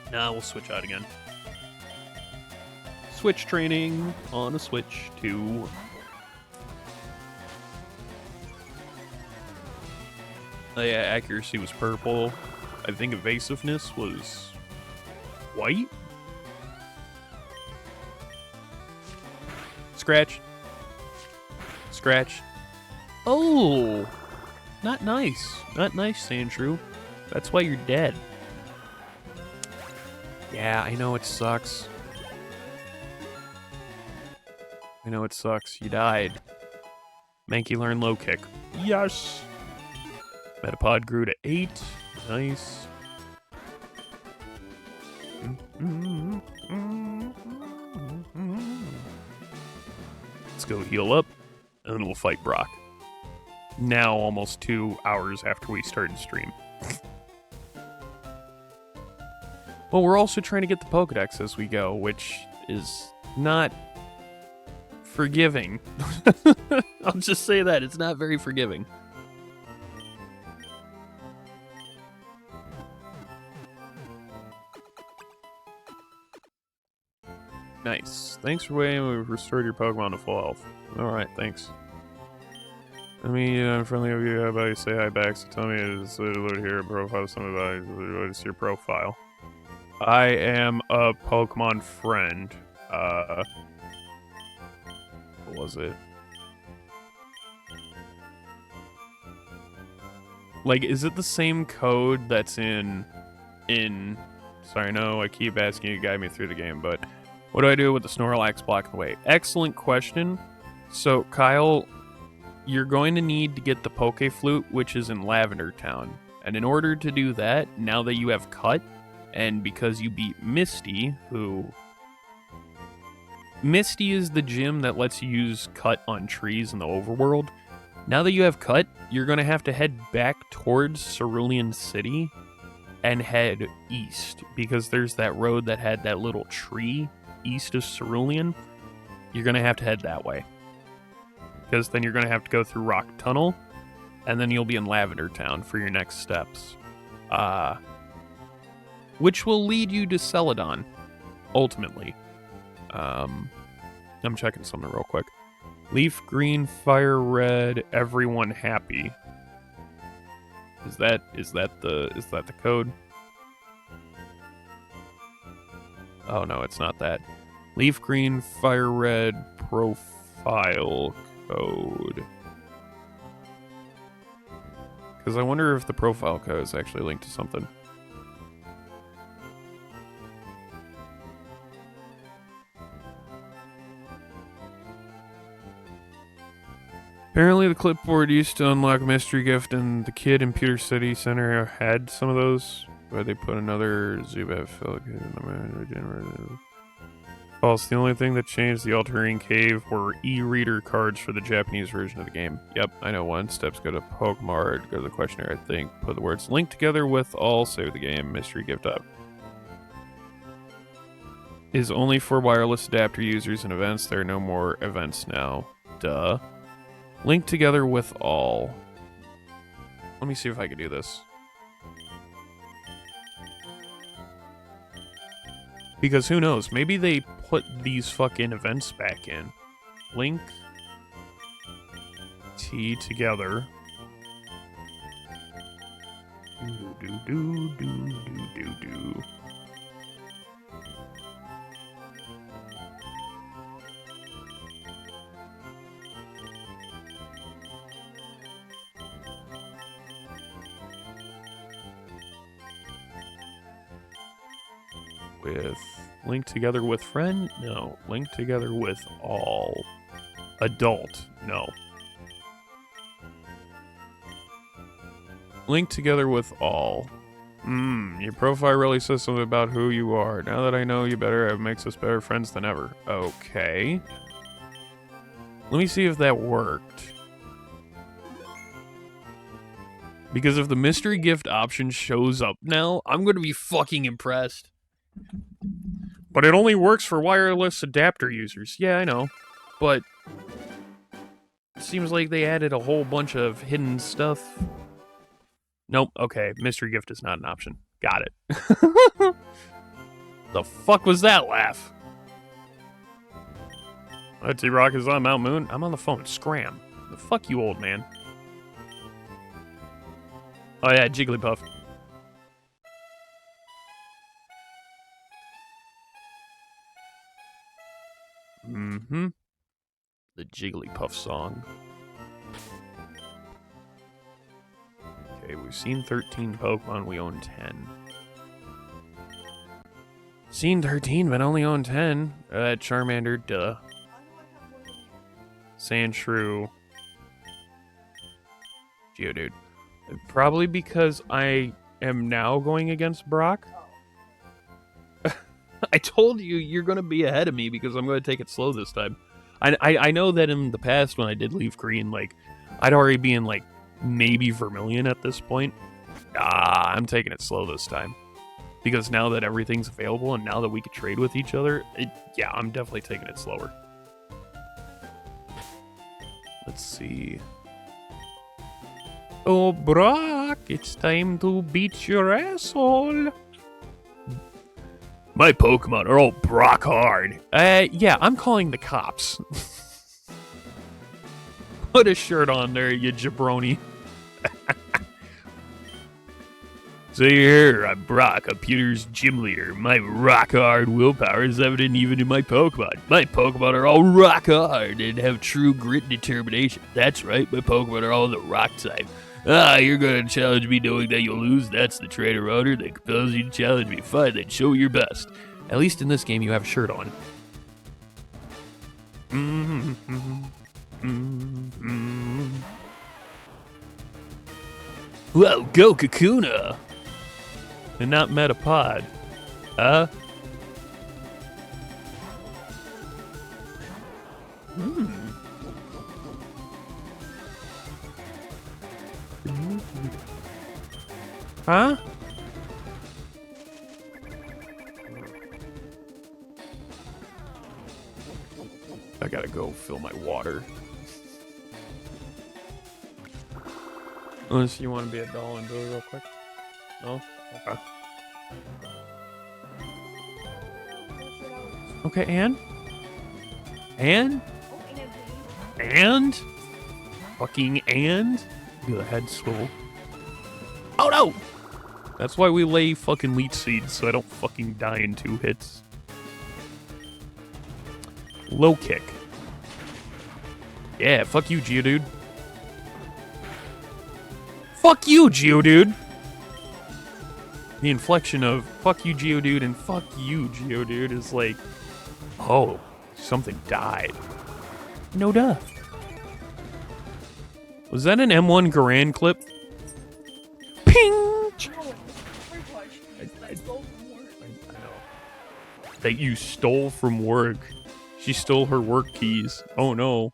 Nah, we'll switch out again. Switch training on a Switch 2. Yeah, accuracy was purple. I think evasiveness was white. Scratch. Scratch. Oh! Not nice. Not nice, Sandshrew. That's why you're dead. Yeah, I know it sucks. I know it sucks. You died. Mankey learned low kick. Yes! Metapod grew to 8. Nice. Let's go heal up, and then we'll fight Brock. Now, almost 2 hours after we started stream. Well, we're also trying to get the Pokedex as we go, which is not forgiving. I'll just say that. It's not very forgiving. Nice. Thanks for waiting. We've restored your Pokemon to full health. Alright, thanks. I mean, I'm friendly of you. How about you say hi back? So tell me, is load here a profile of somebody? What is your profile? I am a Pokemon friend. What was it? Like, is it the same code that's in... Sorry, no, I keep asking you to guide me through the game, but... What do I do with the Snorlax blocking the way? Excellent question. So, Kyle, you're going to need to get the Poke Flute, which is in Lavender Town. And in order to do that, now that you have Cut, And because you beat Misty, Misty is the gym that lets you use Cut on trees in the overworld. Now that you have Cut, you're going to have to head back towards Cerulean City and head east, because there's that road that had that little tree east of Cerulean. You're going to have to head that way, because then you're going to have to go through Rock Tunnel, and then you'll be in Lavender Town for your next steps. Which will lead you to Celadon, ultimately. I'm checking something real quick. Leaf green, fire red, everyone happy. Is that the code? Oh no, it's not that. Leaf green, fire red, profile code. Because I wonder if the profile code is actually linked to something. Apparently the clipboard used to unlock Mystery Gift, and the kid in Pewter City Center had some of those, but they put another Zubat Felic in the man. False. The only thing that changed the Altering Cave were e-reader cards for the Japanese version of the game. Yep, I know one. Steps go to Pokémon, go to the questionnaire, I think. Put the words linked together with all, save the game, Mystery Gift up. Is only for wireless adapter users and events. There are no more events now. Duh. Link together with all. Let me see if I can do this. Because who knows? Maybe they put these fucking events back in. Link T together. Do. With link together with friend? No. Link together with all. Adult? No. Link together with all. Your profile really says something about who you are. Now that I know you better, it makes us better friends than ever. Okay. Let me see if that worked. Because if the mystery gift option shows up now, I'm going to be fucking impressed. But it only works for wireless adapter users. Yeah, I know. But it seems like they added a whole bunch of hidden stuff. Nope. Okay, mystery gift is not an option. Got it. The fuck was that laugh? T-Rock is on Mount Moon. I'm on the phone. Scram. The fuck you, old man. Oh yeah, Jigglypuff. The Jigglypuff song. Okay, we've seen 13 Pokemon, we own 10. Seen 13, but only own 10. Charmander, duh. Sandshrew. Geodude. Probably because I am now going against Brock. I told you you're going to be ahead of me because I'm going to take it slow this time. I know that in the past when I did Leaf Green, like, I'd already be in, like, maybe Vermilion at this point. I'm taking it slow this time. Because now that everything's available and now that we can trade with each other, yeah, I'm definitely taking it slower. Let's see. Oh, Brock, it's time to beat your asshole. My Pokemon are all Brock Hard. Yeah, I'm calling the cops. Put a shirt on there, you jabroni. So you're here, I'm Brock, I'm Pewter's gym leader. My rock hard willpower is evident even in my Pokemon. My Pokemon are all rock hard and have true grit and determination. That's right, my Pokemon are all the rock type. You're gonna challenge me knowing that you'll lose? That's the trainer honor that compels you to challenge me. Fine, then show your best. At least in this game, you have a shirt on. Whoa, go Kakuna! And not Metapod. Hmm. Huh? I gotta go fill my water. Unless you want to be a doll and do it real quick. No? Okay. Okay, and? And? And? Fucking and? Go ahead, school. Oh no! That's why we lay fucking leech seeds, so I don't fucking die in 2 hits. Low kick. Yeah, fuck you, Geodude. Fuck you, Geodude! The inflection of fuck you, Geodude, and fuck you, Geodude is like, oh, something died. No duh. Was that an M1 Garand clip? Ping! I know. That you stole from work. She stole her work keys. Oh no.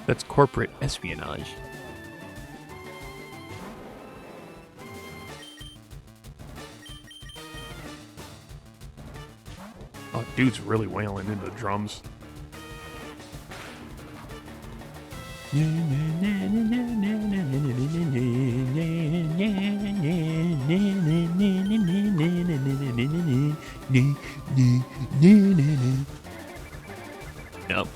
That's corporate espionage. Oh, dude's really wailing into the drums. Yep.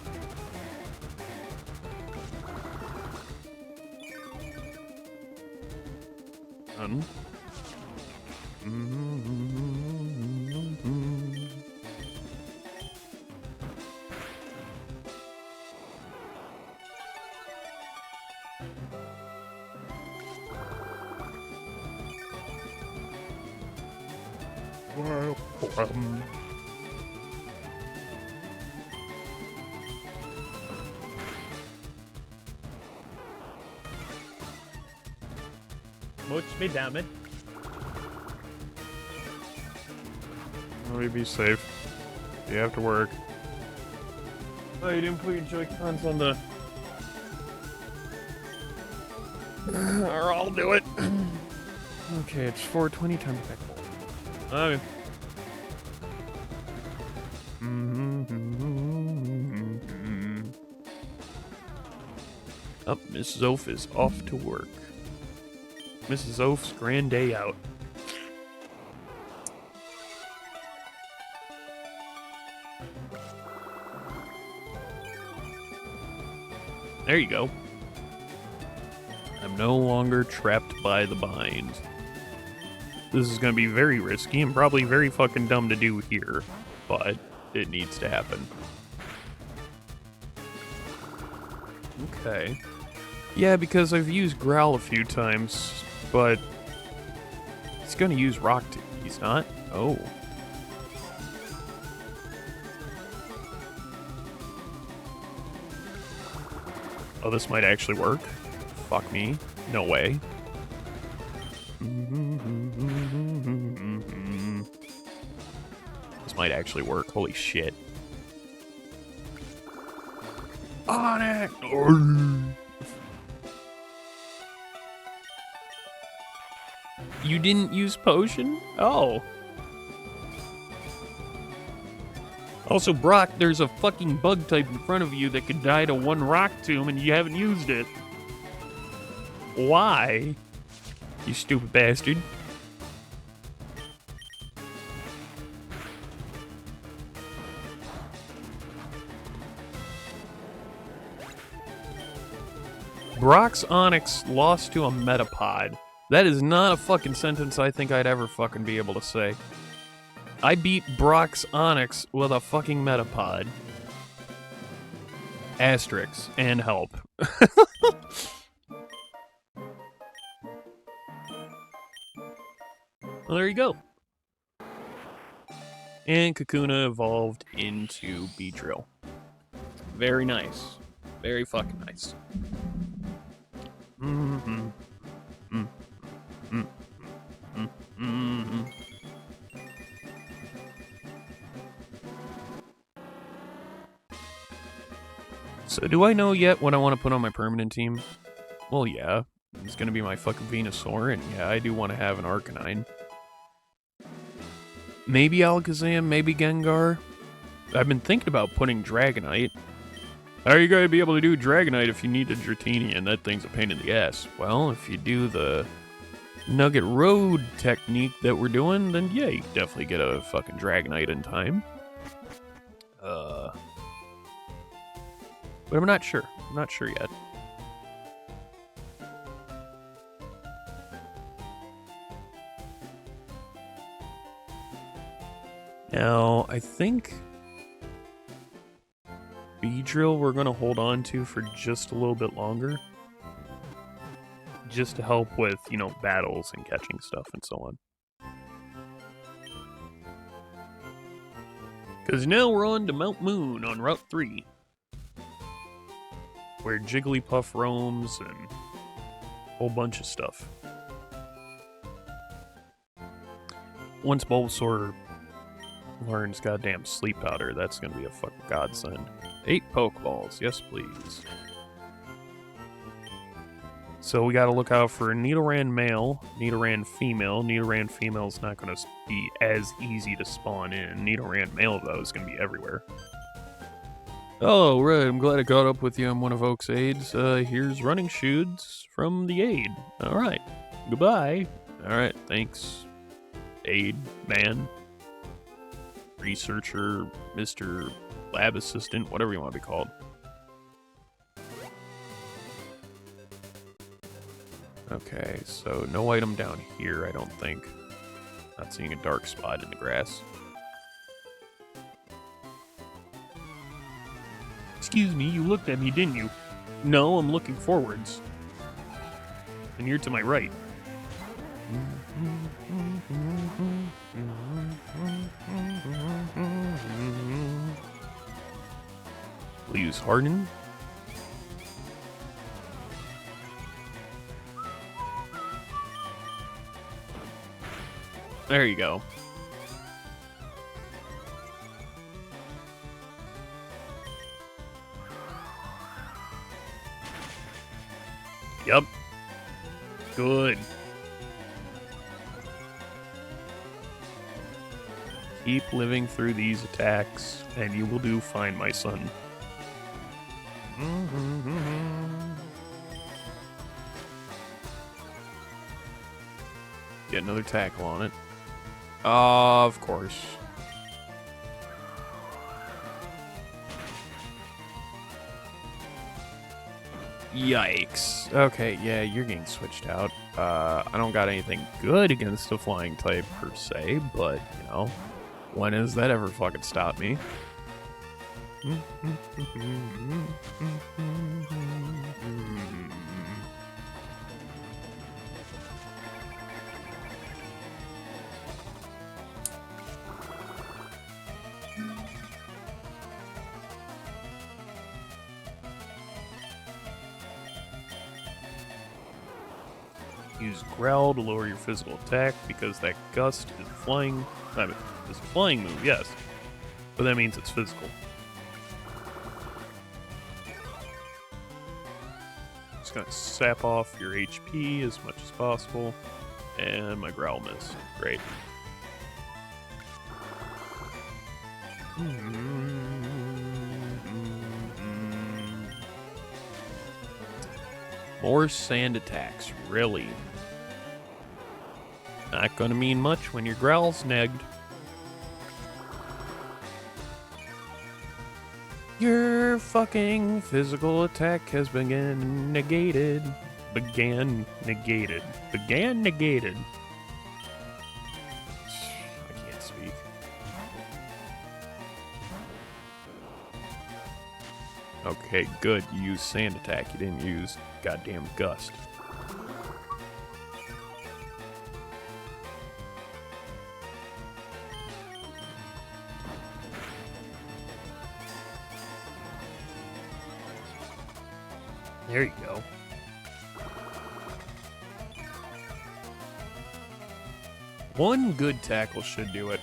Much me damn it. Let me be safe. You have to work. Oh, you didn't put your Joy-Cons on the... or I'll do it. Okay, it's 4:20, time to back ball. Okay. Oh, Miss Zoef is off to work. Mrs. Zoef's grand day out. There you go. I'm no longer trapped by the bind. This is going to be very risky and probably very fucking dumb to do here, but it needs to happen. Okay. Yeah, because I've used Growl a few times, but he's going to use Rock too. He's not? Oh. Oh, this might actually work. Fuck me. No way. This might actually work. Holy shit. On it! You didn't use potion? Oh. Also, Brock, there's a fucking bug type in front of you that could die to 1 rock tomb and you haven't used it. Why? You stupid bastard. Brock's Onyx lost to a Metapod. That is not a fucking sentence I think I'd ever fucking be able to say. I beat Brock's Onyx with a fucking Metapod. Asterix and help. Well, there you go. And Kakuna evolved into Beedrill. Very nice. Very fucking nice. Mm-hmm. Mm-hmm. Mm-hmm. So do I know yet what I want to put on my permanent team? Well, yeah. It's going to be my fucking Venusaur, and yeah, I do want to have an Arcanine. Maybe Alakazam, maybe Gengar. I've been thinking about putting Dragonite. How are you going to be able to do Dragonite if you need a Dratini and that thing's a pain in the ass? Well, if you do the Nugget Road technique that we're doing, then yeah, you definitely get a fucking Dragonite in time. But I'm not sure. I'm not sure yet. Now, I think Beedrill we're going to hold on to for just a little bit longer. Just to help with, you know, battles and catching stuff and so on. Because now we're on to Mount Moon on Route 3. Where Jigglypuff roams and a whole bunch of stuff. Once Bulbasaur learns goddamn sleep powder, that's gonna be a fucking godsend. 8 Pokeballs, yes please. So we gotta look out for Nidoran male, Nidoran female. Nidoran female's not gonna be as easy to spawn in. Nidoran male, though, is gonna be everywhere. Oh, right, I'm glad I caught up with you. I'm one of Oak's aides. Here's running shoes from the aide. Alright, goodbye. Alright, thanks, aide man. Researcher, Mr. Lab Assistant, whatever you want to be called. Okay, so no item down here, I don't think. Not seeing a dark spot in the grass. Excuse me, you looked at me, didn't you? No, I'm looking forwards. And you're to my right. We'll use Harden. There you go. Yep. Good. Keep living through these attacks, and you will do fine, my son. Get another tackle on it. Of course. Yikes. Okay, yeah, you're getting switched out. I don't got anything good against a flying type per se, but, you know, when has that ever fucking stopped me? Use Growl to lower your physical attack because that Gust is flying. I mean, it's a flying move, yes, but that means it's physical. Just gonna sap off your HP as much as possible, and my Growl missed. Great. More sand attacks, really. Not gonna mean much when your Growl's negged. Your fucking physical attack has been negated. Began negated. Began negated. I can't speak. Okay, good. You used sand attack. You didn't use goddamn Gust. There you go. One good tackle should do it.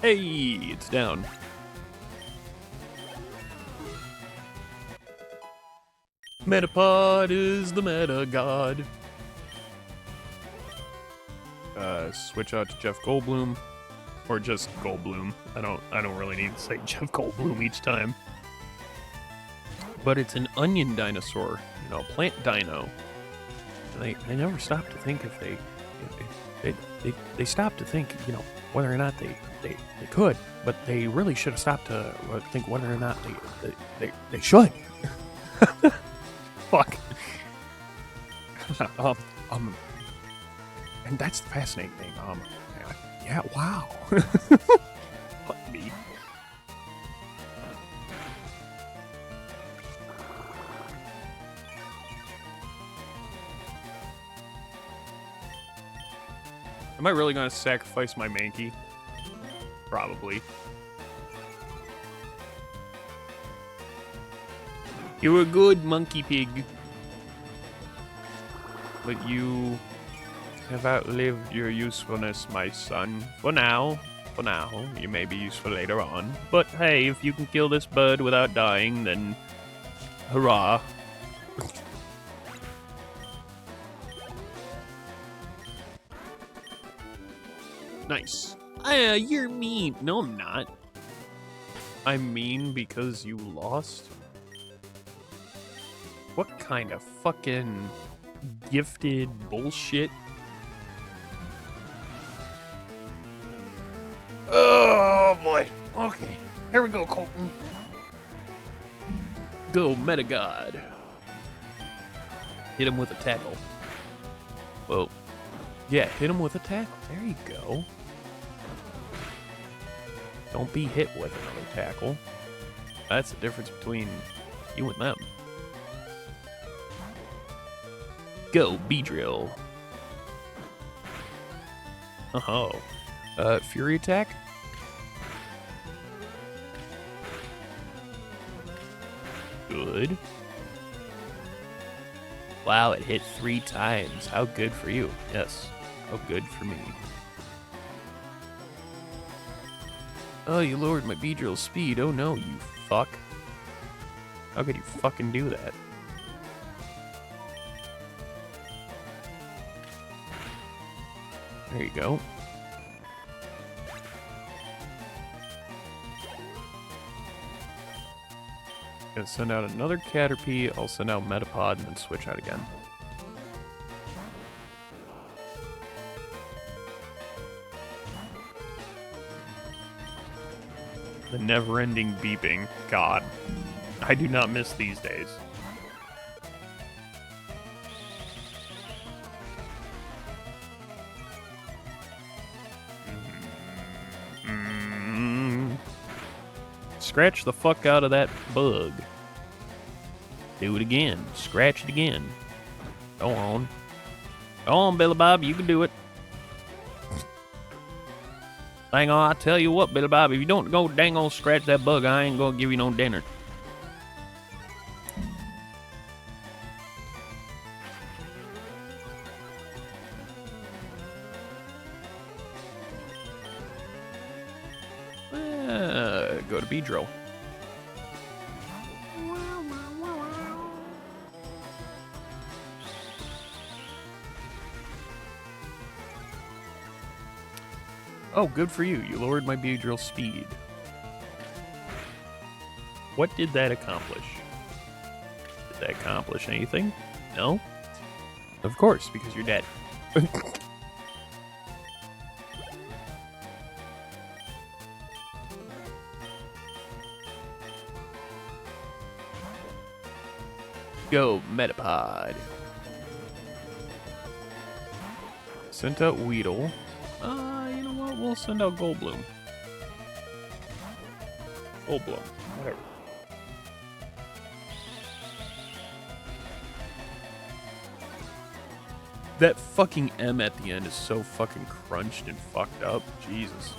Hey, it's down. Metapod is the meta god. Switch out to Jeff Goldblum, or just Goldblum. I don't really need to say Jeff Goldblum each time. But it's an onion dinosaur, you know, plant dino. And they never stop to think if they stop to think, you know, whether or not they could, but they really should have stopped to think whether or not they should. Fuck. And that's the fascinating thing. Yeah, wow. Fuck me. Am I really gonna sacrifice my Mankey? Probably. You're a good monkey pig. But you have outlived your usefulness, my son. For now. You may be useful later on. But hey, if you can kill this bird without dying, then hurrah. Nice. You're mean. No, I'm not. I'm mean because you lost? What kind of fucking gifted bullshit? Oh boy. Okay. Here we go, Colton. Go, Meta God. Hit him with a tackle. Well, yeah, hit him with a tackle. There you go. Don't be hit with another tackle. That's the difference between you and them. Go, B-drill. Oh. Fury attack? Good. Wow, it hit 3 times. How good for you. Yes. How good for me. Oh, you lowered my B-drill speed. Oh no, you fuck. How could you fucking do that? There you go. Gonna send out another Caterpie. I'll send out Metapod and then switch out again. The never-ending beeping. God. I do not miss these days. Scratch the fuck out of that bug. Do it again. Scratch it again. Go on. Go on, Billy Bob. You can do it. Dang on, I tell you what, Billy Bob. If you don't go dang on scratch that bug, I ain't gonna give you no dinner. Go to B-drill. Oh, good for you. You lowered my B-drill speed. What did that accomplish? Did that accomplish anything? No? Of course, because you're dead. Go, Metapod. Sent out Weedle. You know what? We'll send out Goldblum. Goldblum. Whatever. That fucking M at the end is so fucking crunched and fucked up. Jesus.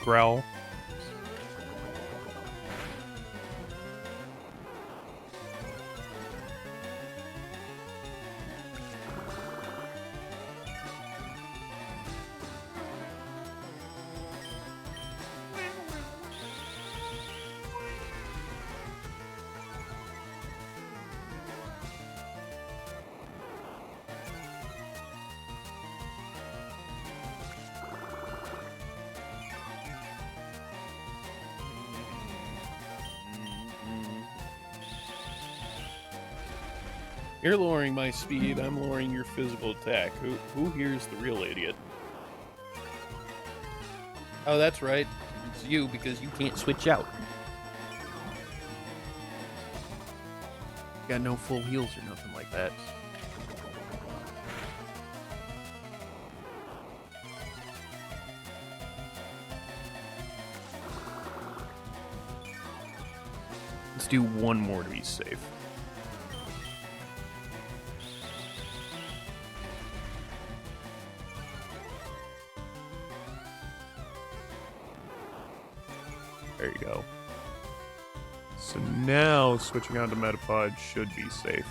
Growl. You're lowering my speed, I'm lowering your physical attack. Who here's the real idiot? Oh, that's right. It's you, because you can't switch out. Got no full heals or nothing like that. Let's do one more to be safe. There you go. So now switching on to Metapod should be safe.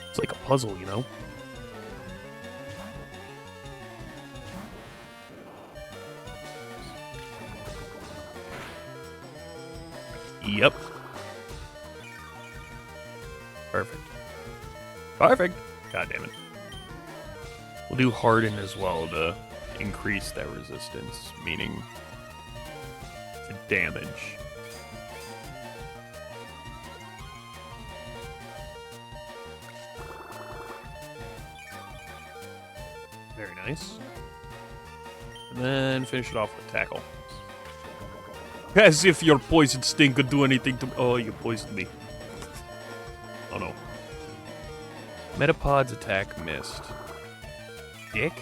It's like a puzzle, you know? Yep. Perfect. Perfect! God damn it. We'll do Harden as well to increase that resistance, meaning to damage. Very nice. And then finish it off with Tackle. As if your poison sting could do anything to me. Oh, you poisoned me. Oh no. Metapod's attack missed. Dick?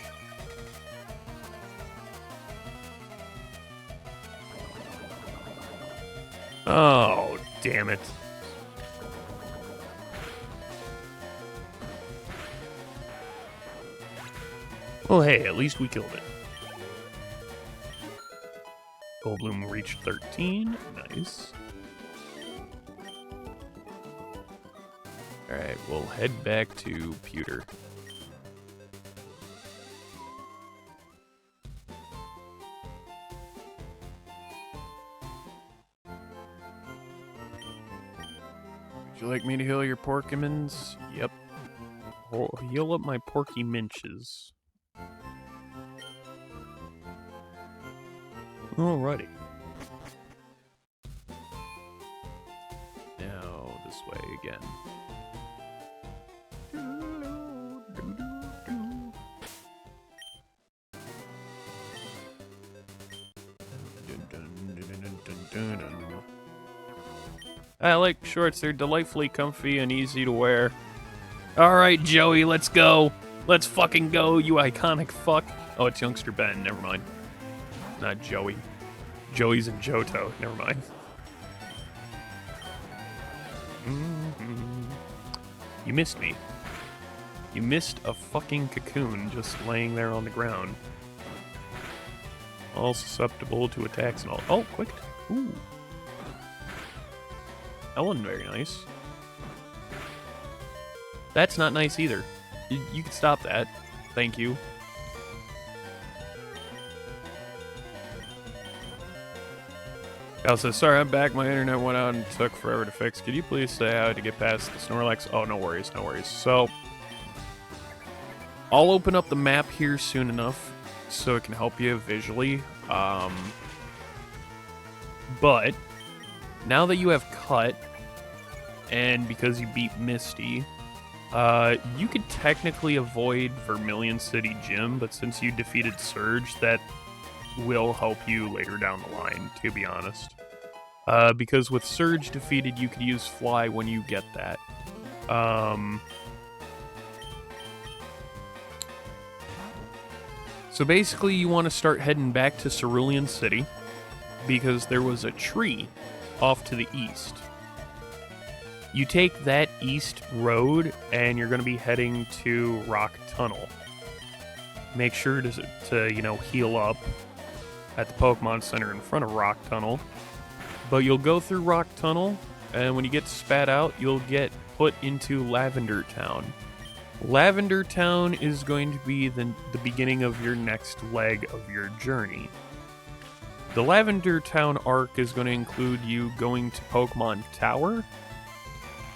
Oh, damn it. Well, hey, at least we killed it. Goldblum reached 13. Nice. Alright, we'll head back to Pewter. Would you like me to heal your Porkymons? Yep. Heal up my Porky Minches. Alrighty. Now, this way again. I like shorts. They're delightfully comfy and easy to wear. Alright, Joey, let's go. Let's fucking go, you iconic fuck. Oh, it's Youngster Ben. Never mind. Not Joey. Joey's in Johto. Never mind. You missed me. You missed a fucking cocoon just laying there on the ground. All susceptible to attacks and all. Oh, quick. Ooh. That wasn't very nice. That's not nice either. You can stop that. Thank you. Cal says, sorry, I'm back. My internet went out and took forever to fix. Could you please say how to get past the Snorlax? Oh, no worries, no worries. So, I'll open up the map here soon enough so it can help you visually. But, now that you have Cut, and because you beat Misty, you could technically avoid Vermilion City Gym, but since you defeated Surge, that will help you later down the line, to be honest. Because with Surge defeated, you could use Fly when you get that. So basically, you want to start heading back to Cerulean City, because there was a tree off to the east. You take that east road, and you're going to be heading to Rock Tunnel. Make sure to heal up at the Pokemon Center in front of Rock Tunnel. But you'll go through Rock Tunnel, and when you get spat out, you'll get put into Lavender Town. Lavender Town is going to be the beginning of your next leg of your journey. The Lavender Town arc is going to include you going to Pokemon Tower,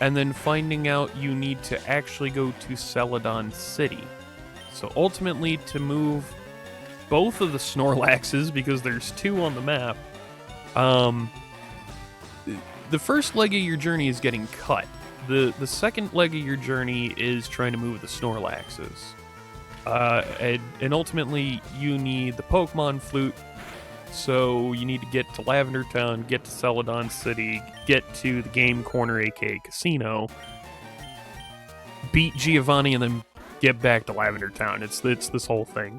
and then finding out you need to actually go to Celadon City. So ultimately, to move both of the Snorlaxes, because there's 2 on the map, the first leg of your journey is getting cut. The second leg of your journey is trying to move the Snorlaxes. And ultimately, you need the Pokemon Flute, so you need to get to Lavender Town, get to Celadon City, get to the Game Corner, aka Casino, beat Giovanni, and then get back to Lavender Town. It's this whole thing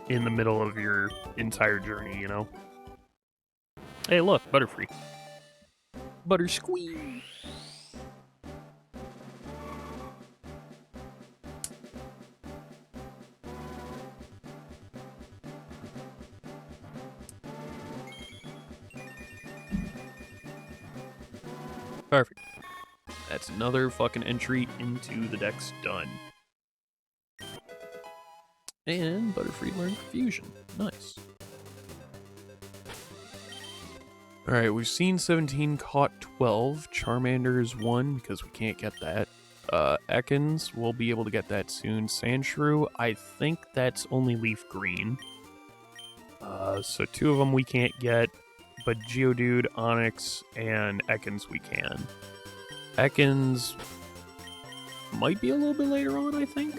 in the middle of your entire journey, you know? Hey, look, Butterfree. Buttersquee. Perfect. That's another fucking entry into the deck's done. And Butterfree learned Fusion. Nice. Alright, we've seen 17, caught 12. Charmander is 1 because we can't get that. Ekans, we'll be able to get that soon. Sandshrew, I think that's only Leaf Green. So 2 of them we can't get. But Geodude, Onyx, and Ekans we can. Ekans might be a little bit later on, I think.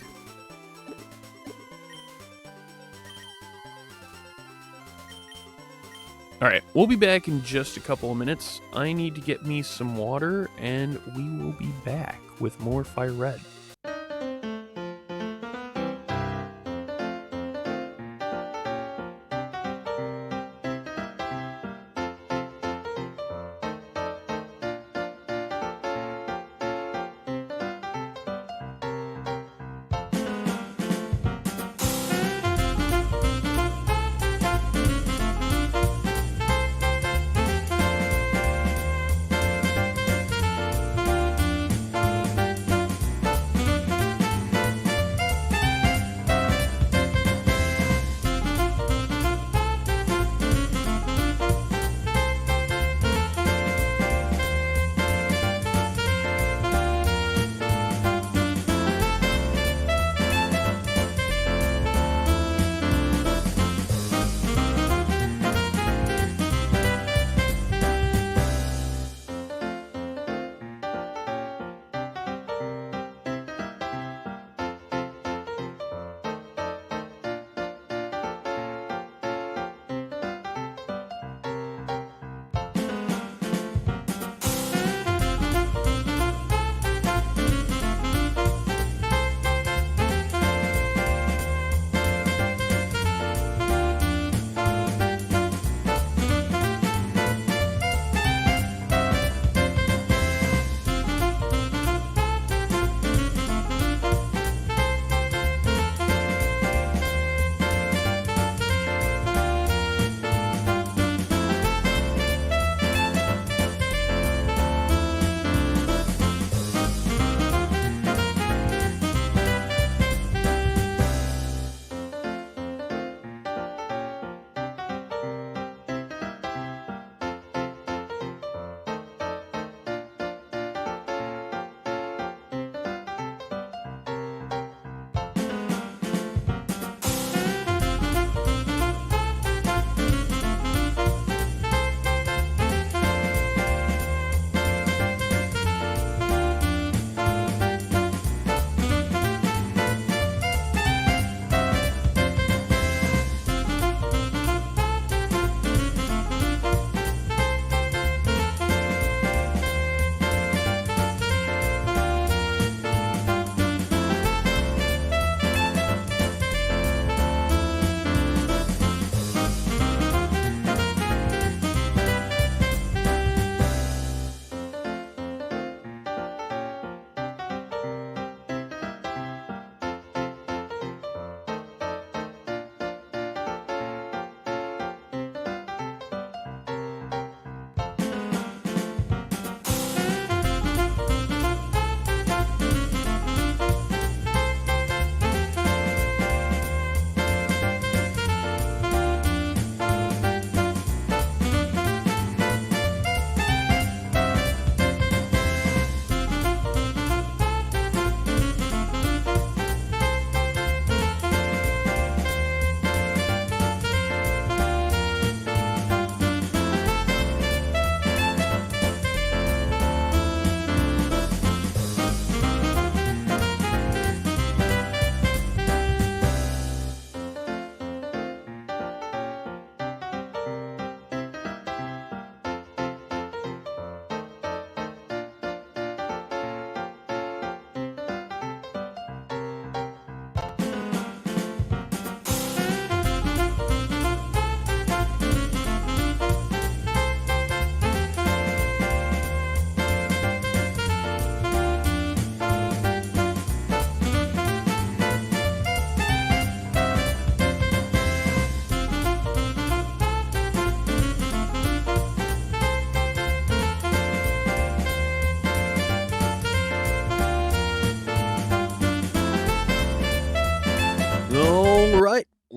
Alright, we'll be back in just a couple of minutes. I need to get me some water, and we will be back with more Fire Red.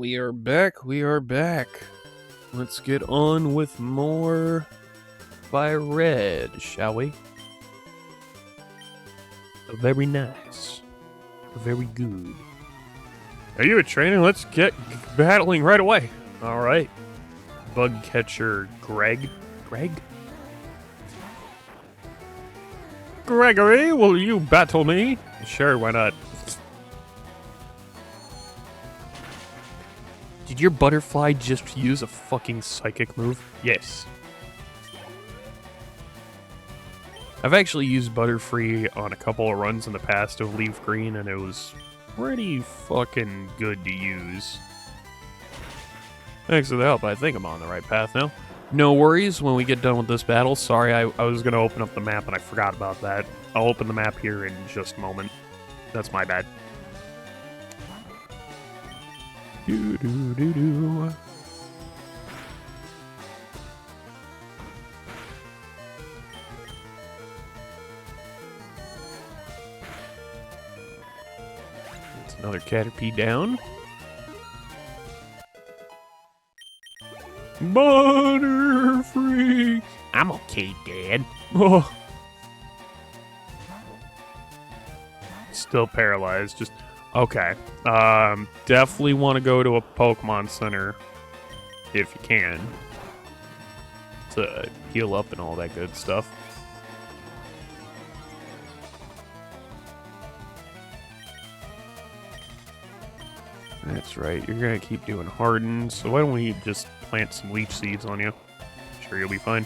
We are back. We are back. Let's get on with more by Red, shall we? Very nice. Very good. Are you a trainer? Let's get battling right away. All right. Bug catcher Greg. Greg? Gregory, will you battle me? Sure, why not? Did your butterfly just use a fucking psychic move? Yes. I've actually used Butterfree on a couple of runs in the past of Leaf Green, and it was pretty fucking good to use. Thanks for the help. I think I'm on the right path now. No worries when we get done with this battle. Sorry, I was going to open up the map, and I forgot about that. I'll open the map here in just a moment. That's my bad. Do-do-do-do. That's another Caterpie down. Butterfree! I'm okay, Dad. Oh. Still paralyzed, just... Okay. Definitely want to go to a Pokemon Center if you can to heal up and all that good stuff. That's right. You're going to keep doing Harden, so why don't we just plant some Leech Seeds on you? Sure, you'll be fine.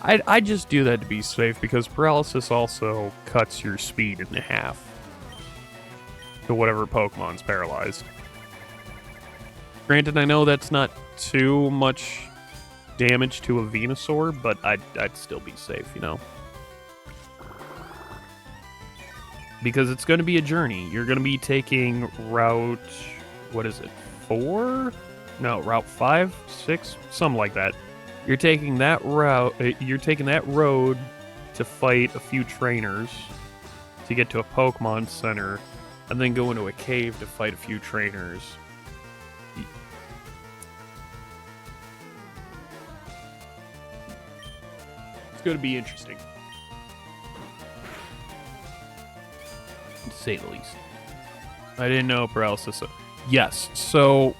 I just do that to be safe because Paralysis also cuts your speed in half to whatever Pokemon's paralyzed. Granted, I know that's not too much damage to a Venusaur, but I'd still be safe, you know? Because it's going to be a journey. You're going to be taking Route... What is it? 4? No, Route 5? 6? Something like that. You're taking that route... You're taking that road to fight a few trainers to get to a Pokemon Center, and then go into a cave to fight a few trainers. It's going to be interesting, to say the least. I didn't know Paralysis... Yes, so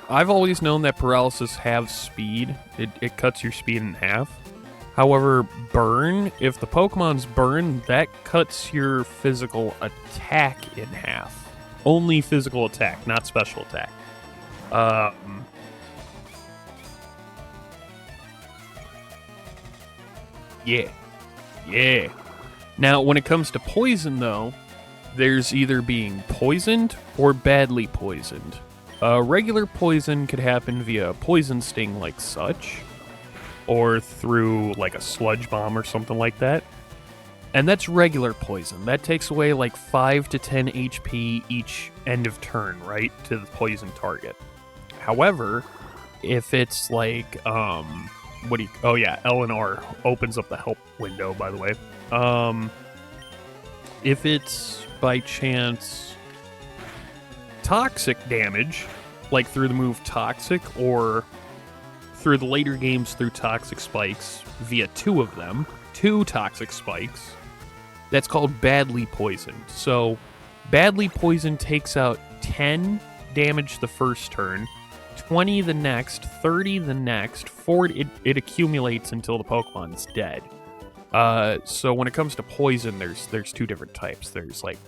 I've always known that Paralysis have speed. It cuts your speed in half. However, Burn, if the Pokemon's Burn, that cuts your physical attack in half. Only physical attack, not special attack. Yeah. Now, when it comes to poison, though, there's either being poisoned or badly poisoned. Regular poison could happen via poison sting like such, or through like a sludge bomb or something like that. And that's regular poison. That takes away like 5 to 10 HP each end of turn, right, to the poison target. However, if it's like, oh yeah, L and R opens up the help window, by the way. If it's by chance toxic damage, like through the move Toxic, or through the later games through Toxic Spikes via 2 of them, 2 Toxic Spikes, that's called badly poisoned. So badly poisoned takes out 10 damage the first turn, 20 the next, 30 the next, 40, it accumulates until the Pokemon's dead. So when it comes to poison, there's 2 different types. There's like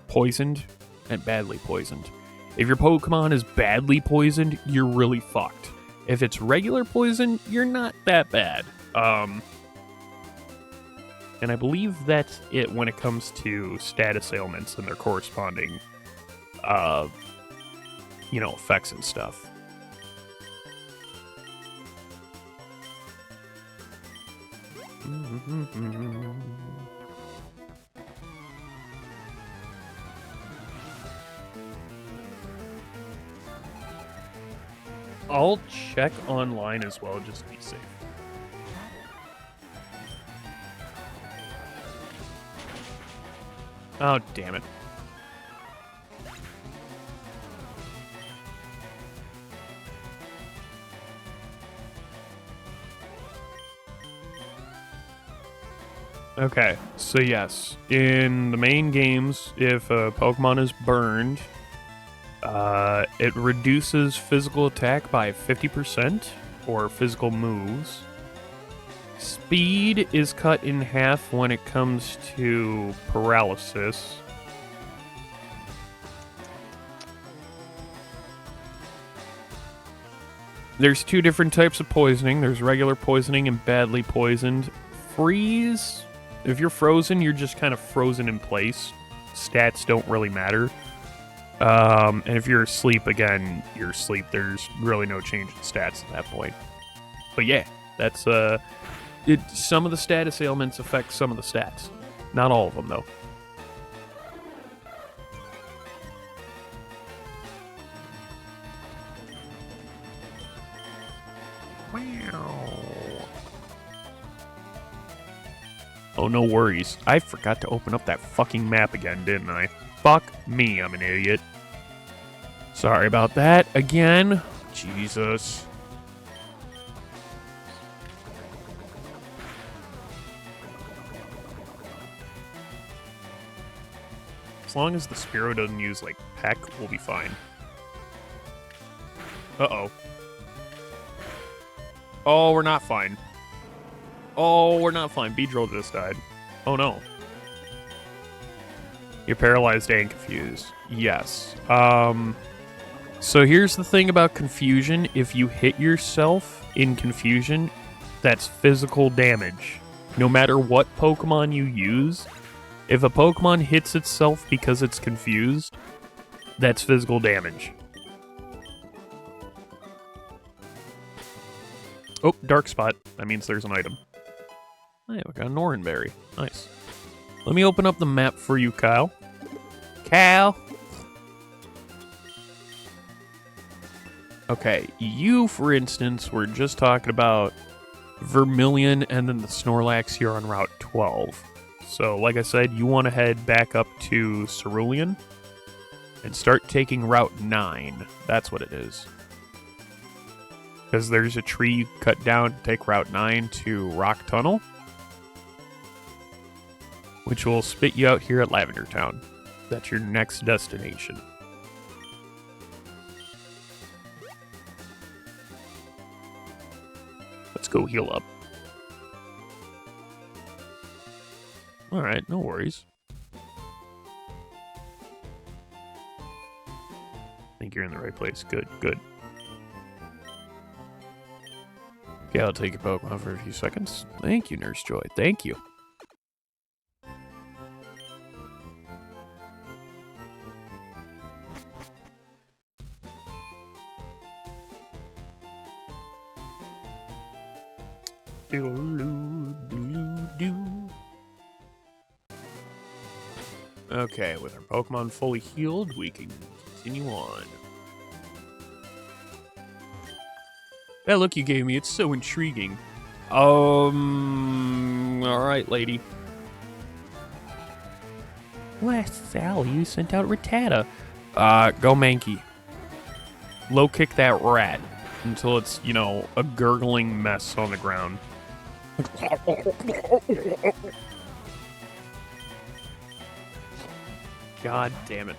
poisoned and badly poisoned. If your Pokemon is badly poisoned, you're really fucked. If it's regular poison, you're not that bad. And I believe that's it when it comes to status ailments and their corresponding, effects and stuff. I'll check online as well, just to be safe. Oh, damn it. Okay, so yes, in the main games, if a Pokemon is burned, it reduces physical attack by 50%, or physical moves. Speed is cut in half when it comes to paralysis. There's two different types of poisoning. There's regular poisoning and badly poisoned. Freeze, if you're frozen, you're just kind of frozen in place. Stats don't really matter. And if you're asleep, again, you're asleep. There's really no change in stats at that point. But yeah, that's some of the status ailments affect some of the stats. Not all of them, though. Oh, no worries. I forgot to open up that fucking map again, didn't I? Fuck me, I'm an idiot. Sorry about that again. Jesus. As long as the Spearow doesn't use, like, Peck, we'll be fine. Uh-oh. Oh, we're not fine. Oh, we're not fine. Beedrill just died. Oh, no. You're paralyzed and confused. Yes. So here's the thing about confusion. If you hit yourself in confusion, that's physical damage. No matter what Pokemon you use, if a Pokemon hits itself because it's confused, that's physical damage. Oh, dark spot. That means there's an item. Hey, we got an Oranberry. Nice. Let me open up the map for you, Kyle. Kyle! Okay, you, for instance, were just talking about Vermilion and then the Snorlax here on Route 12. So, like I said, you want to head back up to Cerulean and start taking Route 9. That's what it is. Because there's a tree you cut down to take Route 9 to Rock Tunnel, which will spit you out here at Lavender Town. That's your next destination. Let's go heal up. Alright, no worries. I think you're in the right place. Good, good. Okay, I'll take your Pokemon for a few seconds. Thank you, Nurse Joy. Thank you. Okay, with our Pokemon fully healed, we can continue on. That look you gave me, it's so intriguing. Alright, lady. Last Sally, you sent out Rattata. Go Mankey. Low kick that rat until it's, you know, a gurgling mess on the ground. God damn it.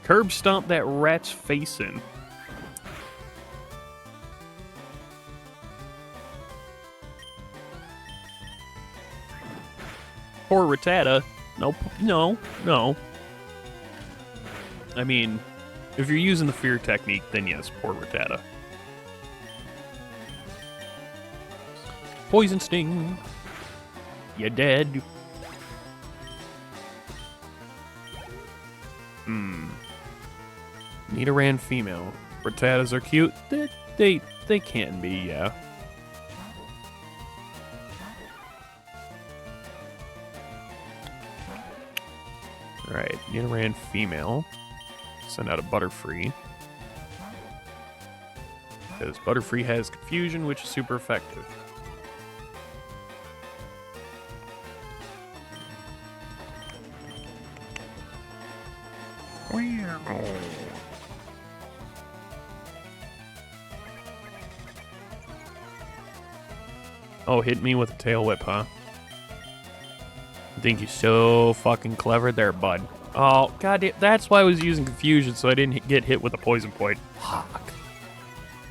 Curb stomp that rat's face in. Poor Rattata. Nope. No. I mean, if you're using the fear technique, then yes, poor Rattata. Poison Sting. You're dead. Nidoran female. Rattatas are cute. They can be, yeah. Alright, Nidoran female. Send out a Butterfree. Because Butterfree has confusion, which is super effective. Oh, hit me with a tail whip, huh? think you're so fucking clever there, bud. Oh, god, that's why I was using confusion, so I didn't get hit with a poison point. Fuck.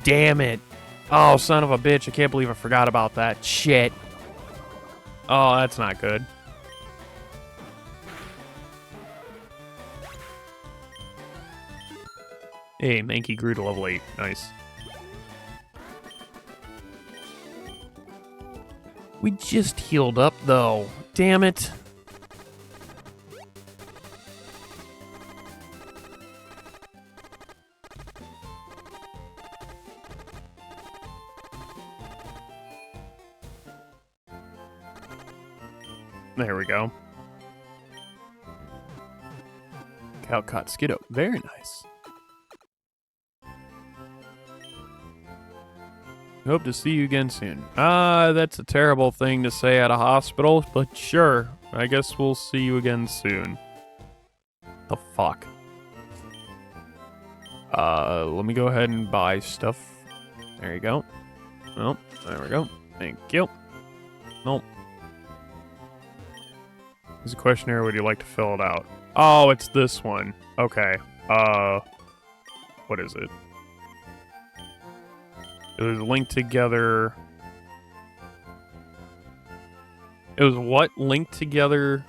Damn it. Oh, son of a bitch, I can't believe I forgot about that. Shit. Oh, that's not good. Hey, Mankey grew to level 8. Nice. We just healed up, though. Damn it. There we go. Calcott Skiddo. Very nice. Hope to see you again soon. That's a terrible thing to say at a hospital, but sure. I guess we'll see you again soon. The fuck? Let me go ahead and buy stuff. There you go. Oh, there we go. Thank you. Nope. There's a questionnaire. Would you like to fill it out? Oh, it's this one. Okay. What is it? It was linked together. It was what? Linked together.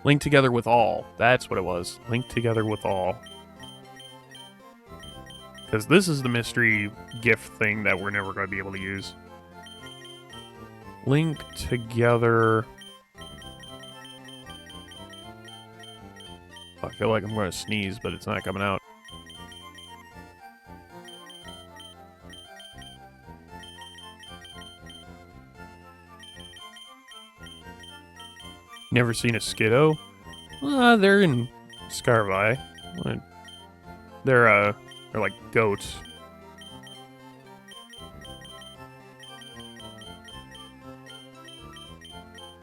Linked together with all. That's what it was. Linked together with all. Because this is the mystery gift thing that we're never going to be able to use. Linked together. I feel like I'm going to sneeze, but it's not coming out. Never seen a Skiddo? They're in Scarvi. They're like goats.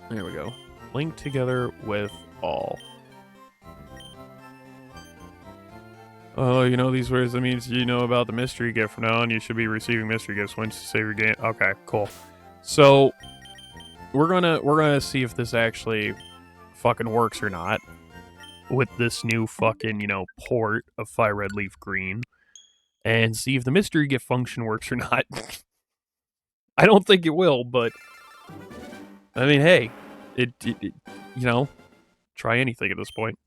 There we go. Linked together with all. Oh, you know these words. That means you know about the mystery gift from now on. You should be receiving mystery gifts once you save your game. Okay, cool. So we're gonna see if this actually fucking works or not with this new fucking, you know, port of Fire Red Leaf Green, and see if the mystery gift function works or not. I don't think it will, but I mean, hey, it you know, try anything at this point.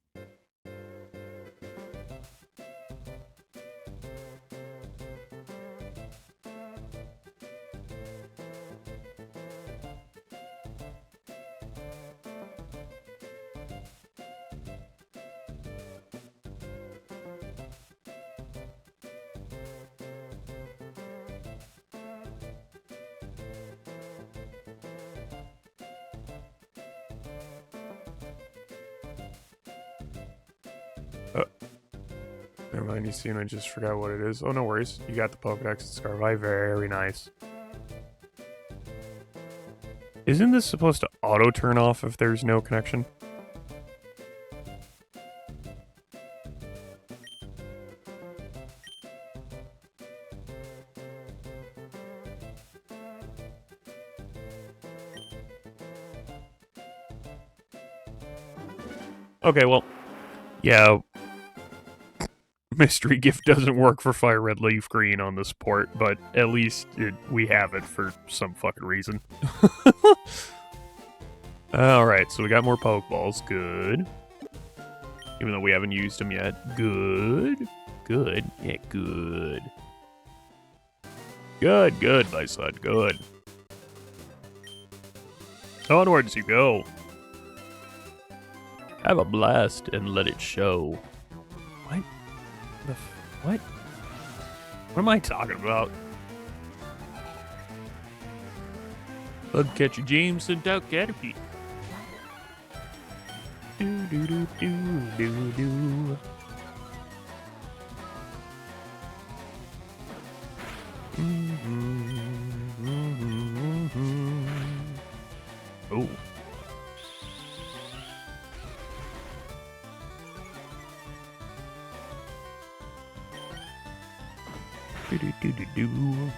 Never mind, you see, I just forgot what it is. Oh, no worries. You got the Pokedex and Scarvi. Very nice. Isn't this supposed to auto turn off if there's no connection? Okay, well, yeah. Mystery gift doesn't work for Fire Red Leaf Green on this port, but at least we have it for some fucking reason. Alright, so we got more Pokeballs. Good. Even though we haven't used them yet. Good. Good. Yeah, good. Good, my son. Good. Onwards you go. Have a blast and let it show. What? What? What am I talking about? Bug catcher James and Duck Caterpie. Do do do do do do. Oh. Do do do do do.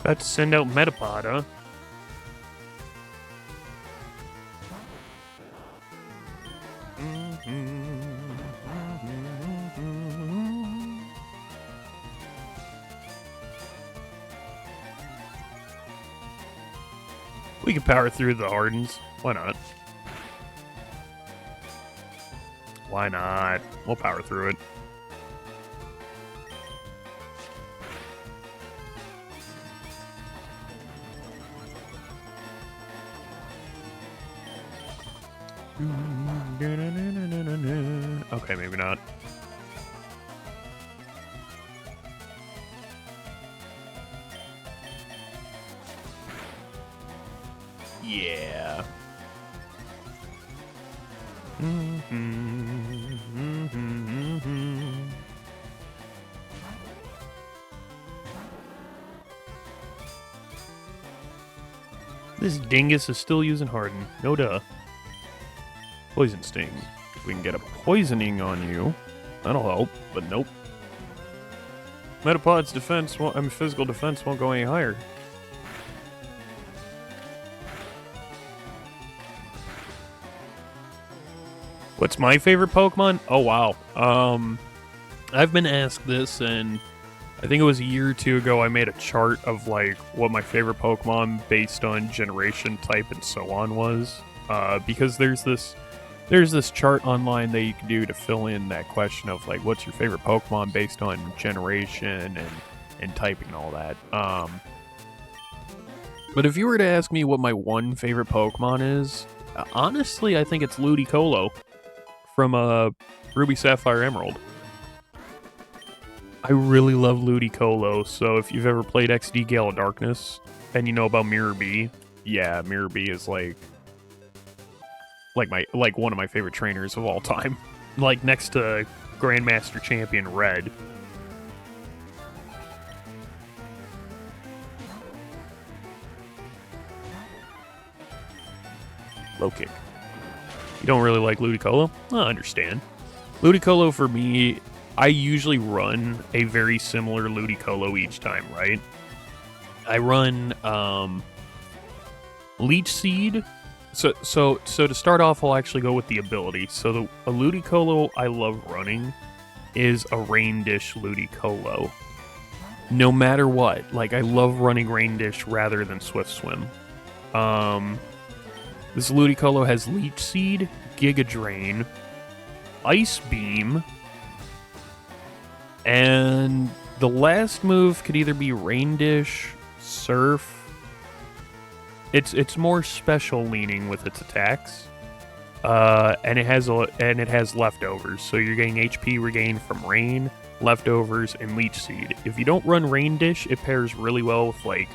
About to send out Metapod, huh? We can power through the Hardens. Why not? Why not? We'll power through it. Okay, maybe not. Yeah. This dingus is still using Harden. No duh. Poison Sting. If we can get a poisoning on you, that'll help, but nope. Metapod's defense won't, physical defense won't go any higher. What's my favorite Pokemon? Oh, wow. I've been asked this, and I think it was a year or two ago I made a chart of, like, what my favorite Pokemon based on generation, type, and so on was. Because there's this chart online that you can do to fill in that question of, like, what's your favorite Pokemon based on generation and typing and all that. But if you were to ask me what my one favorite Pokemon is, honestly, I think it's Ludicolo from Ruby, Sapphire, Emerald. I really love Ludicolo, so if you've ever played XD Gale of Darkness and you know about Mirror B, yeah, Mirror B is like one of my favorite trainers of all time. Like next to Grandmaster Champion Red. Low kick. You don't really like Ludicolo? I understand. Ludicolo for me, I usually run a very similar Ludicolo each time, right? I run Leech Seed. So to start off, I'll actually go with the ability. So a Ludicolo I love running is a Rain Dish Ludicolo. No matter what, like I love running Rain Dish rather than Swift Swim. This Ludicolo has Leech Seed, Giga Drain, Ice Beam, and the last move could either be Rain Dish, Surf. It's more special leaning with its attacks, and it has leftovers. So you're getting HP regained from Rain, leftovers, and Leech Seed. If you don't run Rain Dish, it pairs really well with like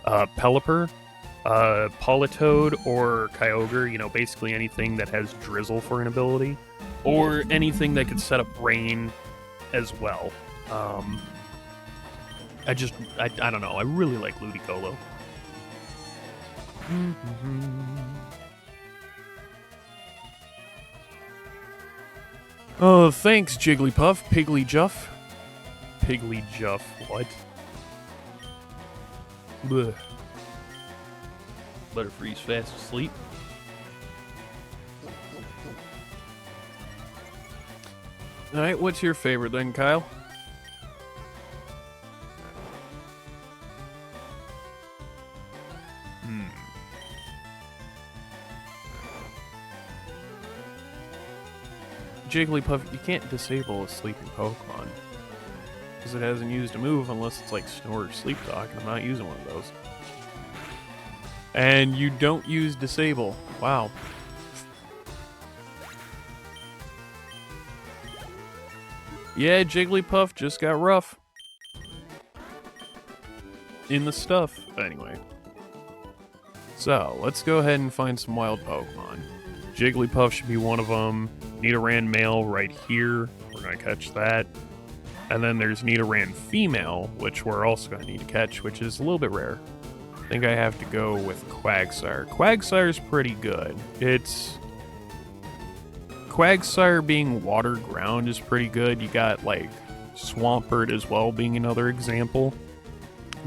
Pelipper, Politoed, or Kyogre. You know, basically anything that has Drizzle for an ability, or anything that could set up Rain as well. I don't know. I really like Ludicolo. Oh, thanks, Jigglypuff. Pigglyjuff. Pigglyjuff, what? Blech. Butterfree's fast asleep. Alright, what's your favorite then, Kyle? Jigglypuff, you can't disable a sleeping Pokemon. Because it hasn't used a move unless it's like Snore or Sleep Talk, and I'm not using one of those. And you don't use Disable. Wow. Yeah, Jigglypuff just got rough. In the stuff. Anyway. So, let's go ahead and find some wild Pokemon. Jigglypuff should be one of them. Nidoran male right here. We're going to catch that. And then there's Nidoran female, which we're also going to need to catch, which is a little bit rare. I think I have to go with Quagsire. Quagsire's pretty good. Quagsire being water ground is pretty good. You got like Swampert as well being another example.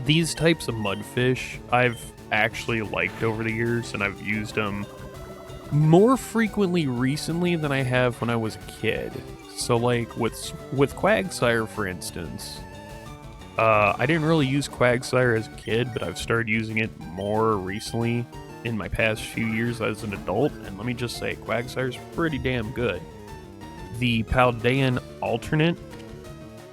These types of mudfish I've actually liked over the years, and I've used them more frequently recently than I have when I was a kid. So like with Quagsire, for instance, I didn't really use Quagsire as a kid, but I've started using it more recently in my past few years as an adult, and let me just say, Quagsire's pretty damn good. The Paldean alternate,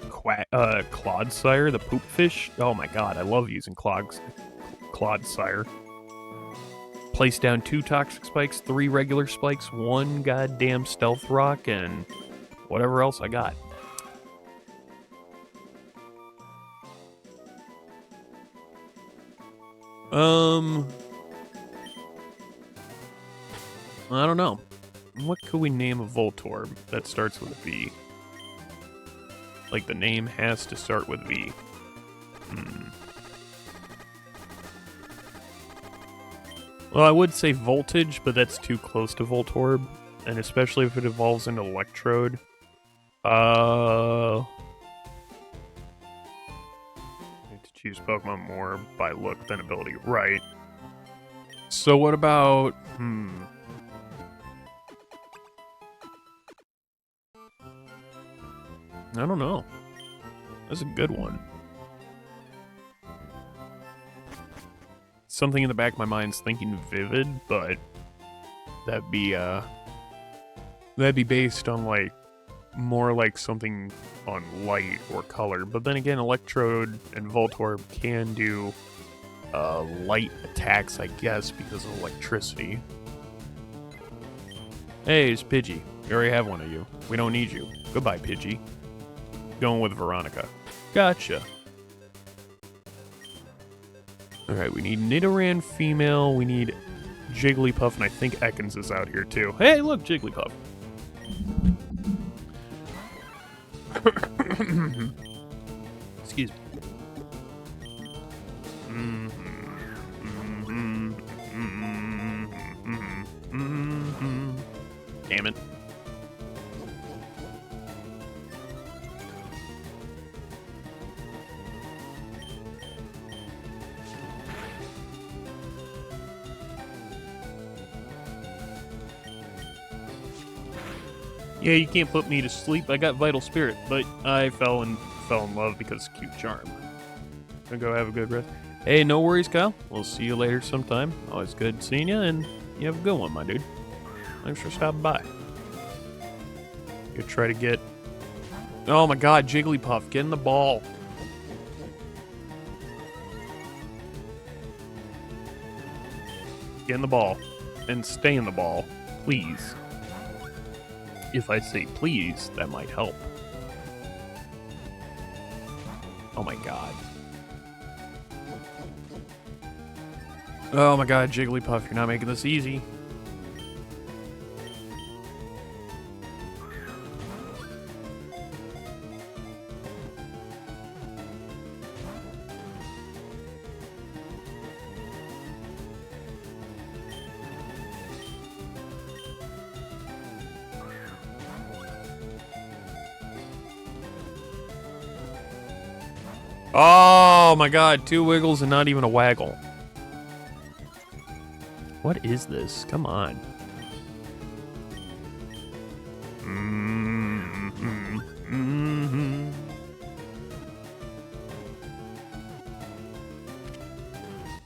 Clodsire, the poop fish, oh my god, I love using Clodsire. Place down 2 toxic spikes, 3 regular spikes, 1 goddamn stealth rock, and whatever else I got. I don't know. What could we name a Voltorb that starts with a V? Like, the name has to start with V. Well, I would say Voltage, but that's too close to Voltorb. And especially if it evolves into Electrode. I need to choose Pokemon more by look than ability. Right. So what about... I don't know. That's a good one. Something in the back of my mind's thinking Vivid, but that'd be based on like more like something on light or color. But then again, Electrode and Voltorb can do light attacks, I guess, because of electricity. Hey, it's Pidgey. We already have one of you. We don't need you. Goodbye, Pidgey. Going with Veronica. Gotcha. Alright, we need Nidoran female, we need Jigglypuff, and I think Ekans is out here too. Hey, look, Jigglypuff. Excuse me. Damn it. Yeah, you can't put me to sleep. I got Vital Spirit, but I fell in love because cute charm. Gonna go have a good rest. Hey, no worries, Kyle. We'll see you later sometime. Always good seeing you, and you have a good one, my dude. Thanks for stopping by. You try to get... Oh my god, Jigglypuff, get in the ball. Get in the ball. And stay in the ball, please. If I say please, that might help. Oh my god. Oh my god, Jigglypuff, you're not making this easy. Oh my god, 2 wiggles and not even a waggle. What is this? Come on.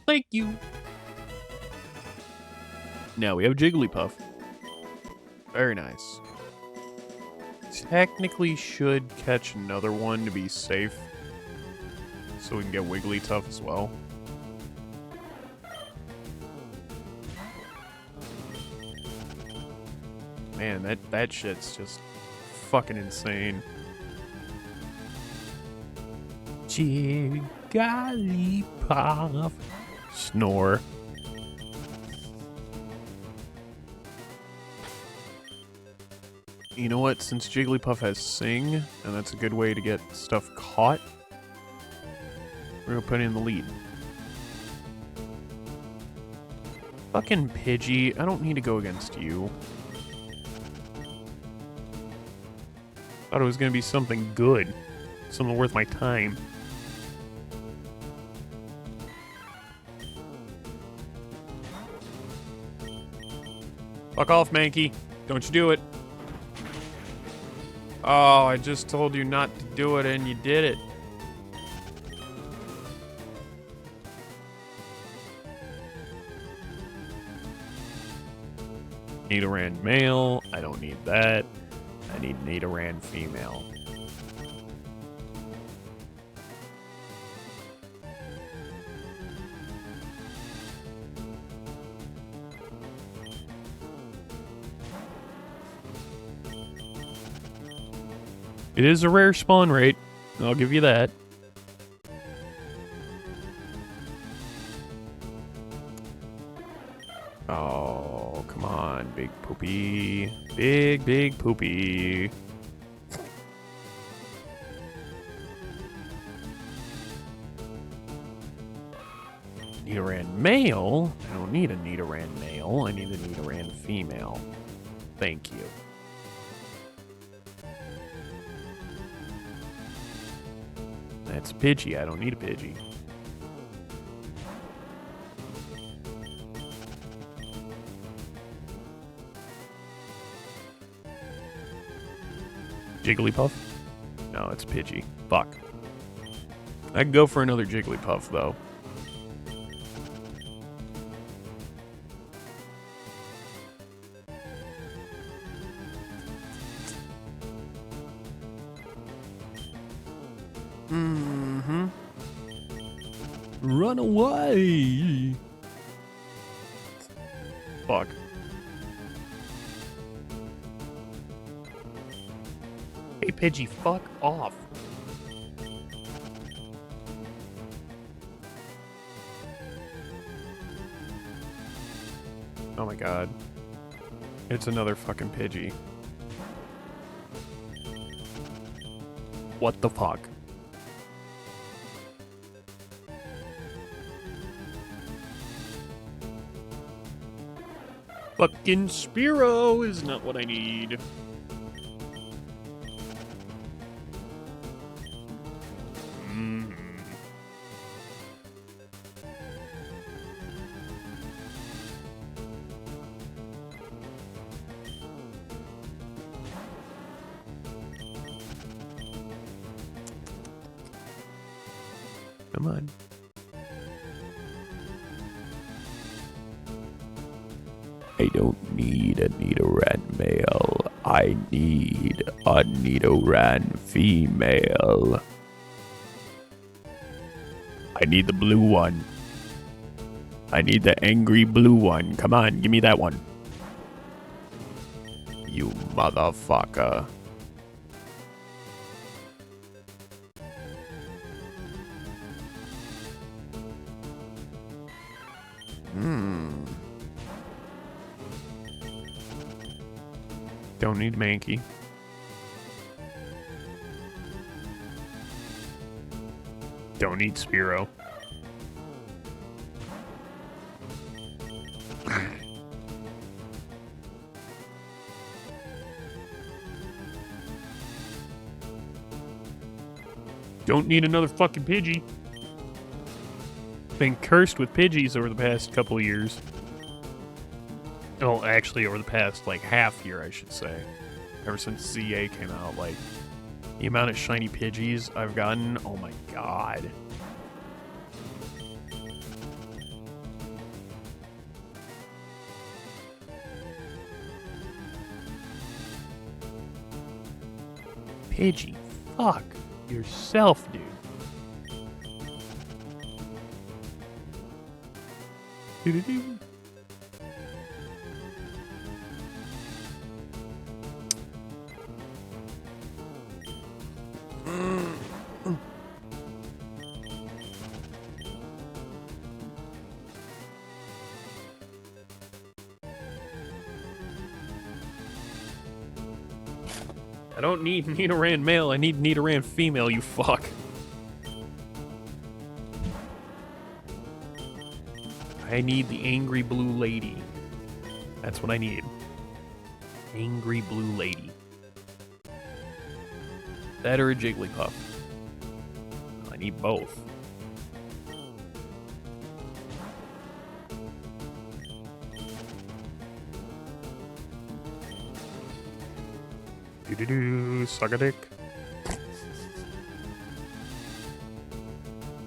Thank you. Now we have Jigglypuff. Very nice. Technically should catch another one to be safe. So we can get Wigglytuff as well. Man, that shit's just fucking insane. Jigglypuff. Snore. You know what? Since Jigglypuff has Sing, and that's a good way to get stuff caught, we're gonna put it in the lead. Fucking Pidgey, I don't need to go against you. Thought it was gonna be something good. Something worth my time. Fuck off, Mankey. Don't you do it. Oh, I just told you not to do it and you did it. Nidoran male. I don't need that. I need Nidoran female. It is a rare spawn rate. I'll give you that. Oh, come on, big poopy. Big poopy. Nidoran male? I don't need a Nidoran male. I need a Nidoran female. Thank you. That's a Pidgey. I don't need a Pidgey. Jigglypuff? No, it's Pidgey. Fuck. I can go for another Jigglypuff, though. Mm-hmm. Run away! Fuck. Hey, Pidgey, fuck off. Oh my god. It's another fucking Pidgey. What the fuck? Fucking Spearow is not what I need. Come on. I don't need a Nidoran male. I need a Nidoran female. I need the blue one. I need the angry blue one. Come on, give me that one. You motherfucker. Don't need Mankey. Don't need Spearow. Don't need another fucking Pidgey. Been cursed with Pidgeys over the past couple of years. Well, actually, over the past, like, half year, I should say. Ever since ZA came out, like, the amount of shiny Pidgeys I've gotten, oh my god. Pidgey, fuck yourself, dude. Doo-doo-doo. I don't need Nidoran male, I need Nidoran female, you fuck. I need the angry blue lady. That's what I need. Angry blue lady. That or a Jigglypuff. I need both. Do-do-do, suck a dick.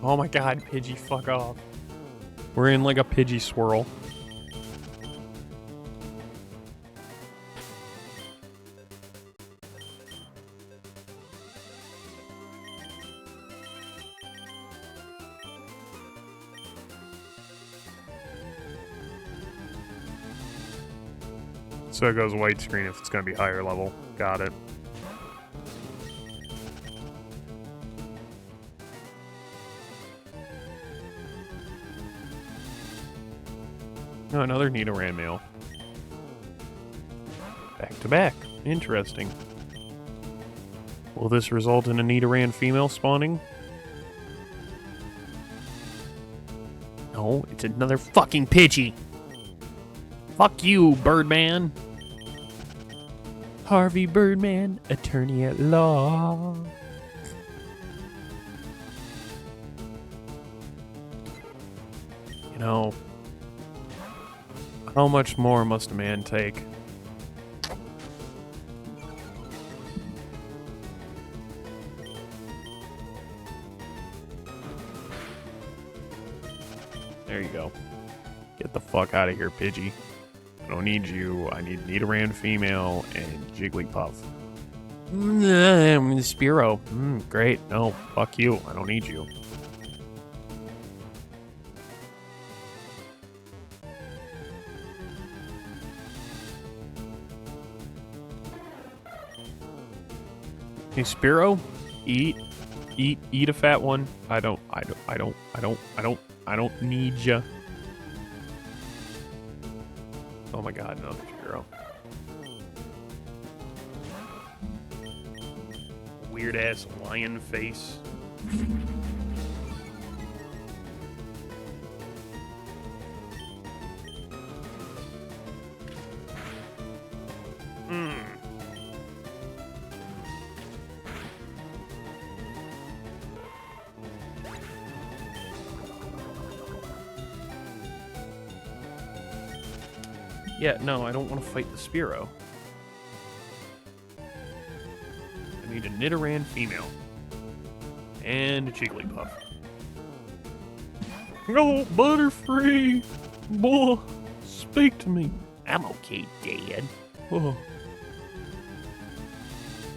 Oh my god, Pidgey, fuck off. We're in like a Pidgey swirl. So it goes white screen if it's going to be higher level. Got it. Oh, another Nidoran male. Back to back. Interesting. Will this result in a Nidoran female spawning? No, it's another fucking Pidgey. Fuck you, Birdman. Harvey Birdman, attorney at law. You know, how much more must a man take? There you go. Get the fuck out of here, Pidgey. I don't need you. I need Nidoran female and Jigglypuff. Spearow. Great. No, fuck you. I don't need you. Hey, Spearow, eat a fat one. I don't need ya. Oh my god, another Spearow. Weird ass lion face. Yeah, no, I don't want to fight the Spearow. I need a Nidoran female. And a Jigglypuff. Oh, Butterfree! Boy, speak to me. I'm okay, Dad. Oh.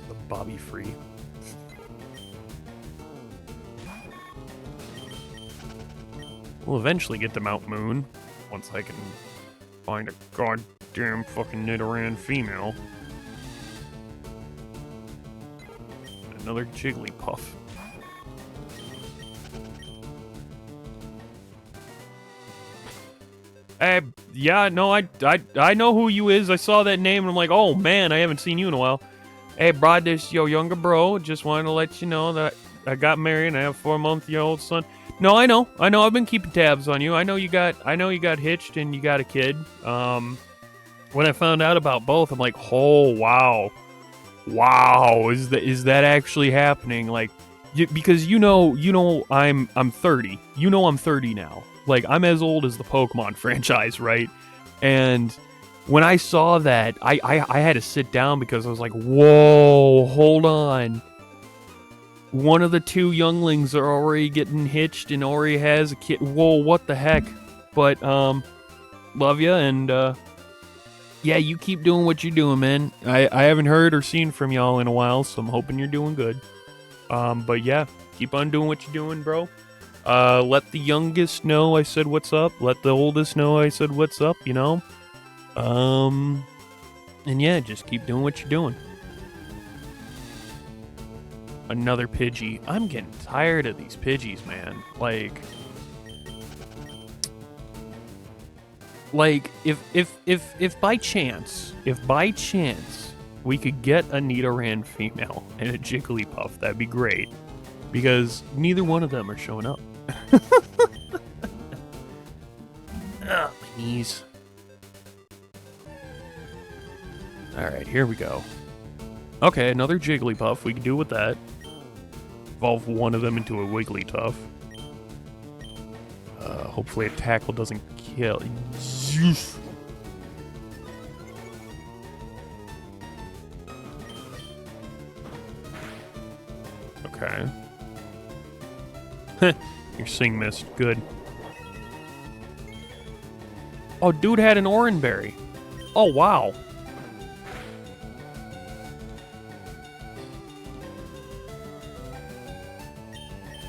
The Bobby Free. We'll eventually get to Mount Moon once I can find a goddamn fucking Nidoran female. Another Jigglypuff. Yeah, no, I know who you is. I saw that name and I'm like, oh man, I haven't seen you in a while. Hey, bro, this your younger bro. Just wanted to let you know that I got married and I have a 4-month-old son. No, I know. I've been keeping tabs on you. I know you got hitched and you got a kid. When I found out about both, I'm like, oh wow, is that actually happening? Like, because you know, I'm 30. You know, I'm 30 now. Like, I'm as old as the Pokemon franchise, right? And when I saw that, I had to sit down because I was like, whoa, hold on. One of the two younglings are already getting hitched and already has a kid. Whoa, what the heck? But, love ya, and, yeah, you keep doing what you're doing, man. I haven't heard or seen from y'all in a while, so I'm hoping you're doing good. But yeah, keep on doing what you're doing, bro. Let the youngest know I said what's up. Let the oldest know I said what's up, you know? And yeah, just keep doing what you're doing. Another Pidgey. I'm getting tired of these Pidgeys, man. Like if by chance we could get a Nidoran female and a Jigglypuff, that'd be great. Because neither one of them are showing up. My knees. Alright, here we go. Okay, another Jigglypuff. We can do with that. Evolve one of them into a Wigglytuff. Hopefully a tackle doesn't kill. Your sing missed. Good. Oh, dude had an Oranberry. Oh, wow.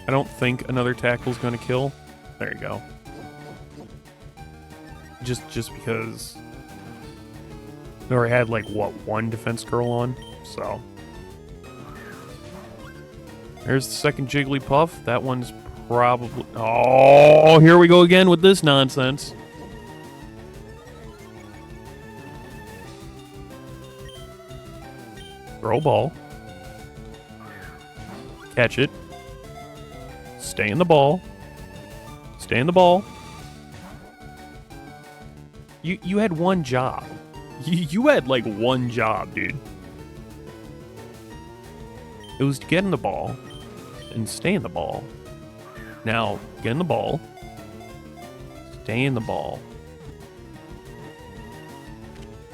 I don't think another tackle's gonna kill. There you go. Just because they already had, like, what, one defense curl on? So. There's the second Jigglypuff. That one's probably... Oh, here we go again with this nonsense. Throw ball. Catch it. Stay in the ball. Stay in the ball. You had one job. You had like one job, dude. It was to get in the ball and stay in the ball. Now, get in the ball. Stay in the ball.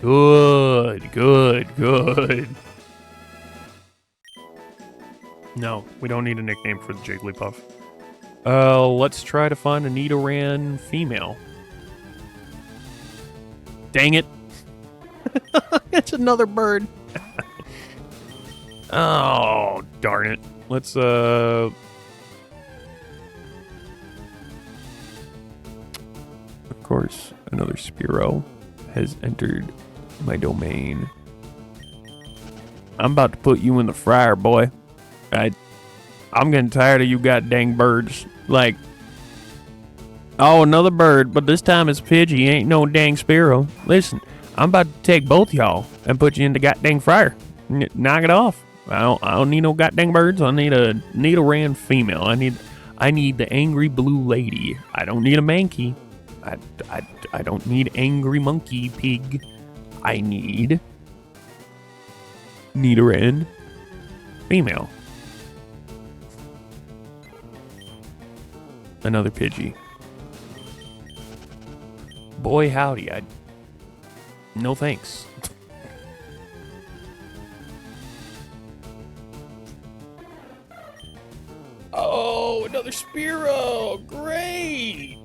Good, good, good. No, we don't need a nickname for the Jigglypuff. Let's try to find a Nidoran female. Dang it. It's another bird. Oh, darn it. Let's, Of course, another Spearow has entered my domain. I'm about to put you in the fryer, boy. I'm getting tired of you goddamn birds. Like, oh, another bird, but this time it's Pidgey, ain't no dang Spearow. Listen, I'm about to take both y'all and put you in the goddamn fryer. Knock it off. I don't need no goddamn birds. I need a Nidoran female. I need the angry blue lady. I don't need a Mankey. I don't need angry monkey pig. I need Nidoran female. Another Pidgey. Boy, howdy, no thanks. Oh, another Spearow! Great!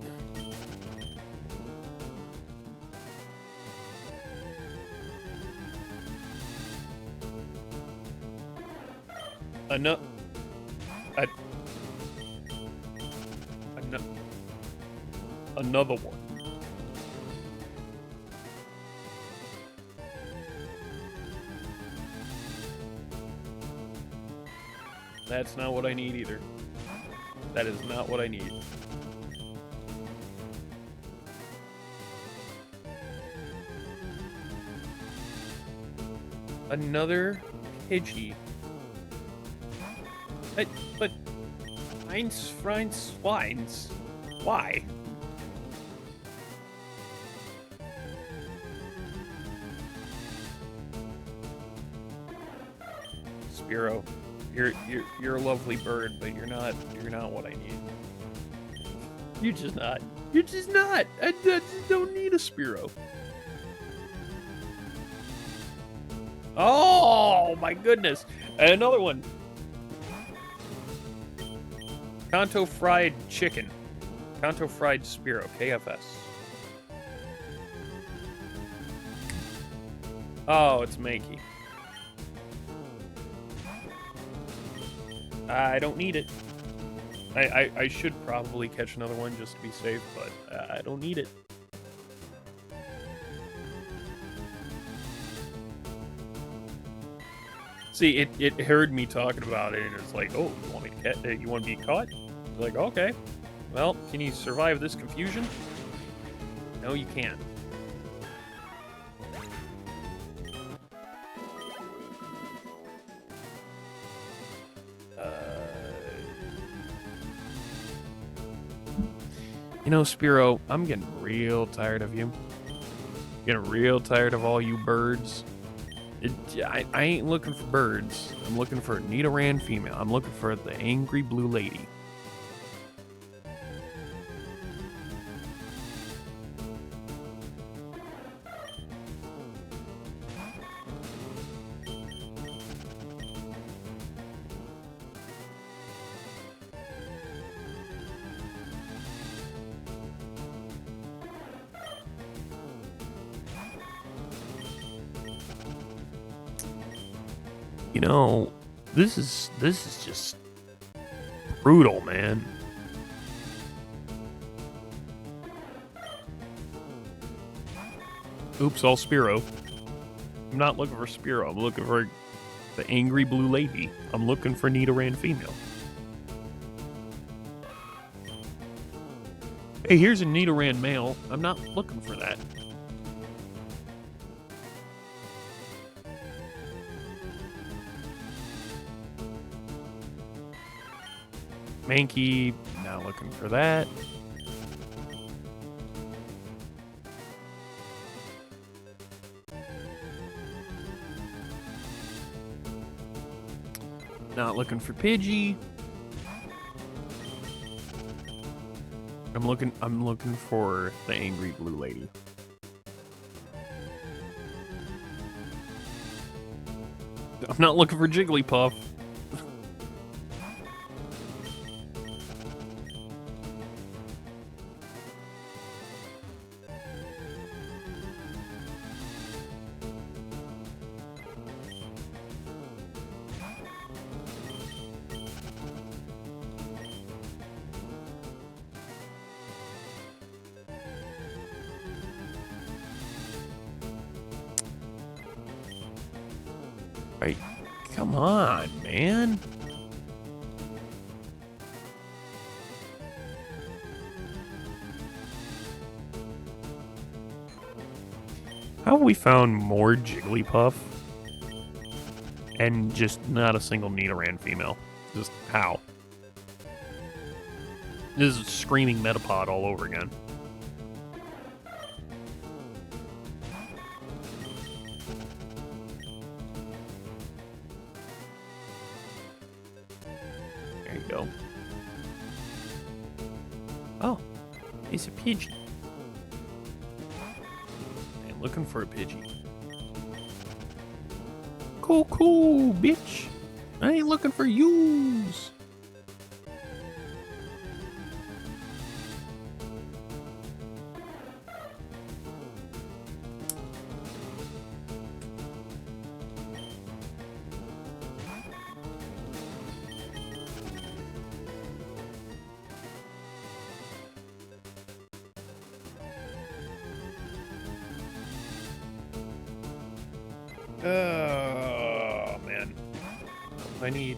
Another one. That's not what I need either. That is not what I need. Another Pidgey. But Heinz Freinz Swines. Why? Spearow, you're a lovely bird, but you're not what I need. You're just not. You're just not. I just don't need a Spearow. Oh my goodness! And another one. Kanto fried chicken. Kanto fried Spearow. KFS. Oh, it's Mankey. I don't need it. I should probably catch another one just to be safe, but I don't need it. See, it heard me talking about it, and it's like, oh, you want me to catch? You want to be caught? Like, okay. Well, can you survive this confusion? No, you can't. You know, Spearow, I'm getting real tired of you. Getting real tired of all you birds. I ain't looking for birds. I'm looking for a Nidoran female. I'm looking for the angry blue lady. You know, this is just brutal, man. Oops, all Spearow. I'm not looking for Spearow. I'm looking for the angry blue lady. I'm looking for Nidoran female. Hey, here's a Nidoran male. I'm not looking for that. Mankey, not looking for that. Not looking for Pidgey. I'm looking for the angry blue lady. I'm not looking for Jigglypuff. Right. Come on, man. How have we found more Jigglypuff and just not a single Nidoran female? Just how? This is screaming Metapod all over again. There you go. Oh, it's a Pidgey. I'm looking for a Pidgey. Cool, bitch. I ain't looking for yous. Oh, man. I need...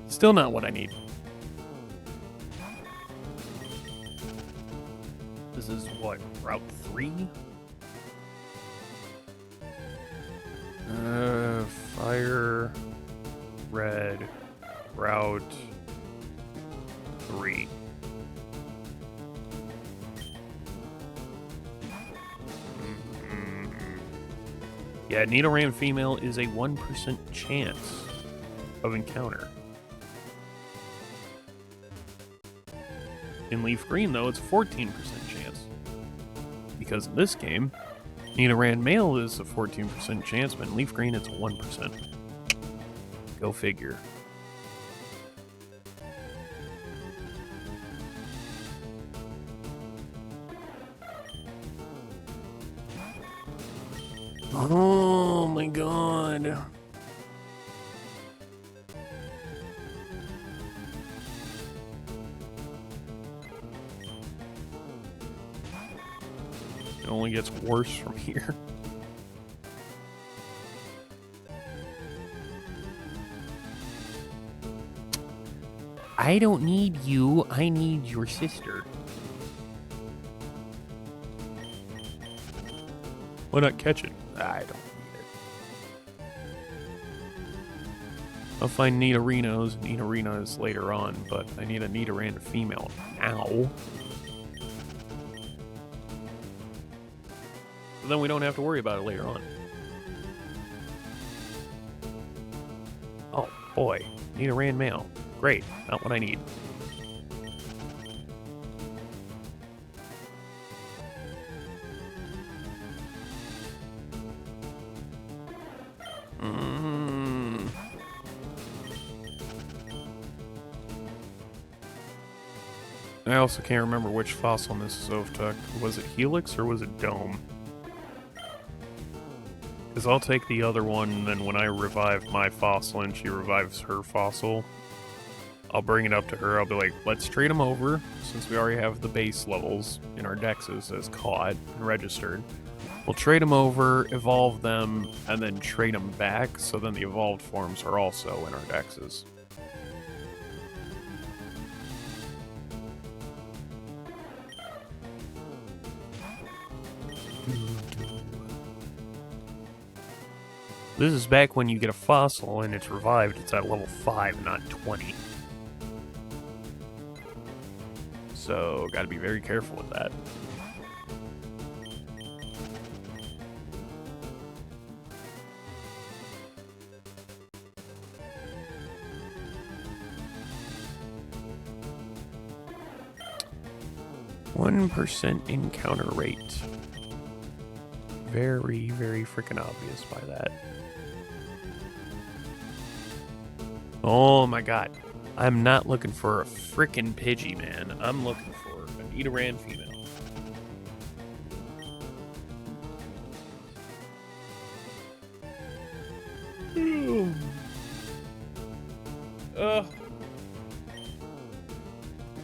Still not what I need. This is what, Route 3? Fire, red, Route 3. Yeah, Nidoran female is a 1% chance of encounter. In Leaf Green, though, it's a 14% chance. Because in this game, Nidoran male is a 14% chance, but in Leaf Green, it's 1%. Go figure. Oh my god. It only gets worse from here. I don't need you, I need your sister. Why not catch it? I don't need it. I'll find Nidorinos and Nidorinas later on, but I need a Nidoran female now. But then we don't have to worry about it later on. Oh boy, Nidoran male. Great, not what I need. I also can't remember which fossil Mrs. Ove took. Was it Helix or was it Dome? Because I'll take the other one, and then when I revive my fossil and she revives her fossil, I'll bring it up to her. I'll be like, let's trade them over, since we already have the base levels in our dexes as caught and registered. We'll trade them over, evolve them, and then trade them back, so then the evolved forms are also in our dexes. This is back when you get a fossil and it's revived, it's at level 5, not 20. So, gotta be very careful with that. %1 encounter rate. Very, very freaking obvious by that. Oh my god. I'm not looking for a freaking Pidgey, man. I'm looking for an Nidoran female.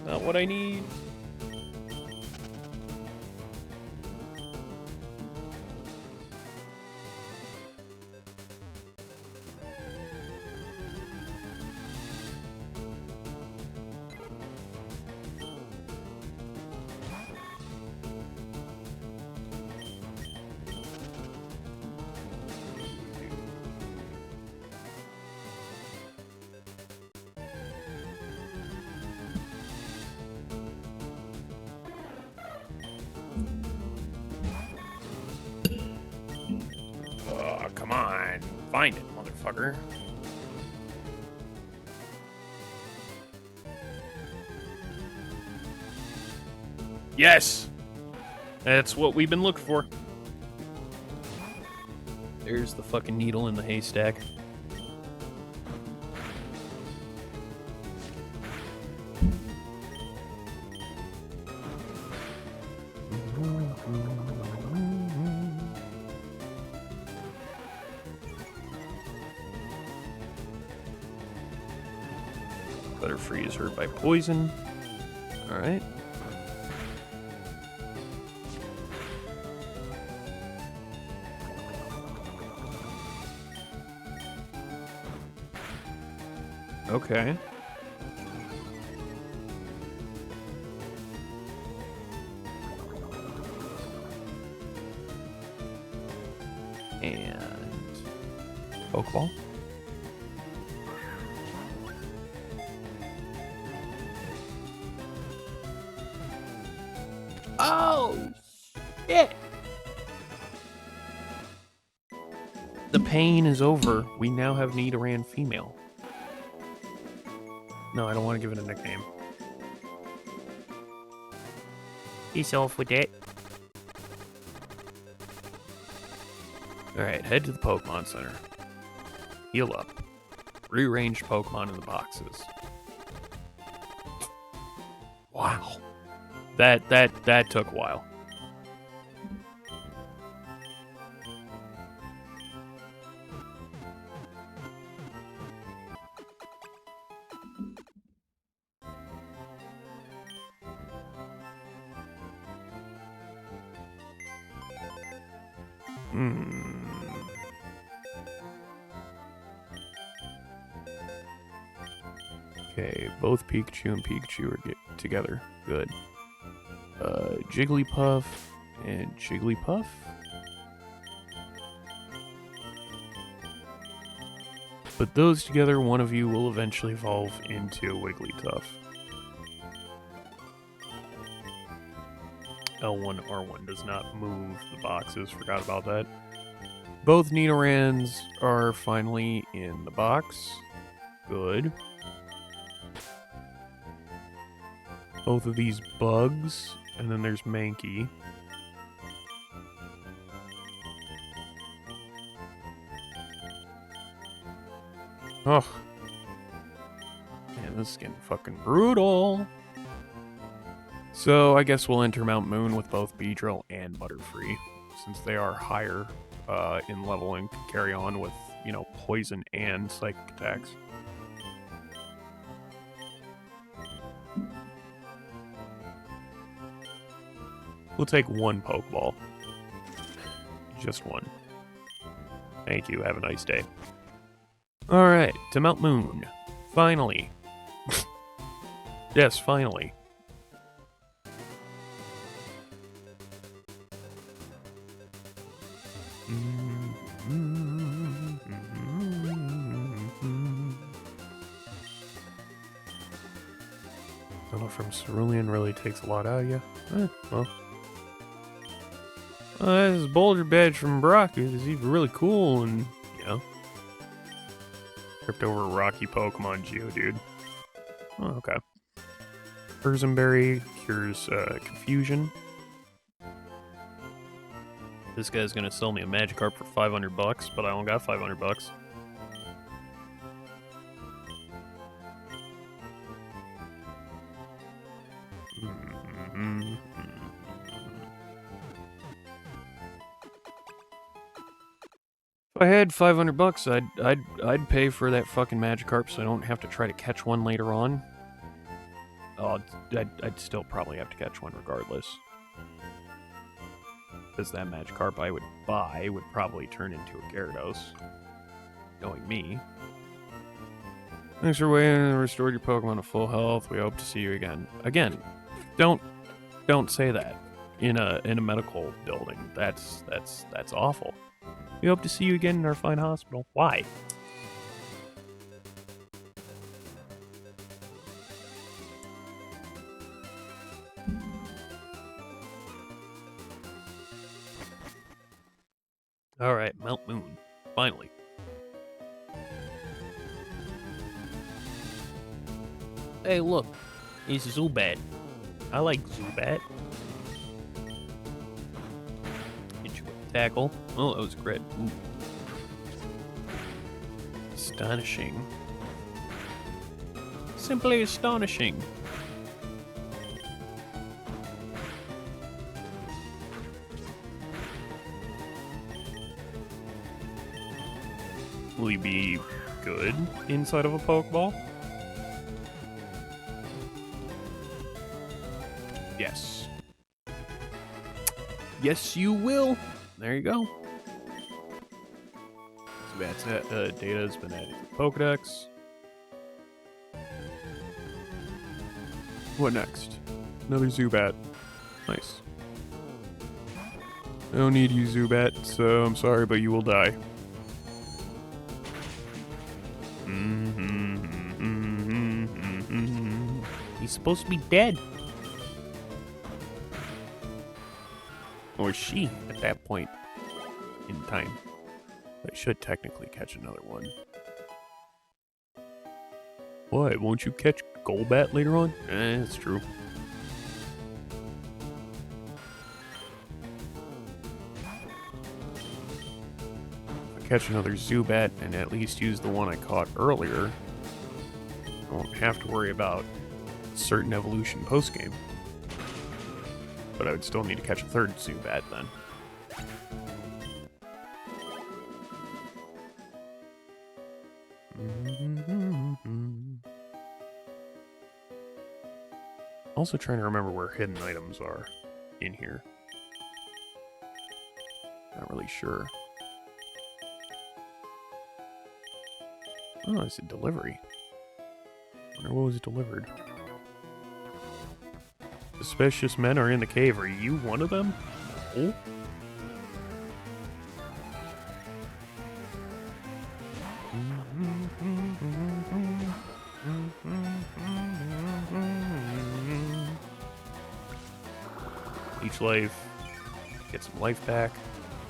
Not what I need. Come on. Find it, motherfucker. Yes! That's what we've been looking for. There's the fucking needle in the haystack. Butterfree is hurt by poison. Alright. Okay. And Pokeball. Oh shit! The pain is over. We now have Nidoran female. No, I don't want to give it a nickname. Peace off with it. Alright, head to the Pokemon Center. Heal up. Rearrange Pokemon in the boxes. Wow. That took a while. Okay, both Pikachu and Pikachu are together. Good. Jigglypuff and Jigglypuff. Put those together, one of you will eventually evolve into Wigglytuff. L1, R1 does not move the boxes, forgot about that. Both Nidorans are finally in the box. Good. Both of these bugs, and then there's Mankey. Ugh. Man, this is getting fucking brutal. So I guess we'll enter Mount Moon with both Beedrill and Butterfree, since they are higher in level and can carry on with, you know, poison and psychic attacks. We'll take one Pokeball. Just one. Thank you. Have a nice day. Alright, to Mount Moon. Finally. Yes, finally. Tunnel from Cerulean really takes a lot out of you. Well. This Boulder Badge from Brock is even really cool and, you know. Tripped over a rocky Pokemon Geodude. Oh, okay. Urzenberry cures confusion. This guy's gonna sell me a Magikarp for $500, but I only got $500. If I had $500, I'd pay for that fucking Magikarp so I don't have to try to catch one later on. Oh, I'd still probably have to catch one regardless. Because that Magikarp I would buy would probably turn into a Gyarados. Knowing me. Thanks for waiting and restored your Pokemon to full health. We hope to see you again. Again, don't say that in a medical building. That's awful. We hope to see you again in our fine hospital. Why? Alright, Mount Moon. Finally. Hey, look. It's Zubat. I like Zubat. Hit you with a tackle. Oh, that was a crit. Ooh. Astonishing. Simply astonishing. Will he be good inside of a Pokeball? Yes. Yes, you will. There you go. So that's it. Data has been added to the Pokedex. What next? Another Zubat. Nice. I don't need you, Zubat, so I'm sorry, but you will die. He's supposed to be dead. Or she, at that point in time. I should technically catch another one. What, won't you catch Golbat later on? That's true. If I catch another Zubat and at least use the one I caught earlier, I won't have to worry about certain evolution post-game. But I would still need to catch a third Zubat then. Also trying to remember where hidden items are in here. Not really sure. Oh, it's a delivery. Wonder what was delivered. Suspicious men are in the cave. Are you one of them? Oh. Each life, get some life back,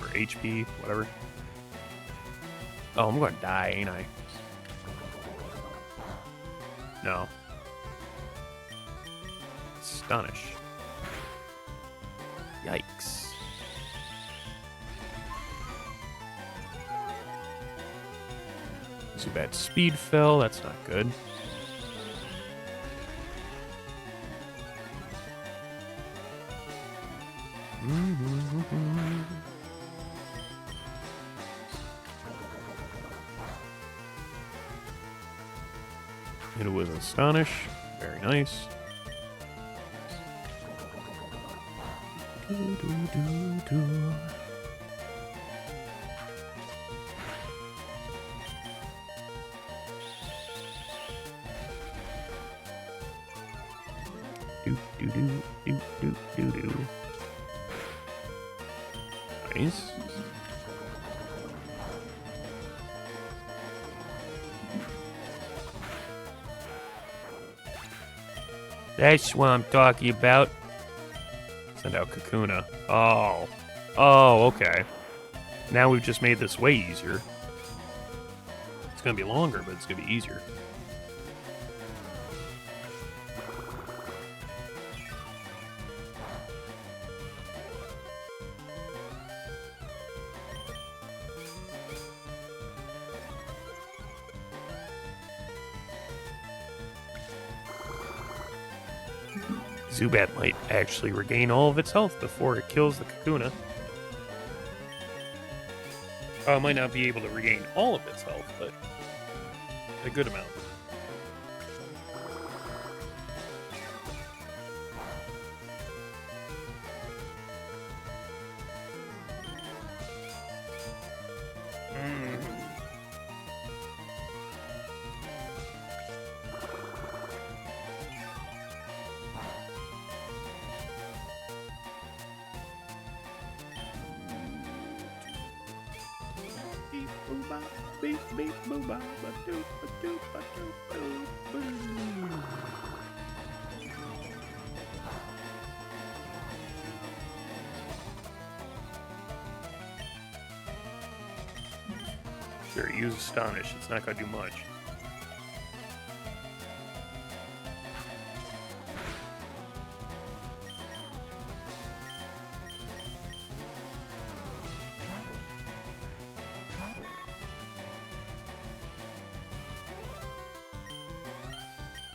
or HP, whatever. Oh, I'm gonna die, ain't I? No. Astonish. Yikes. Zubat speed fell, that's not good. Hit it with Astonish. Very nice. Nice. That's what I'm talking about. Send out Kakuna. Oh. Oh, okay. Now we've just made this way easier. It's gonna be longer, but it's gonna be easier. Zubat might actually regain all of its health before it kills the Kakuna. Oh, it might not be able to regain all of its health, but a good amount. Sure, use Astonish. It's not going to do much.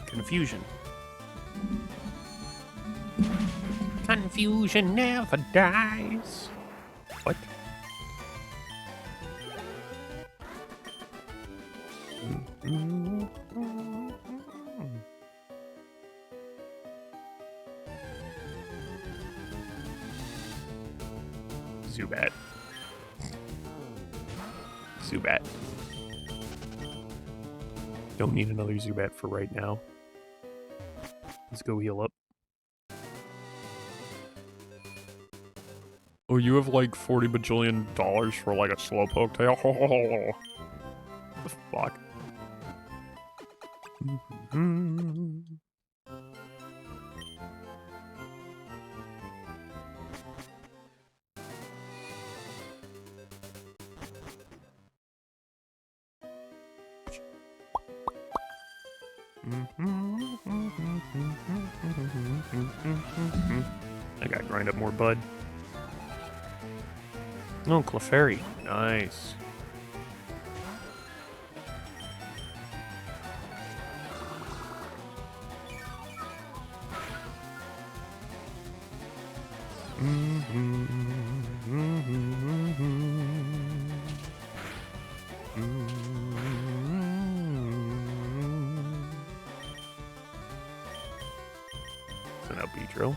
Confusion. Confusion never dies. What? Zubat. Zubat. Don't need another Zubat for right now. Let's go heal up. Oh, you have like $40 bajillion for like a Slowpoke tail? What the fuck? I gotta grind up more bud. Oh, Clefairy. Nice. Send out Beedrill.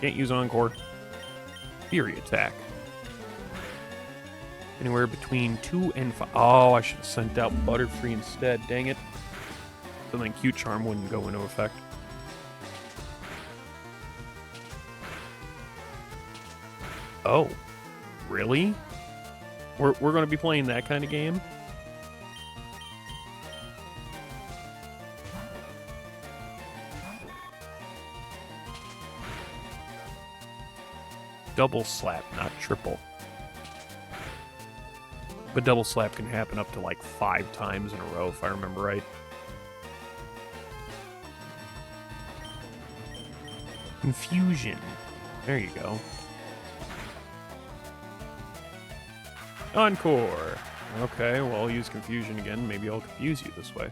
Can't use Encore. Fury attack. Anywhere between 2 and 5. Oh, I should have sent out Butterfree instead. Dang it. So then Cute Charm wouldn't go into effect. Oh. Really? We're going to be playing that kind of game? Double slap, not triple. But double slap can happen up to like 5 times in a row, if I remember right. Confusion. There you go. Encore. Okay, well, I'll use Confusion again. Maybe I'll confuse you this way.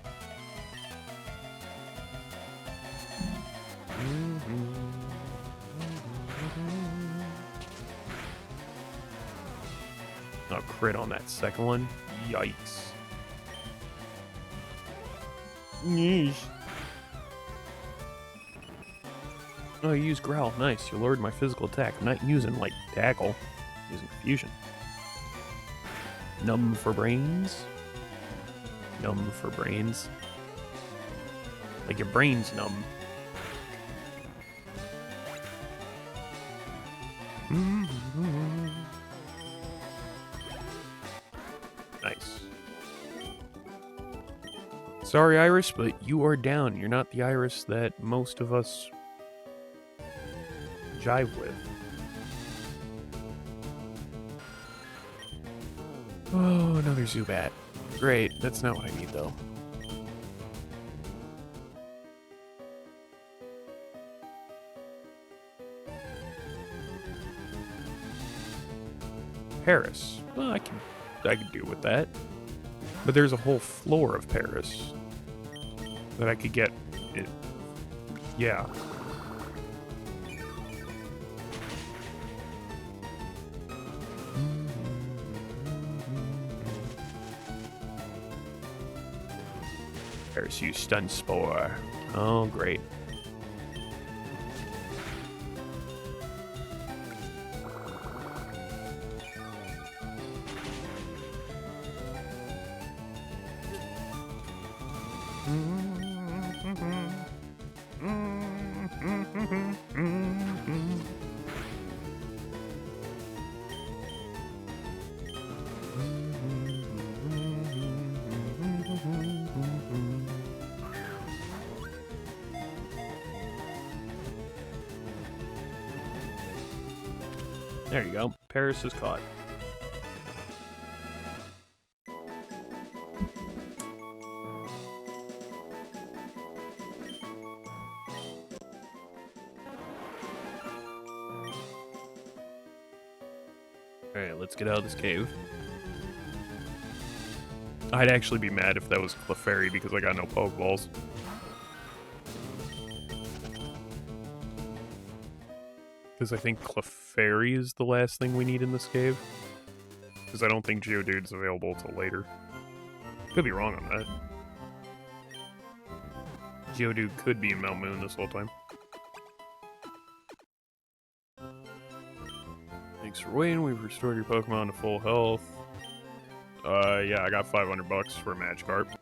A crit on that second one. Yikes. Yeesh. Oh, you use Growl. Nice. You lowered my physical attack. I'm not using, like, Tackle. I'm using Confusion. Numb for brains. Numb for brains. Like your brain's numb. Nice. Sorry, Iris, but you are down. You're not the Iris that most of us jive with. Oh, another Zubat. Great. That's not what I need, though. Paris. Well, I could deal with that. But there's a whole floor of Paris that I could get. Yeah. Paris use Stun Spore. Oh, great. There you go. Paris is caught. Alright, let's get out of this cave. I'd actually be mad if that was Clefairy because I got no Pokeballs. Because I think Clefairy is the last thing we need in this cave. Because I don't think Geodude's available till later. Could be wrong on that. Geodude could be in Mount Moon this whole time. Thanks for waiting. We've restored your Pokemon to full health. Yeah, I got $500 for a Magikarp.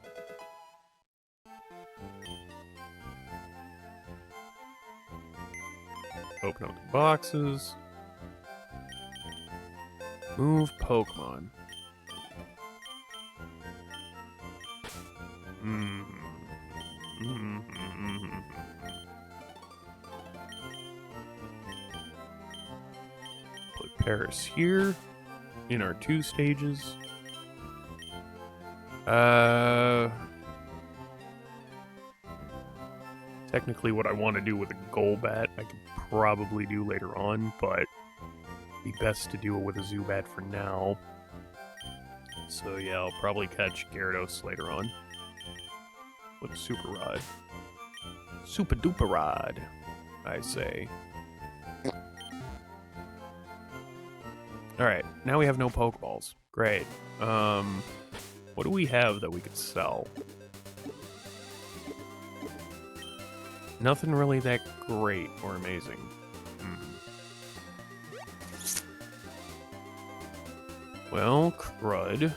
Open up the boxes. Move Pokemon. Put Paris here in our 2 stages. Technically what I want to do with a Golbat, I could probably do later on, but it'd be best to do it with a Zubat for now. So yeah, I'll probably catch Gyarados later on. With a Super Rod. Super Duper Rod, I say. Alright, now we have no Pokeballs. Great. What do we have that we could sell? Nothing really that great or amazing. Well, crud.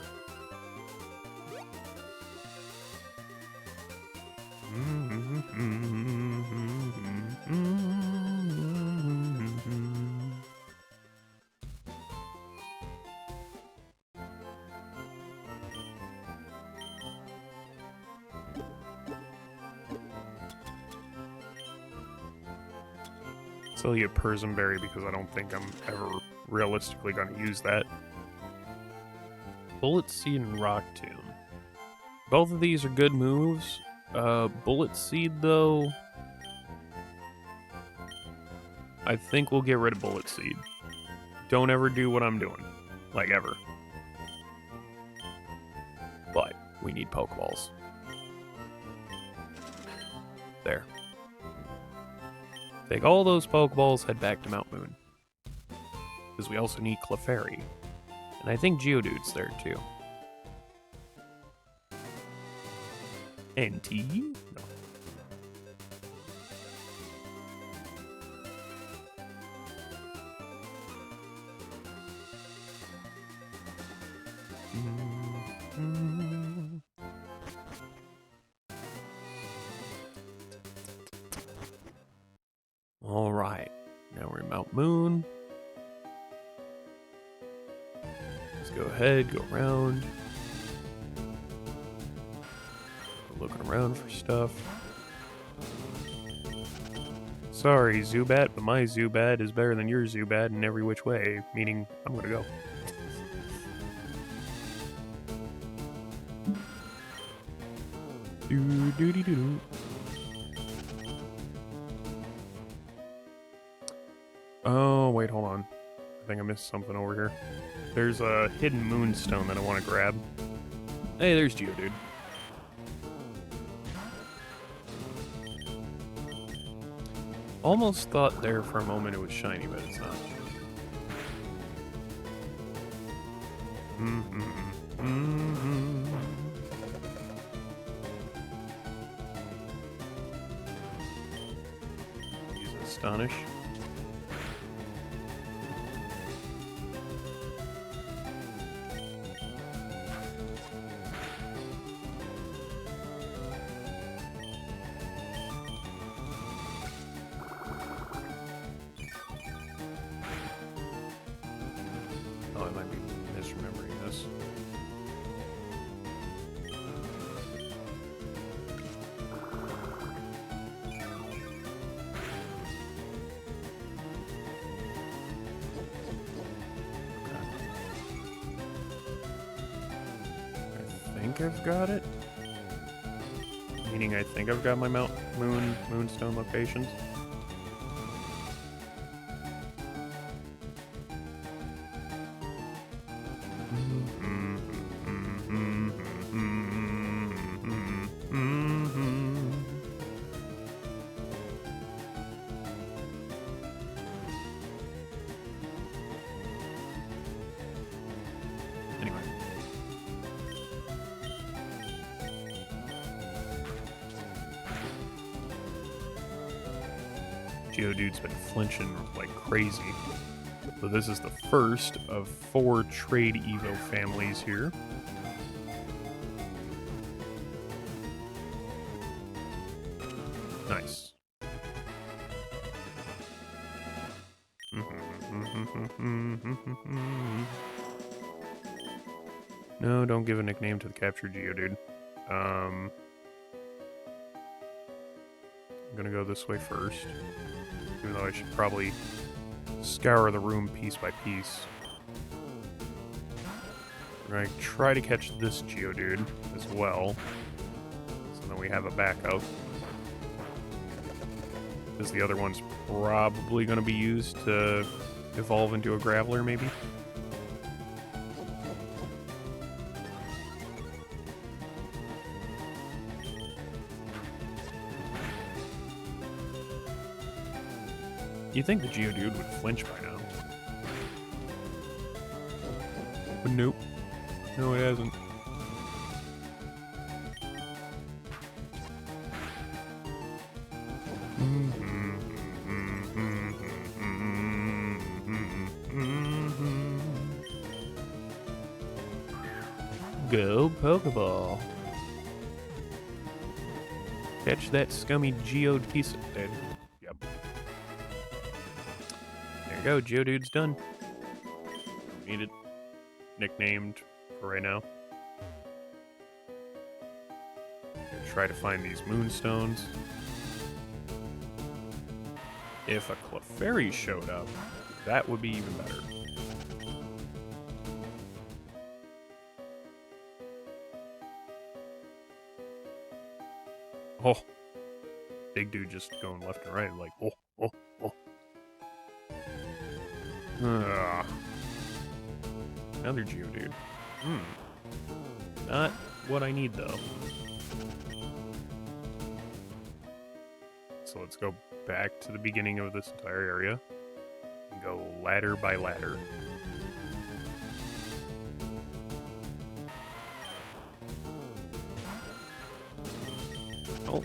Sell you a Persimberry because I don't think I'm ever realistically going to use that. Bullet Seed and Rock Tomb. Both of these are good moves. Bullet Seed, though, I think we'll get rid of Bullet Seed. Don't ever do what I'm doing. Like, ever. But we need Pokeballs. There. Take all those Pokeballs, head back to Mount Moon. Because we also need Clefairy. And I think Geodude's there too. NT? No. All right, now we're in Mount Moon. Let's go ahead, go around. Looking around for stuff. Sorry, Zubat, but my Zubat is better than your Zubat in every which way, meaning I'm gonna go. Do-do-do-do-do. Oh, wait, hold on. I think I missed something over here. There's a hidden moonstone that I want to grab. Hey, there's Geodude. Almost thought there for a moment it was shiny, but it's not. Use Astonish. Oh, I might be misremembering this. I think I've got it. Meaning I think I've got my Moonstone locations. Anyway. Geodude's been flinching like crazy. So this is the first of 4 trade Evo families here. Nice. No, don't give a nickname to the captured Geodude. I'm gonna go this way first. Even though I should probably scour the room piece by piece. We're gonna try to catch this Geodude as well. So then we have a backup. Because the other one's probably gonna be used to evolve into a Graveler, maybe? You'd think the Geodude would flinch by now. But nope. No, it hasn't. Go Pokeball. Catch that scummy Geode piece of dead. Yep. There you go, Geodude's done. Don't need it nicknamed for right now. Gonna try to find these moonstones. If a Clefairy showed up, that would be even better. Oh, big dude just going left and right, like, oh. Another Geodude. Not what I need, though. So let's go back to the beginning of this entire area and go ladder by ladder. Oh,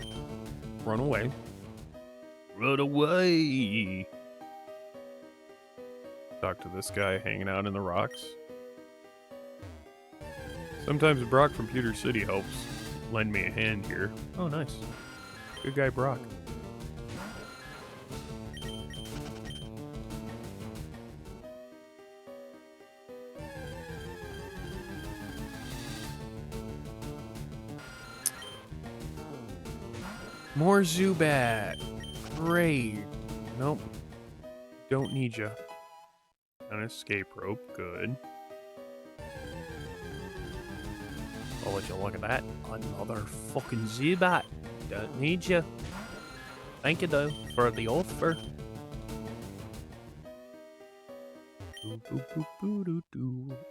run away. Run away! Talk to this guy hanging out in the rocks. Sometimes Brock from Pewter City helps lend me a hand here. Oh, nice. Good guy, Brock. More Zubat. Great. Nope. Don't need ya. An escape rope. Good. Oh, would you look at that? Another fucking Zubat. Don't need you. Thank you, though, for the offer.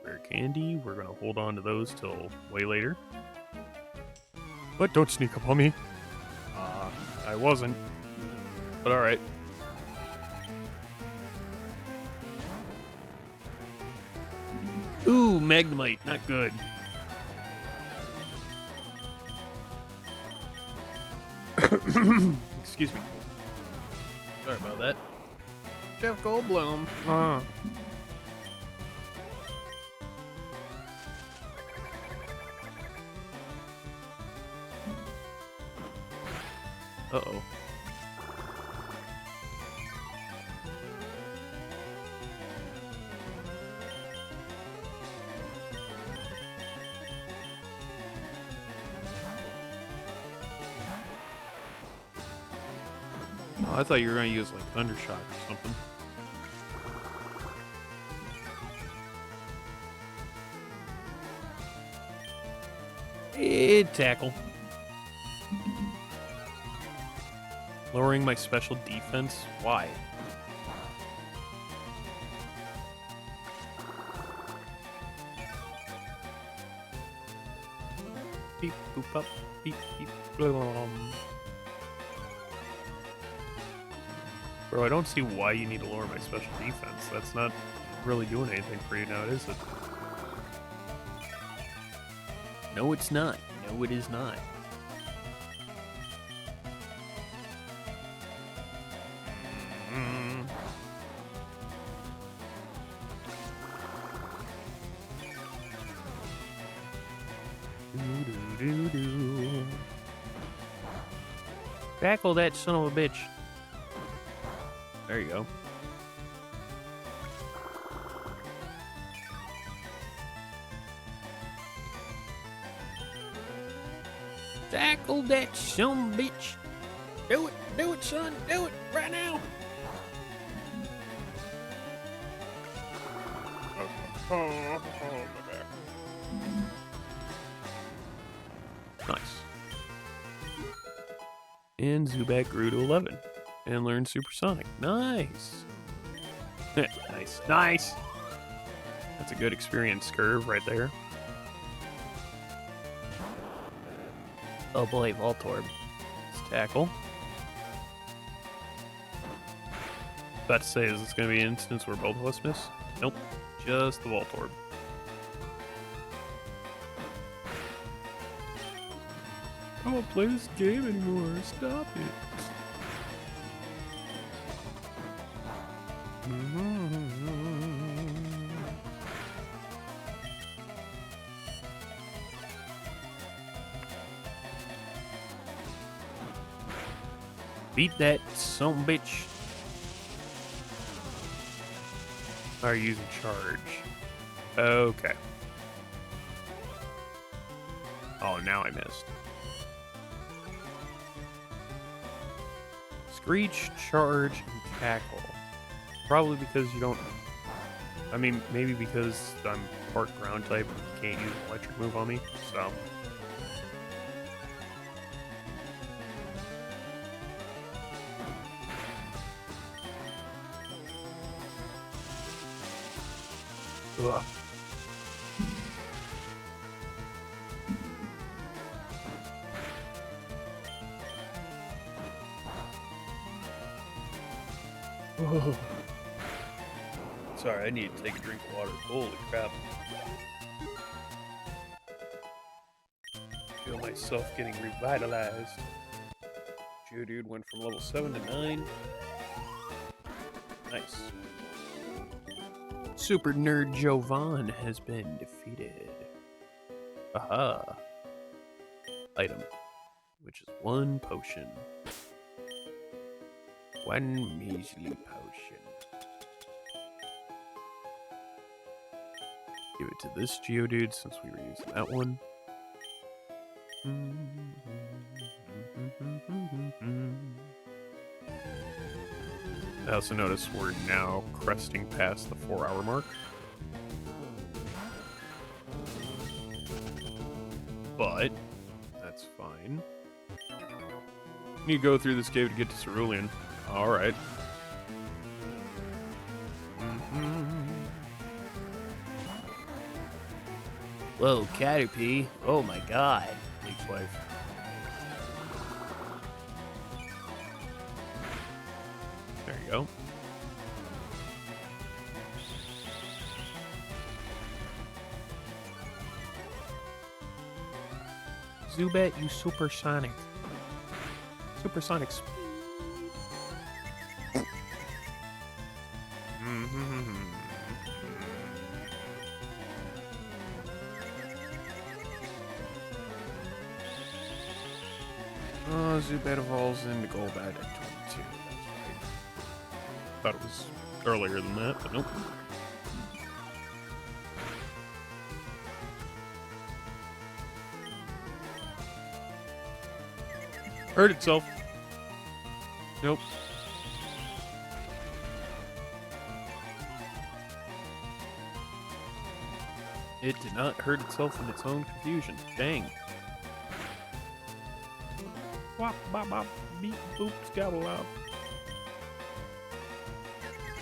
Rare candy. We're gonna hold on to those till way later. But don't sneak up on me. I wasn't. But alright. Ooh, Magnemite. Not good. Excuse me. Sorry about that. Jeff Goldblum. Uh-oh. Oh, I thought you were going to use, like, Thundershock or something. Tackle. Lowering my special defense? Why? Beep, boop, up, beep, beep, blum. Bro, I don't see why you need to lower my special defense. That's not really doing anything for you now, is it? No, it's not. No, it is not. Tackle that son of a bitch. There you go. Tackle that son of a bitch. Do it, son. Do it right now. Nice. And Zubat grew to 11 and learned Supersonic. Nice. Nice. Nice. That's a good experience curve right there. Oh boy, Voltorb. Let's tackle. About to say, is this going to be an instance where both of us miss? Nope. Just the Voltorb. I won't play this game anymore. Stop it. Beat that son of a bitch. Are you using charge? Okay. Oh, now I missed. Screech, charge, and tackle. Probably because you don't... I mean, maybe because I'm part ground type, you can't use an electric move on me, so... Ugh. Oh. Sorry, I need to take a drink of water. Holy crap. Feel myself getting revitalized. Geodude went from level 7 to 9. Nice. Super Nerd Jovan has been defeated. Aha. Item, which is 1 potion. 1 measly potion. Give it to this Geodude since we were using that one. I also notice we're now cresting past the 4-hour mark. But that's fine. You go through this cave to get to Cerulean. Alright. Whoa, Caterpie. Oh my god. Leech Life. There you go. Zubat, you supersonic. Supersonic speed. Oh, Zubat evolves into Golbat at 22. That's right. Thought it was earlier than that, but nope. Hurt itself. Nope. It did not hurt itself in its own confusion. Dang. Wop, bop, bop, beep, boop, scabble up.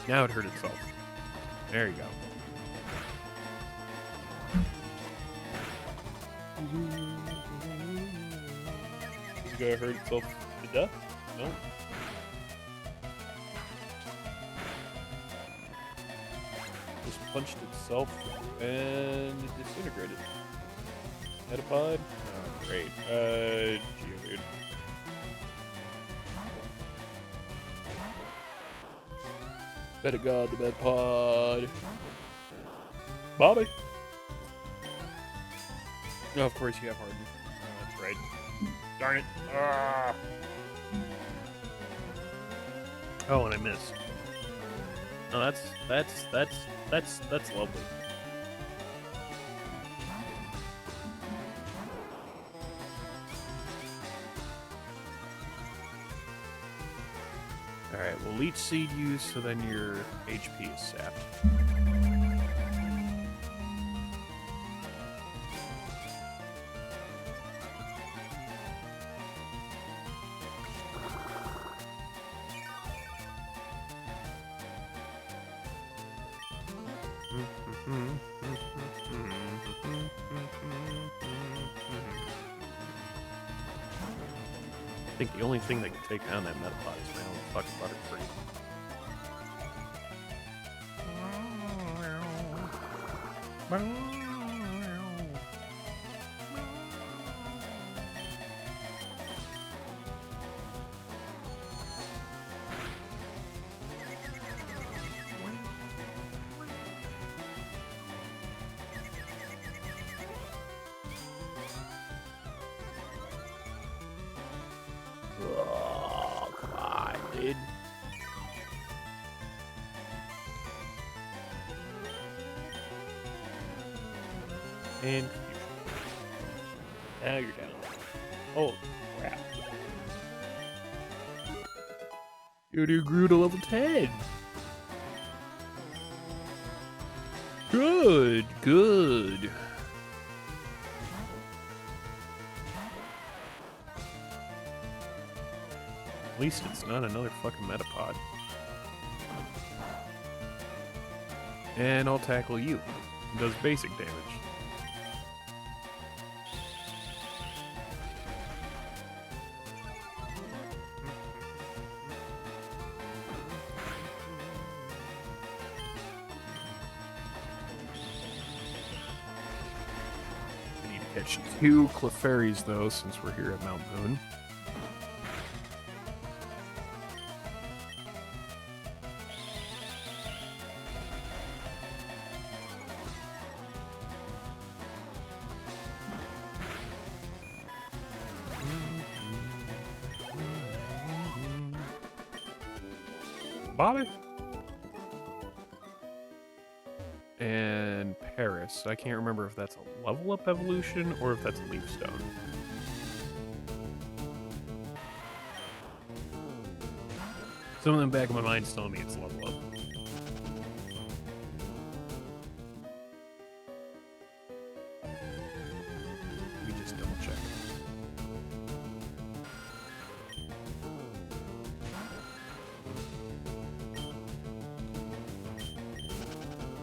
Now it hurt itself. There you go. Is it gonna hurt itself to death? No. Just punched itself and it disintegrated. Metapod? Oh, great. Geodude. Better God, the Metapod. Bobby! No, of course you have Harden. Oh, that's right. Darn it. Ah. Oh, and I missed. Oh, that's lovely. Alright, well, Leech Seed you, so then your HP is sapped. I think the only thing that can take down that Metapod is my own fucking Butterfree. Oh, come on, dude. And now you're down. Oh, crap. You grew to level 10. Good, good. At least it's not another fucking Metapod. And I'll tackle you. It does basic damage. I need to catch 2 Clefairies though, since we're here at Mount Moon. Bobby. And Paris. I can't remember if that's a level up evolution or if that's a leaf stone. Something in the back of my mind is telling me it's level up. Let me just double check.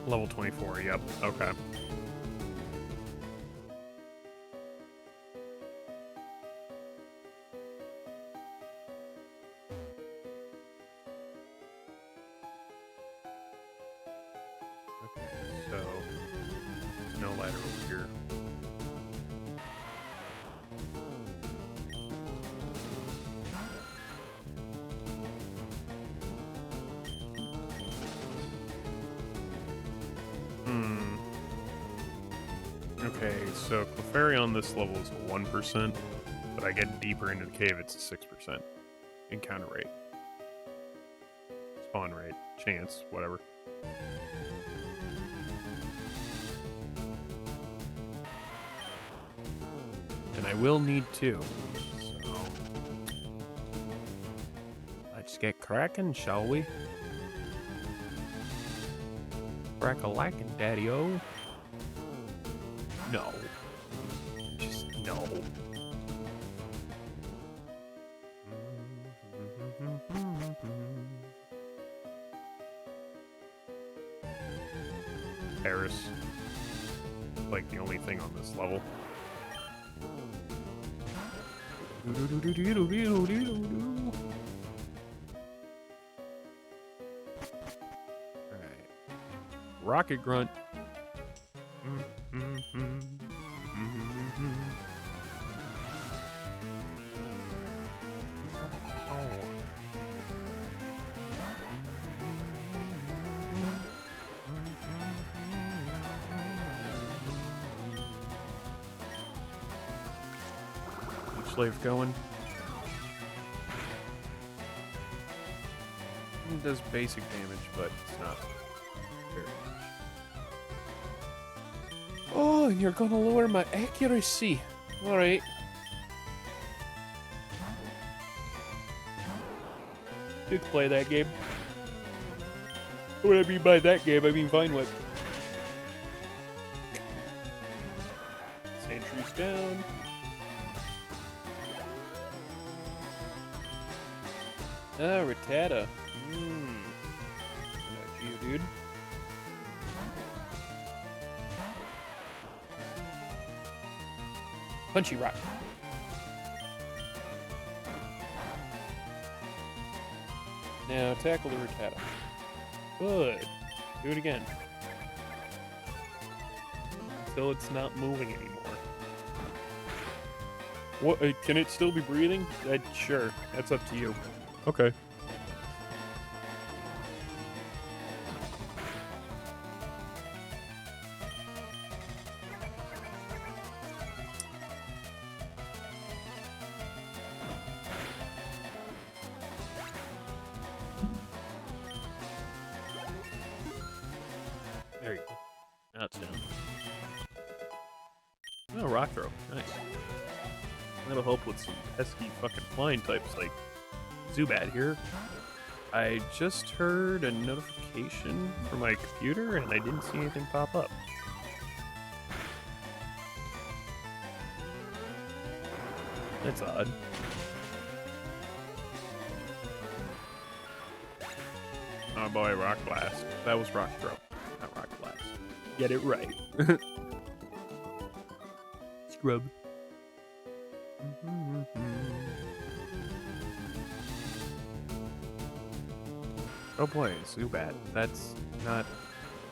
Level 24, yep, okay. Okay, so there's no ladder over here. Okay, so Clefairy on this level is 1%, but I get deeper into the cave, it's a 6% encounter rate. Spawn rate, chance, whatever. And I will need 2, so let's get cracking, shall we? Crack-a-lackin', daddy-o. No. Just no. Paris. Like the only thing on this level. Alright. Rocket Grunt. Slave going. It does basic damage, but it's not very much. Oh, and you're gonna lower my accuracy. Alright. Good play that game. What I mean by that game, I mean Vine Whip. Sentry's down. Ah, Rattata. Not you, dude. Punchy Rock. Now tackle the Rattata. Good. Do it again. Until it's not moving anymore. What? Can it still be breathing? Sure. That's up to you. Okay. There you go. Now it's down. Oh, rock throw. Nice. That'll help with some pesky fucking flying types like Zubat here. I just heard a notification from my computer and I didn't see anything pop up. That's odd. Oh boy, Rock Blast. That was Rock Throw, not Rock Blast. Get it right. Scrub. Oh boy, Zubat. That's not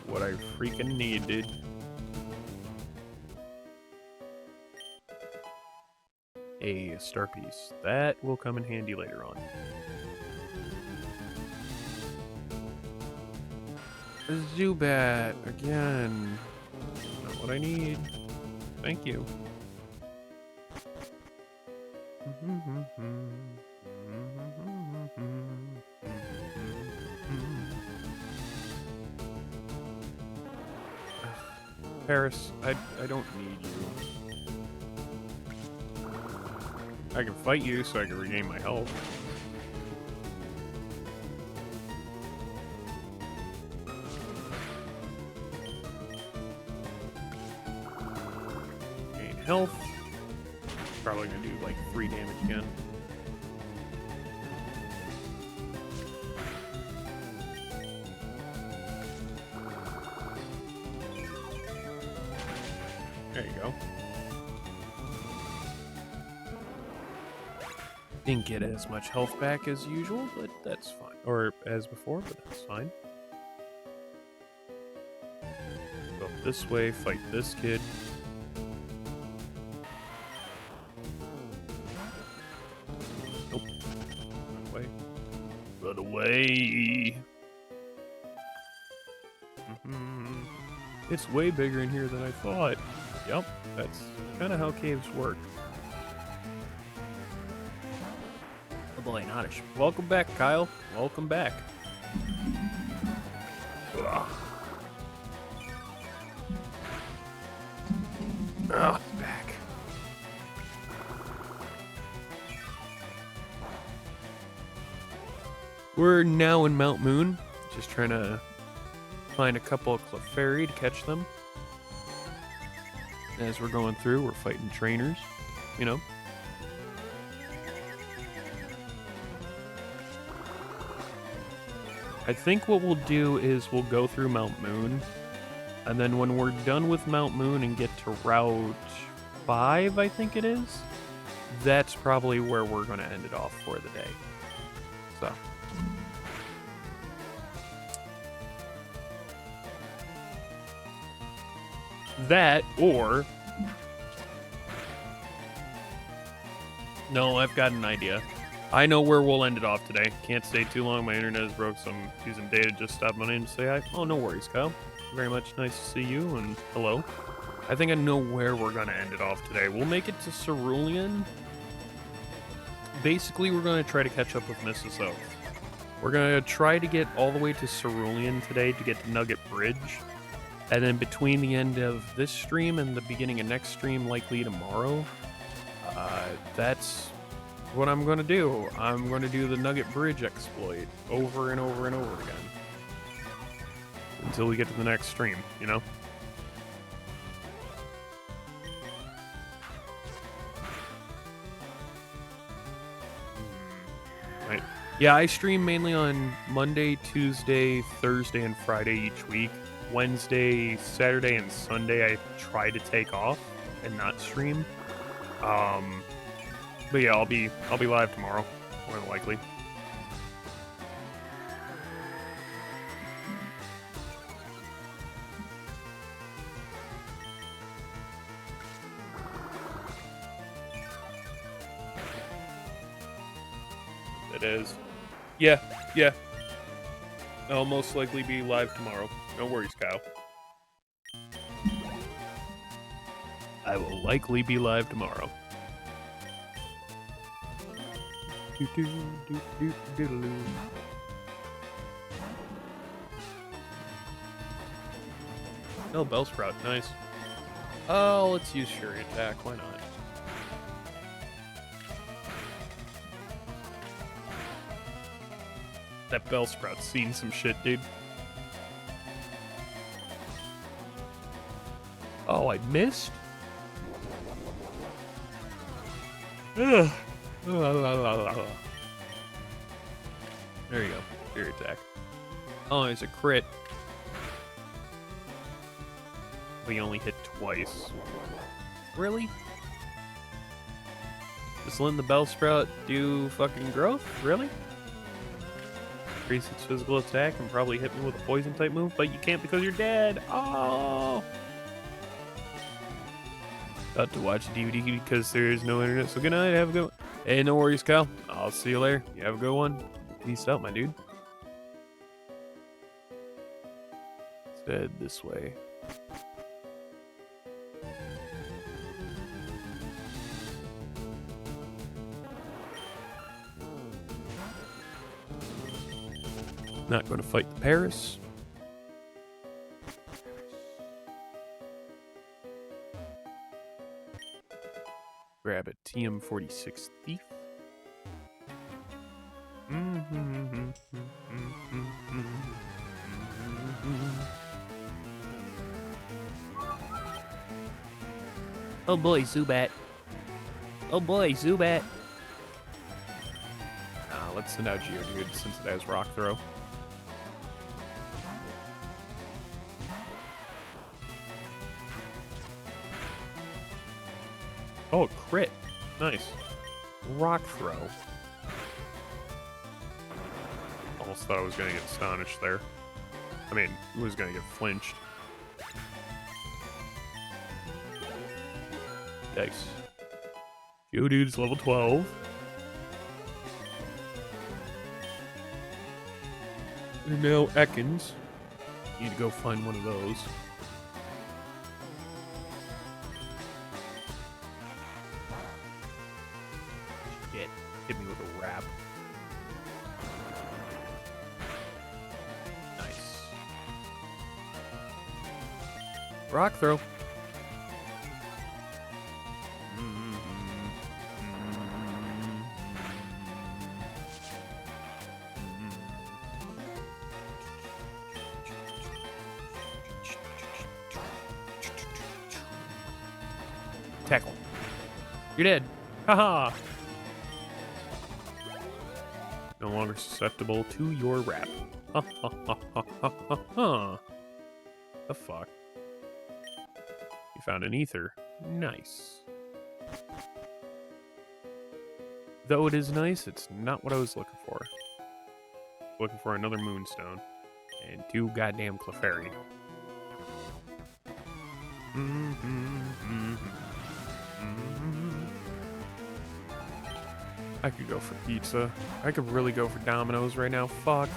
what I freaking need, dude. A star piece. That will come in handy later on. Zubat again. Not what I need. Thank you. Paris, I don't need you. I can fight you so I can regain my health. Gain health. Probably gonna do like 3 damage again. There you go. Didn't get as much health back as usual, but that's fine. Or as before, but that's fine. Go this way, fight this kid. Nope. Run away. Run away! It's way bigger in here than I thought. Yep, that's kind of how caves work. Oh boy, an oddish. Welcome back, Kyle. Welcome back. Ugh. Ugh, back. We're now in Mount Moon. Just trying to find a couple of Clefairy to catch them. As we're going through, we're fighting trainers, you know. I think what we'll do is we'll go through Mount Moon, and then when we're done with Mount Moon and get to Route 5, I think it is, that's probably where we're going to end it off for the day. So. That, or... No, I've got an idea. I know where we'll end it off today. Can't stay too long. My internet is broke, so I'm using data. Just stop on in to say hi. Oh, no worries, Kyle. Very much nice to see you, and hello. I think I know where we're going to end it off today. We'll make it to Cerulean. Basically, we're going to try to catch up with Mrs. Oath. We're going to try to get all the way to Cerulean today to get to Nugget Bridge. And then between the end of this stream and the beginning of next stream, likely tomorrow, that's what I'm going to do. I'm going to do the Nugget Bridge exploit over and over and over again. Until we get to the next stream, you know? Right. Yeah, I stream mainly on Monday, Tuesday, Thursday, and Friday each week. Wednesday, Saturday, and Sunday I try to take off and not stream. But yeah, I'll be live tomorrow, more than likely. It is. Yeah. I'll most likely be live tomorrow. No worries, Kyle. I will likely be live tomorrow. No, Bellsprout, nice. Oh, let's use Fury Attack, why not? That Bellsprout's seen some shit, dude. Oh, I missed? Ugh. There you go. Fury Attack. Oh, it's a crit. But he only hit twice. Really? Just letting the Bellsprout do fucking growth? Really? Increase its physical attack and probably hit me with a poison type move, but you can't because you're dead. Oh! Got to watch the DVD because there is no internet. So good night. Have a good one. Hey, no worries, Kyle. I'll see you later. You have a good one. Peace out, my dude. Let's head this way. Not going to fight the Paris. Grab a TM46 Thief. Oh boy, Zubat. Oh boy, Zubat. Let's send out Geodude since it has Rock Throw. Oh, crit. Nice. Rock Throw. Almost thought I was going to get astonished there. I mean, I was going to get flinched. Nice. Geodude's level 12. And now Ekans. Need to go find one of those. Shit. Hit me with a wrap. Nice. Rock throw. Tackle. You're dead. Haha. No longer susceptible to your wrap. Ha ha ha ha ha ha ha. The fuck? You found an ether. Nice. Though it is nice, it's not what I was looking for. Looking for another Moonstone. And 2 goddamn Clefairy. I could go for pizza. I could really go for Domino's right now. Fuck.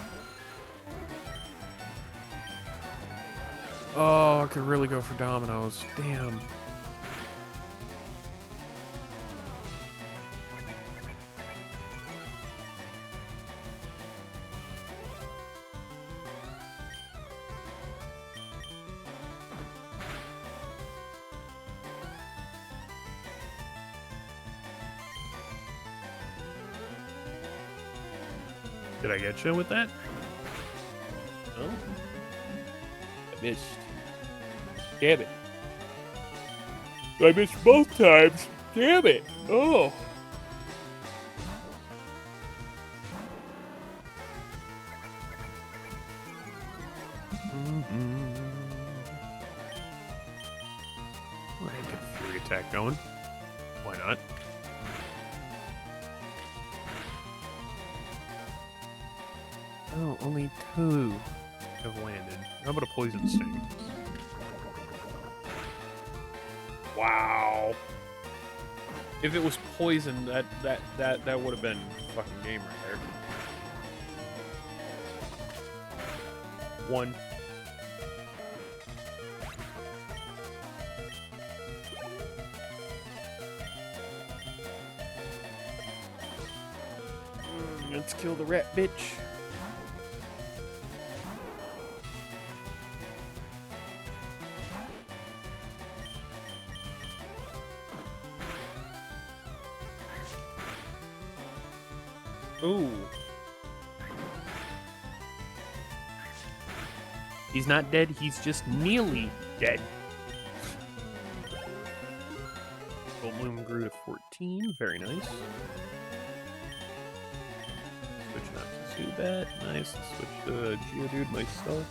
Oh, I could really go for Domino's. Damn. Did I get you with that? No? I missed. Damn it. I missed both times. Damn it. Oh. Well, I get a Fury attack going. Why not? Oh, only 2 have landed. How about a Poison Sting? Wow. If it was poison, that would have been fucking game right there. 1. Let's kill the rat bitch. Ooh. He's not dead, he's just nearly dead. Bloom grew to 14, very nice. Switching out to Zubat, nice. Switch to Geodude myself.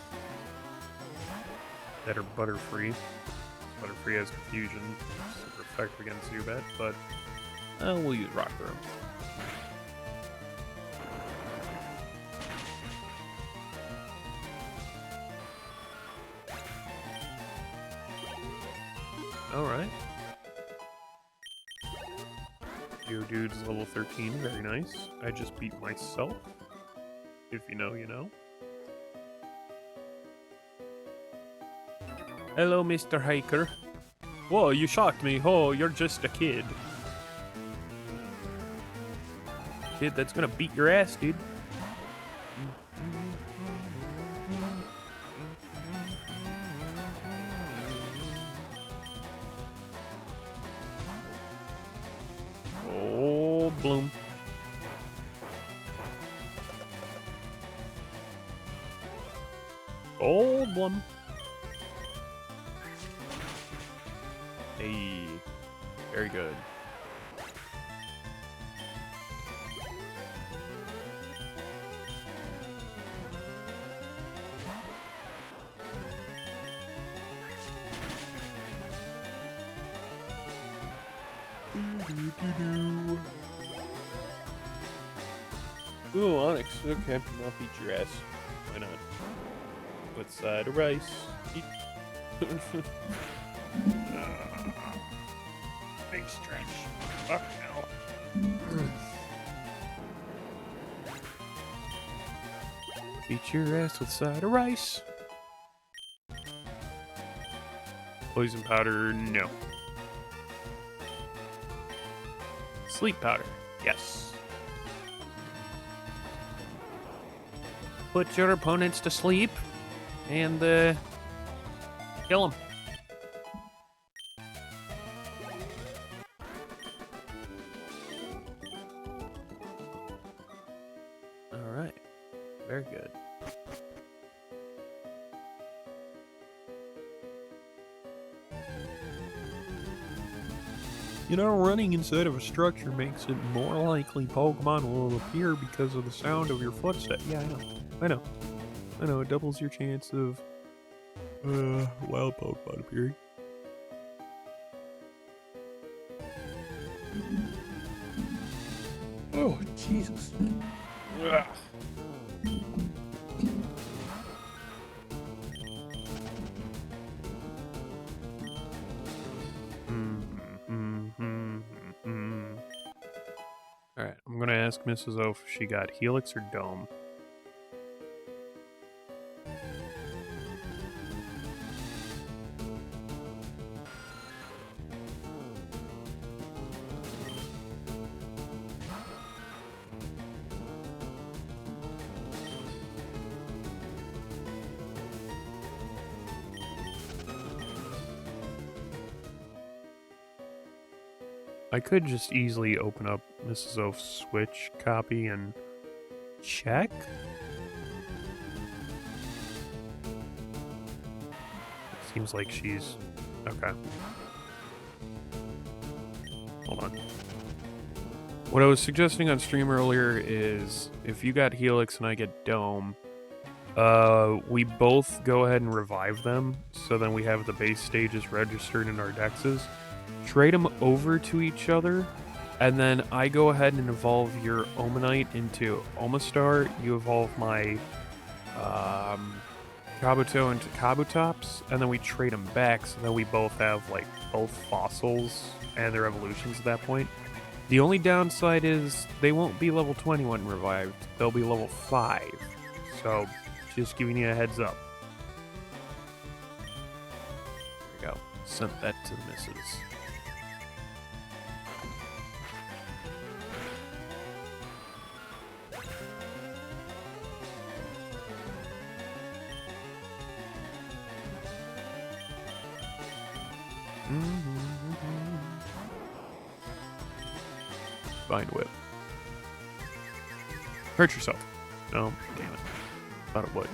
Better Butterfree. Butterfree has Confusion, super effective against Zubat, but we'll use Rock Throw. Alright. Geodude's level 13, very nice. I just beat myself. If you know, you know. Hello, Mr. Hiker. Whoa, you shocked me. Oh, you're just a kid. Kid that's gonna beat your ass, dude. Bloom. Gold Bloom. Hey, very good. Ooh, Onyx. Okay, I'll beat your ass. Why not? With side of rice. Eat. Big stretch. Fuck no. Beat your ass with side of rice. Poison powder, no. Sleep powder, yes. Put your opponents to sleep and kill them. All right, very good. You know, running inside of a structure makes it more likely Pokemon will appear because of the sound of your footsteps. Yeah, I know, it doubles your chance of wild Pokemon appearing. Oh, Jesus. Ugh. Alright, I'm gonna ask Mrs. O if she got Helix or Dome. I could just easily open up Mrs. O's Switch copy and check. It seems like she's... okay. Hold on. What I was suggesting on stream earlier is if you got Helix and I get Dome, we both go ahead and revive them, so then we have the base stages registered in our dexes. Trade them over to each other, and then I go ahead and evolve your Omanite into Omastar. You evolve my Kabuto into Kabutops, and then we trade them back, so that we both have like both fossils and their evolutions at that point. The only downside is they won't be level 21 revived; they'll be level 5. So, just giving you a heads up. There we go. Sent that to the missus. Bind whip. Hurt yourself. No, damn it. Thought it would.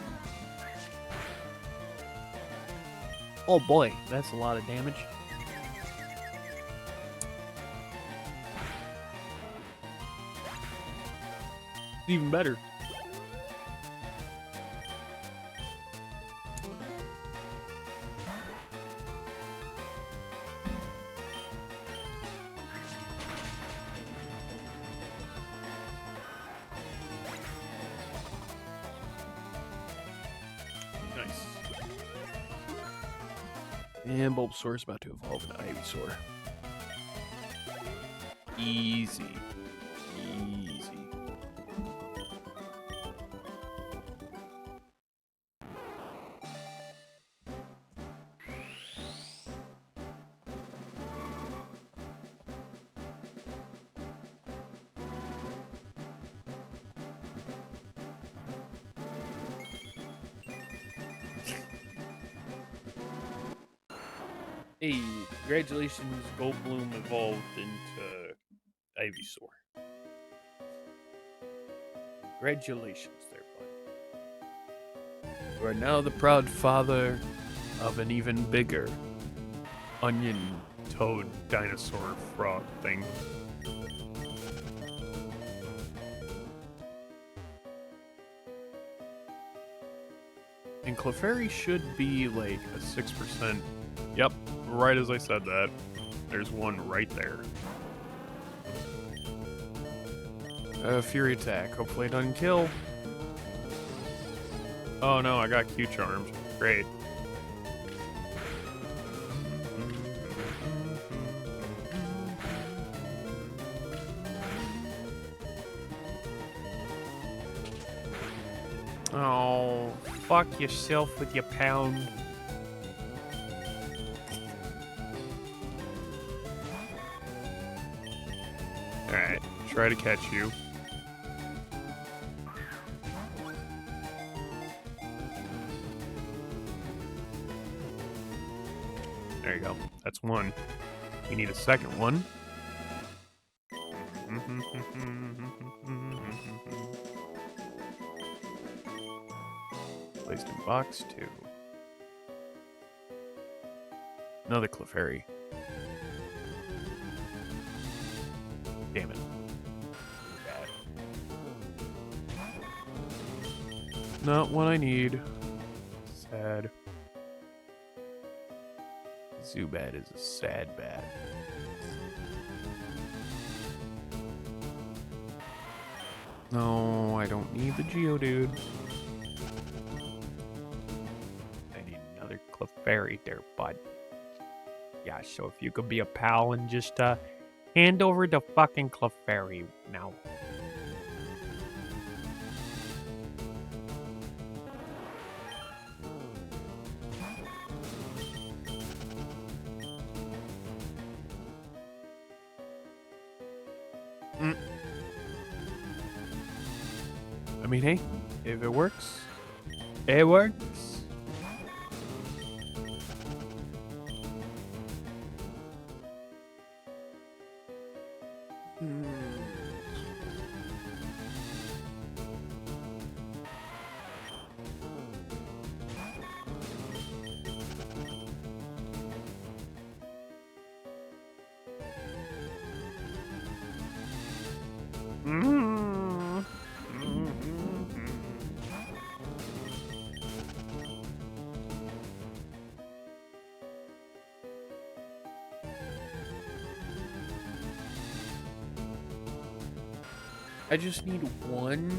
Oh boy, that's a lot of damage. Even better. Nice. And Bulbasaur is about to evolve into Ivysaur. Easy. Easy. Hey, congratulations, Goldbloom evolved into Ivysaur. Congratulations there, bud. You are now the proud father of an even bigger onion toad dinosaur frog thing. And Clefairy should be like a 6%. Yep, right as I said that. There's one right there. Fury attack. Hopefully it doesn't kill. Oh no, I got Q-charmed. Great. Oh, fuck yourself with your pound. Alright, try to catch you. There you go. That's one. You need a second one. Placed in box 2. Another Clefairy. Damn it. Bad. Not what I need. Sad. Zubat is a sad bat. No, I don't need the Geodude. I need another Clefairy there, bud. Yeah, so if you could be a pal and just hand over the fucking Clefairy now. I mean, hey, if it works, it works. I just need one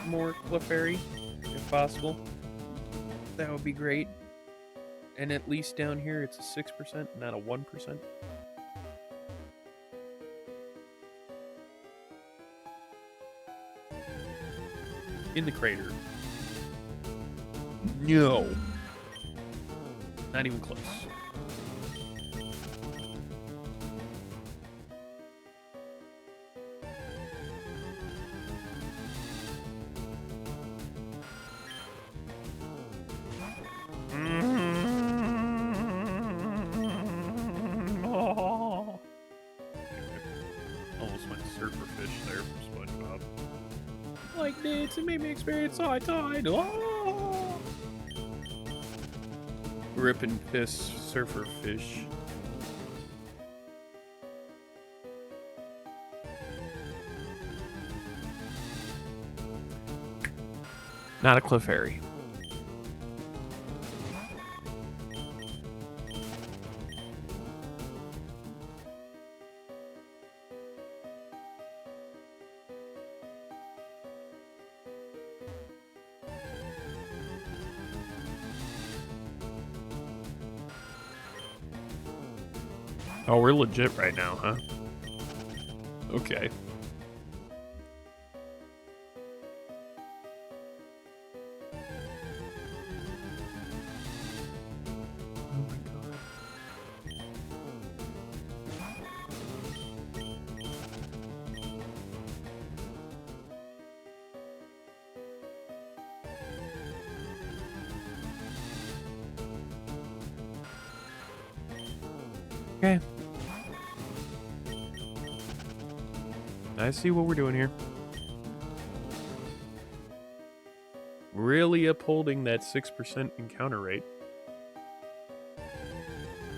more Clefairy, if possible. That would be great. And at least down here, it's a 6%, not a 1%. In the crater. No. Not even close. It made me experience high tide. Oh! Rip and piss surfer fish. Not a Clefairy. Oh, we're legit right now, huh? Okay. Oh my god. Okay. I see what we're doing here. Really upholding that 6% encounter rate.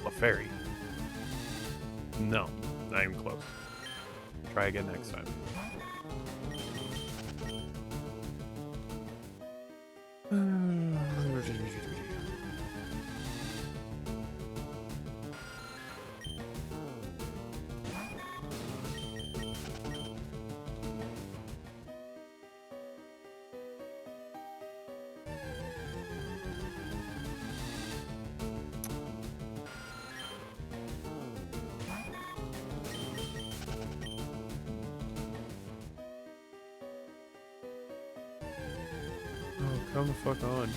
A fairy. No, not even close. Try again next time. Come the fuck on.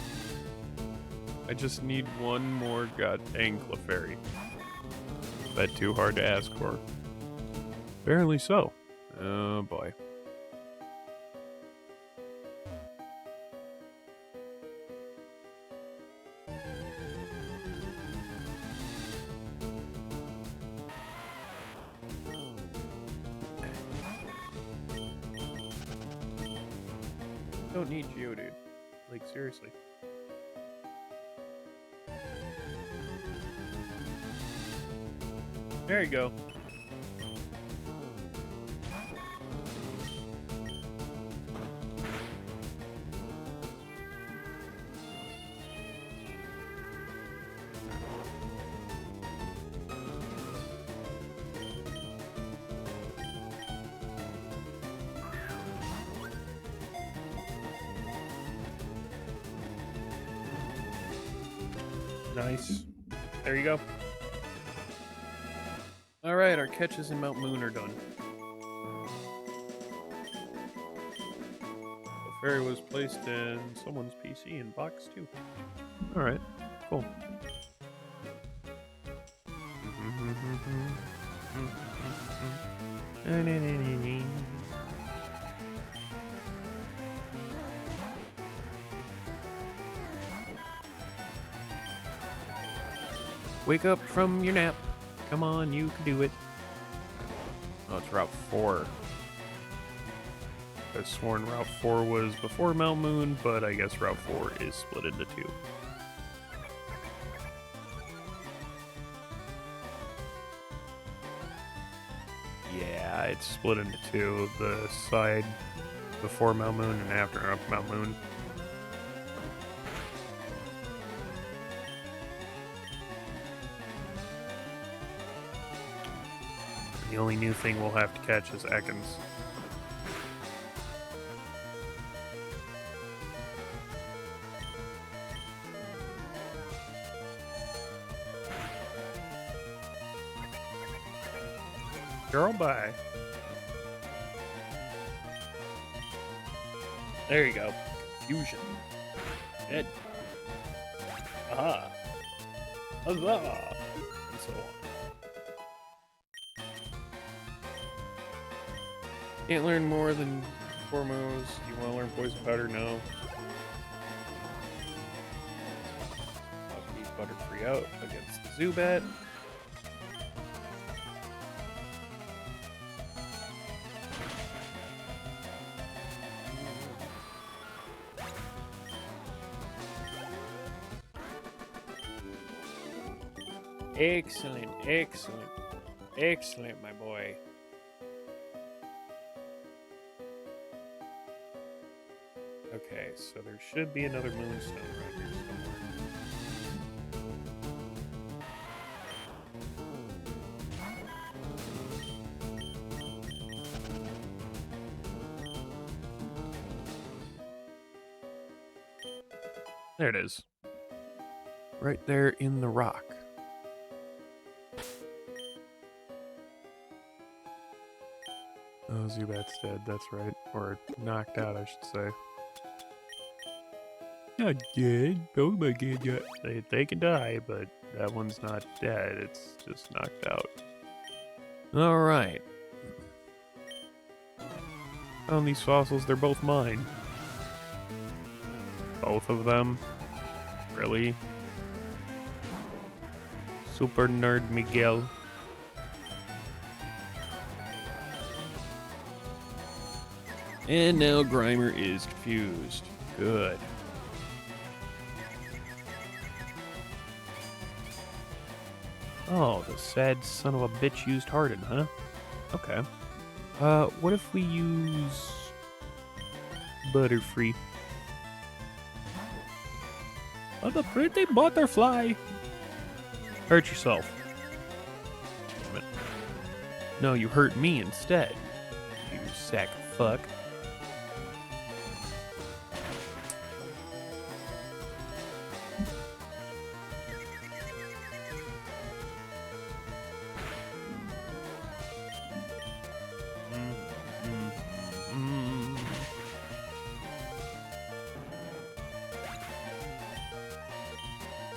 I just need one more goddamn Clefairy. Is that too hard to ask for? Apparently so. Oh boy. Don't need you, dude. Like, seriously. There you go. Nice. There you go. Alright, our catches in Mount Moon are done. The fairy was placed in someone's PC in box 2. Alright, cool. Wake up from your nap. Come on, you can do it. Oh, it's Route 4. I've sworn Route 4 was before Mount Moon, but I guess Route 4 is split into 2. Yeah, it's split into 2. The side before Mount Moon and after Mount Moon. The only new thing we'll have to catch is Ekans. Girl, bye. There you go. Fusion. Dead. Aha. Huzzah! And so on. Can't learn more than 4 moves. You want to learn Poison Powder? No. I'll keep Butterfree out against the Zubat. Excellent, excellent, excellent, my boy. Okay, so there should be another Moonstone around here somewhere. There it is. Right there in the rock. Oh, Zubat's dead, that's right. Or knocked out, I should say. Not dead. Oh my god, yeah. They can die, but that one's not dead. It's just knocked out. Alright. Found these fossils, they're both mine. Both of them? Really? Super nerd Miguel. And now Grimer is confused. Good. Oh, the sad son of a bitch used Harden, huh? Okay. What if we use Butterfree? Oh, the pretty butterfly! Hurt yourself. Damn it. No, you hurt me instead. You sack of fuck.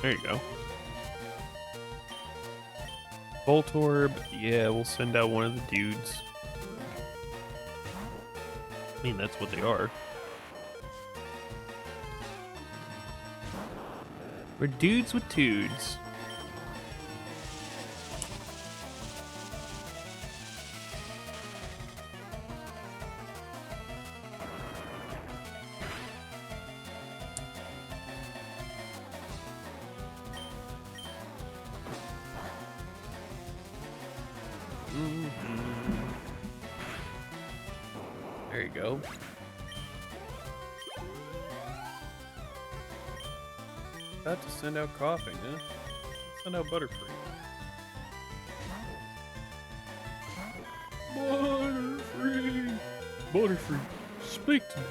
There you go. Voltorb, yeah, we'll send out one of the dudes. I mean, that's what they are. We're dudes with tudes. There you go. About to send out coughing, huh? Send out Butterfree. Butterfree! Butterfree, speak to me.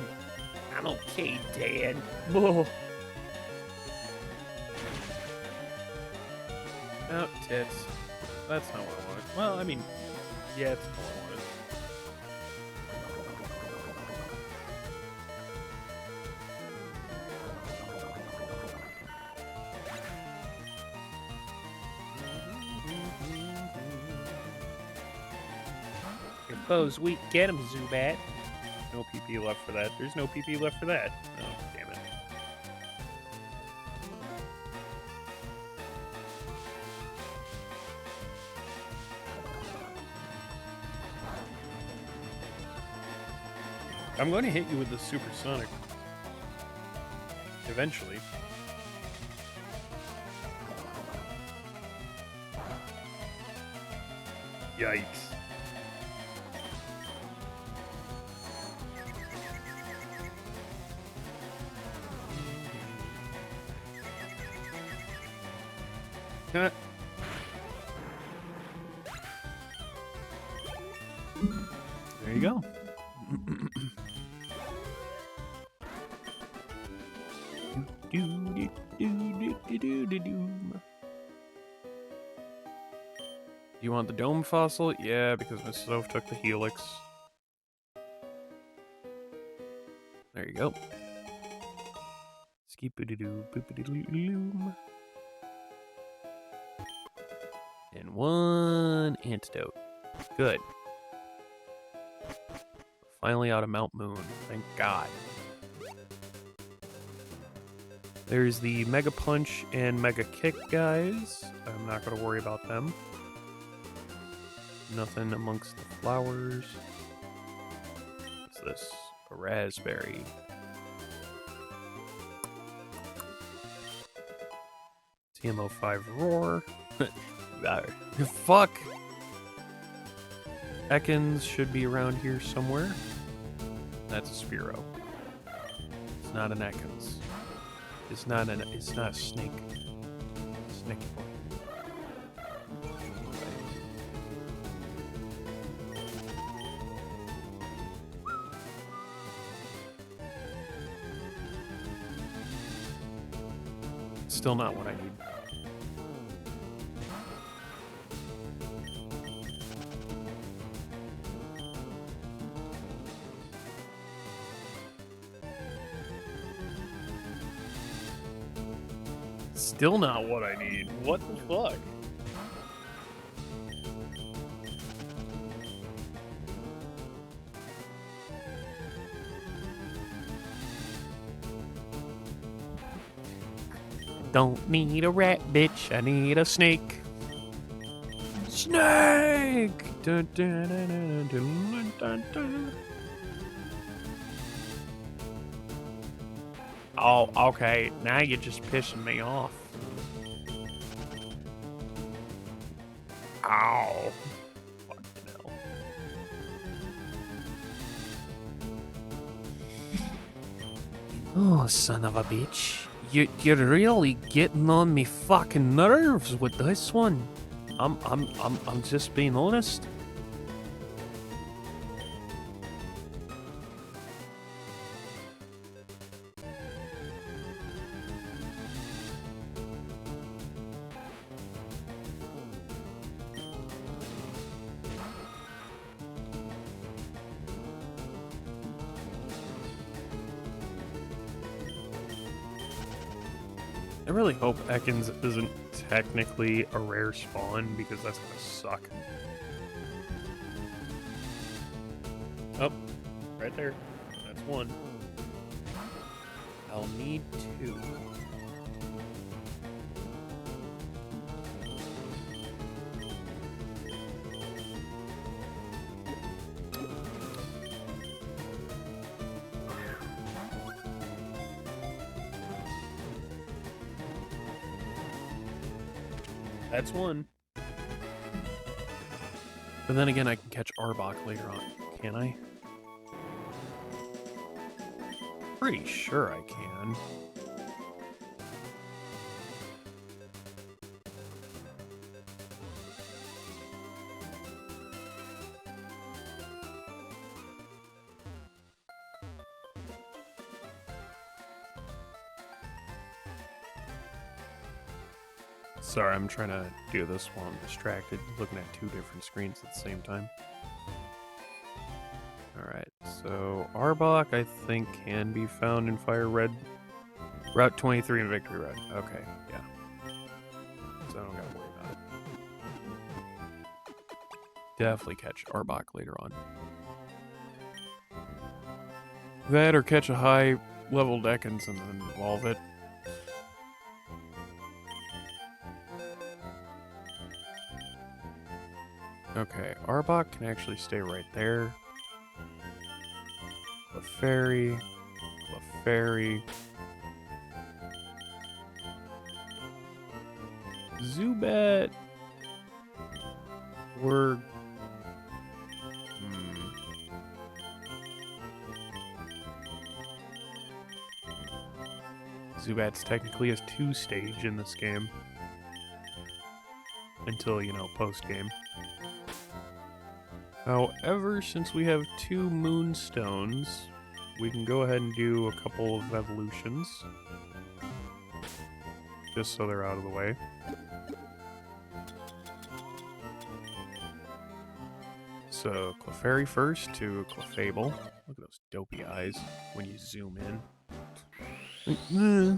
I'm okay, Dad. Oh. Oh, tits. That's not what I wanted. Well, I mean, yeah, it's not what I wanted. Your bow's weak. Get him, Zubat. No PP left for that. There's no PP left for that. Oh, damn it. I'm going to hit you with the supersonic. Eventually. Yikes. There you go. You want the dome fossil? Yeah, because Miss Stove took the helix. There you go. Skip-a-doo-doo, boop-a-doo-doo-loom. And one antidote. Good. Finally out of Mount Moon. Thank God. There's the Mega Punch and Mega Kick guys. I'm not going to worry about them. Nothing amongst the flowers. What's this? A raspberry. TMO5 Roar. Fuck! Ekans should be around here somewhere. That's a Spearow. It's not an Ekans. It's not a snake. Snake boy. Still not what I need. Still not what I need. What the fuck? Don't need a rat, bitch. I need a snake. Snake! Dun, dun, dun, dun, dun, dun, dun. Oh, okay. Now you're just pissing me off. Ow. Fucking hell. Oh, son of a bitch. You're really getting on me fucking nerves with this one. I'm just being honest. I really hope Ekans isn't technically a rare spawn, because that's gonna suck. Oh, right there. That's one. I'll need two. That's one. But then again, I can catch Arbok later on, can I? Pretty sure I can. Sorry, I'm trying to do this while I'm distracted, looking at two different screens at the same time. Alright, so Arbok, I think, can be found in Fire Red. Route 23 and Victory Road. Okay, yeah. So I don't gotta worry about it. Definitely catch Arbok later on. That or catch a high level Ekans and then evolve it. Okay, Arbok can actually stay right there. Clefairy. Clefairy. Zubat. We're... Zubat's technically a 2-stage in this game. Until, you know, post-game. However, since we have 2 Moonstones, we can go ahead and do a couple of evolutions. Just so they're out of the way. So, Clefairy first to Clefable. Look at those dopey eyes when you zoom in. Yeah.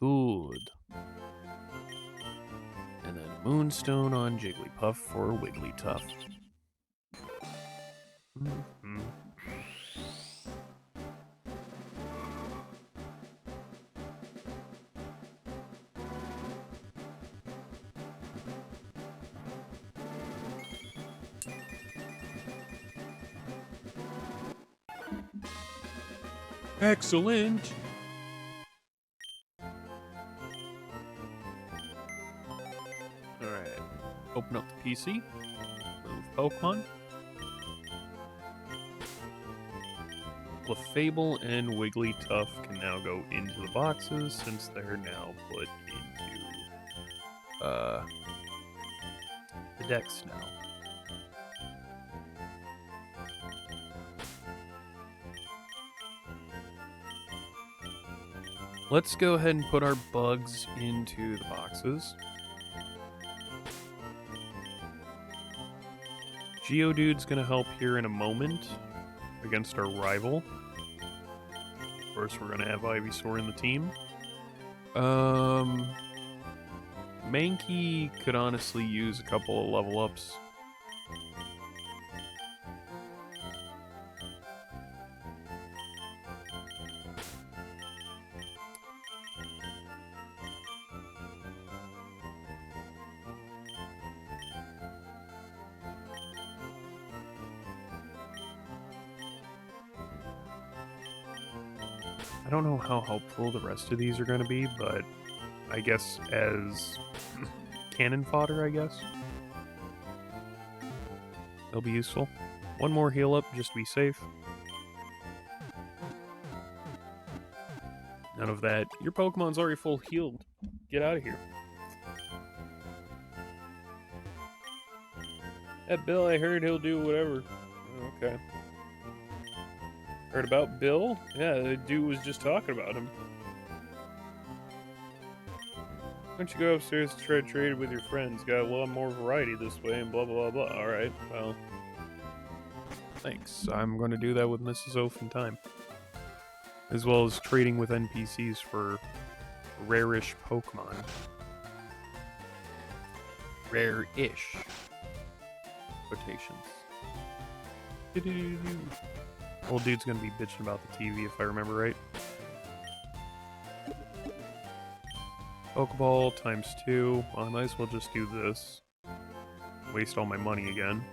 Good. And then Moonstone on Jigglypuff for Wigglytuff. Mm-hmm. Excellent. Alright. Open up the PC. Move Pokemon. Clefable and Wigglytuff can now go into the boxes since they're now put into the decks now. Let's go ahead and put our bugs into the boxes. Geodude's gonna help here in a moment against our rival. Of course, we're gonna have Ivysaur in the team. Mankey could honestly use a couple of level ups. I don't know how helpful the rest of these are going to be, but I guess as cannon fodder, I guess. They'll be useful. One more heal up, just to be safe. None of that. Your Pokemon's already full healed. Get out of here. That Bill, I heard he'll do whatever. Oh, okay. Heard about Bill? Yeah, the dude was just talking about him. Why don't you go upstairs to try to trade with your friends? Got a lot more variety this way and blah blah blah blah. Alright, well. Thanks. I'm going to do that with Mrs. Oaf in time. As well as trading with NPCs for rare-ish Pokemon. Rare-ish. Quotations. Old dude's gonna be bitching about the TV if I remember right. Pokeball times 2. Well, I might as well just do this. Waste all my money again.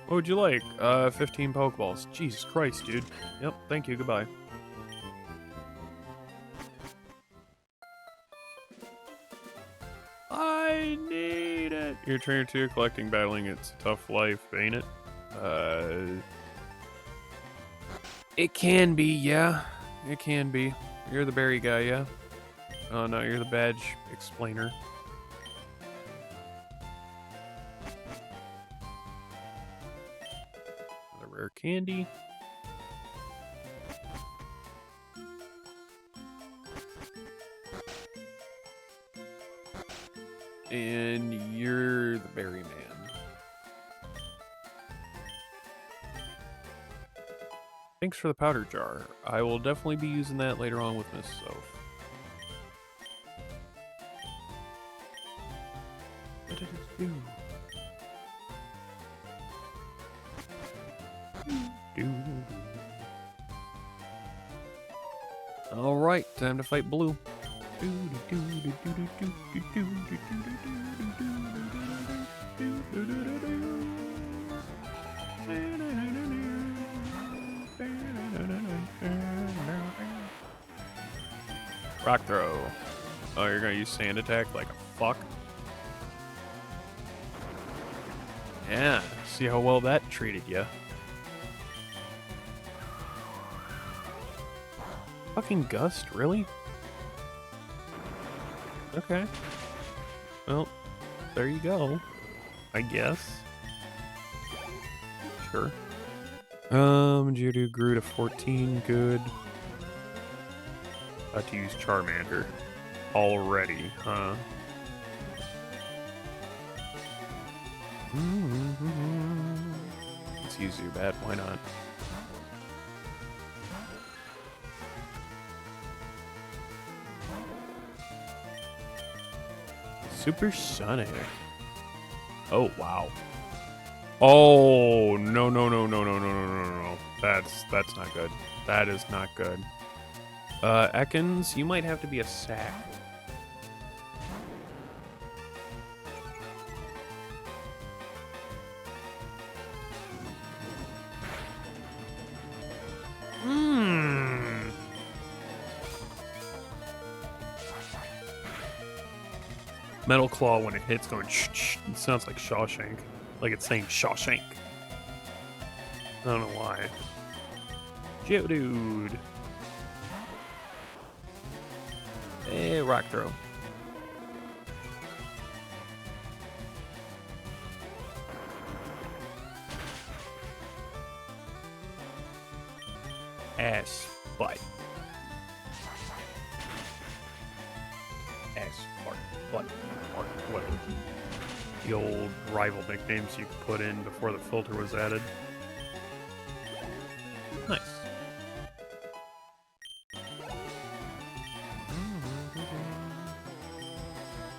What would you like? 15 Pokeballs. Jesus Christ, dude. Yep, thank you, goodbye. I need it! You're trainer 2, collecting, battling, it's a tough life, ain't it? It can be, yeah. It can be. You're the berry guy, yeah? Oh no, you're the badge explainer. Another rare candy. And you're the berry man. Thanks for the powder jar. I will definitely be using that later on with Miss Soph. Alright, time to fight Blue. Rock throw. Oh, you're gonna use sand attack like a fuck? Yeah, see how well that treated ya. Fucking gust, really? Okay. Well, there you go. I guess. Sure. Geodude grew to 14, good. About to use Charmander. Already, huh? Let's use Zubat, why not? Supersonic. Oh, wow. Oh, no, no, no, no, no, no, no, no, no. That's not good. That is not good. Ekans, you might have to be a sack. Metal Claw, when it hits, going shh, shh, it sounds like Shawshank. Like it's saying Shawshank. I don't know why. Geodude. Hey, rock throw. Ass butt. Ass fart butt fart butt. The old rival nicknames you could put in before the filter was added. Nice.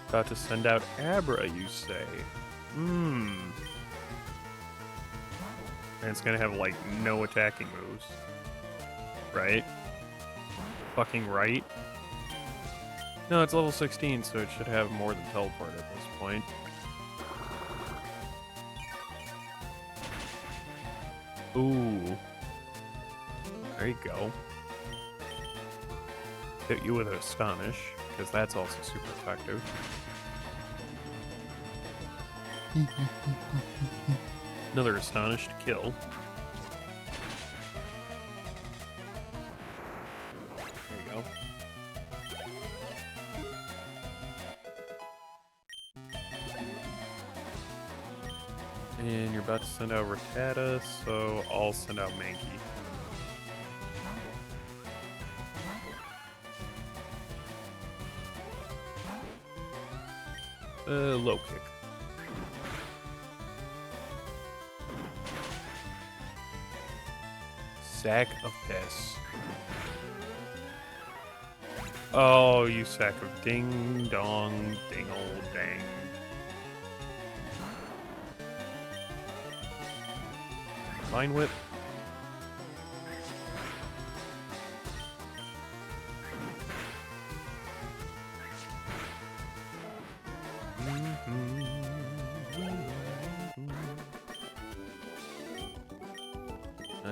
About to send out Abra, you say? And it's gonna have, like, no attacking moves. Right? Fucking right? No, it's level 16, so it should have more than teleport at this point. Ooh. There you go. Hit you with an Astonish, because that's also super effective. Another Astonish to kill. There you go. And you're about to send out Rattata, so I'll send out Mankey. Low kick. Sack of piss. Oh, you sack of ding dong dingle dang. Vine whip.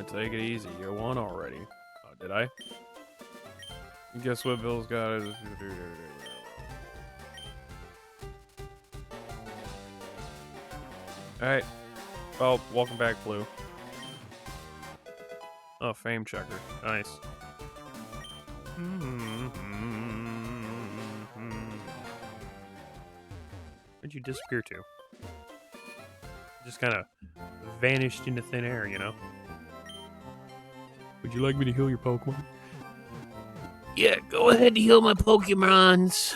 Take it easy. You won already. Oh, did I? Guess what Bill's got is... Alright. Well, welcome back, Blue. Oh, fame checker. Nice. Where'd you disappear to? Just kind of vanished into thin air, you know? Would you like me to heal your Pokemon? Yeah, go ahead and heal my Pokemons.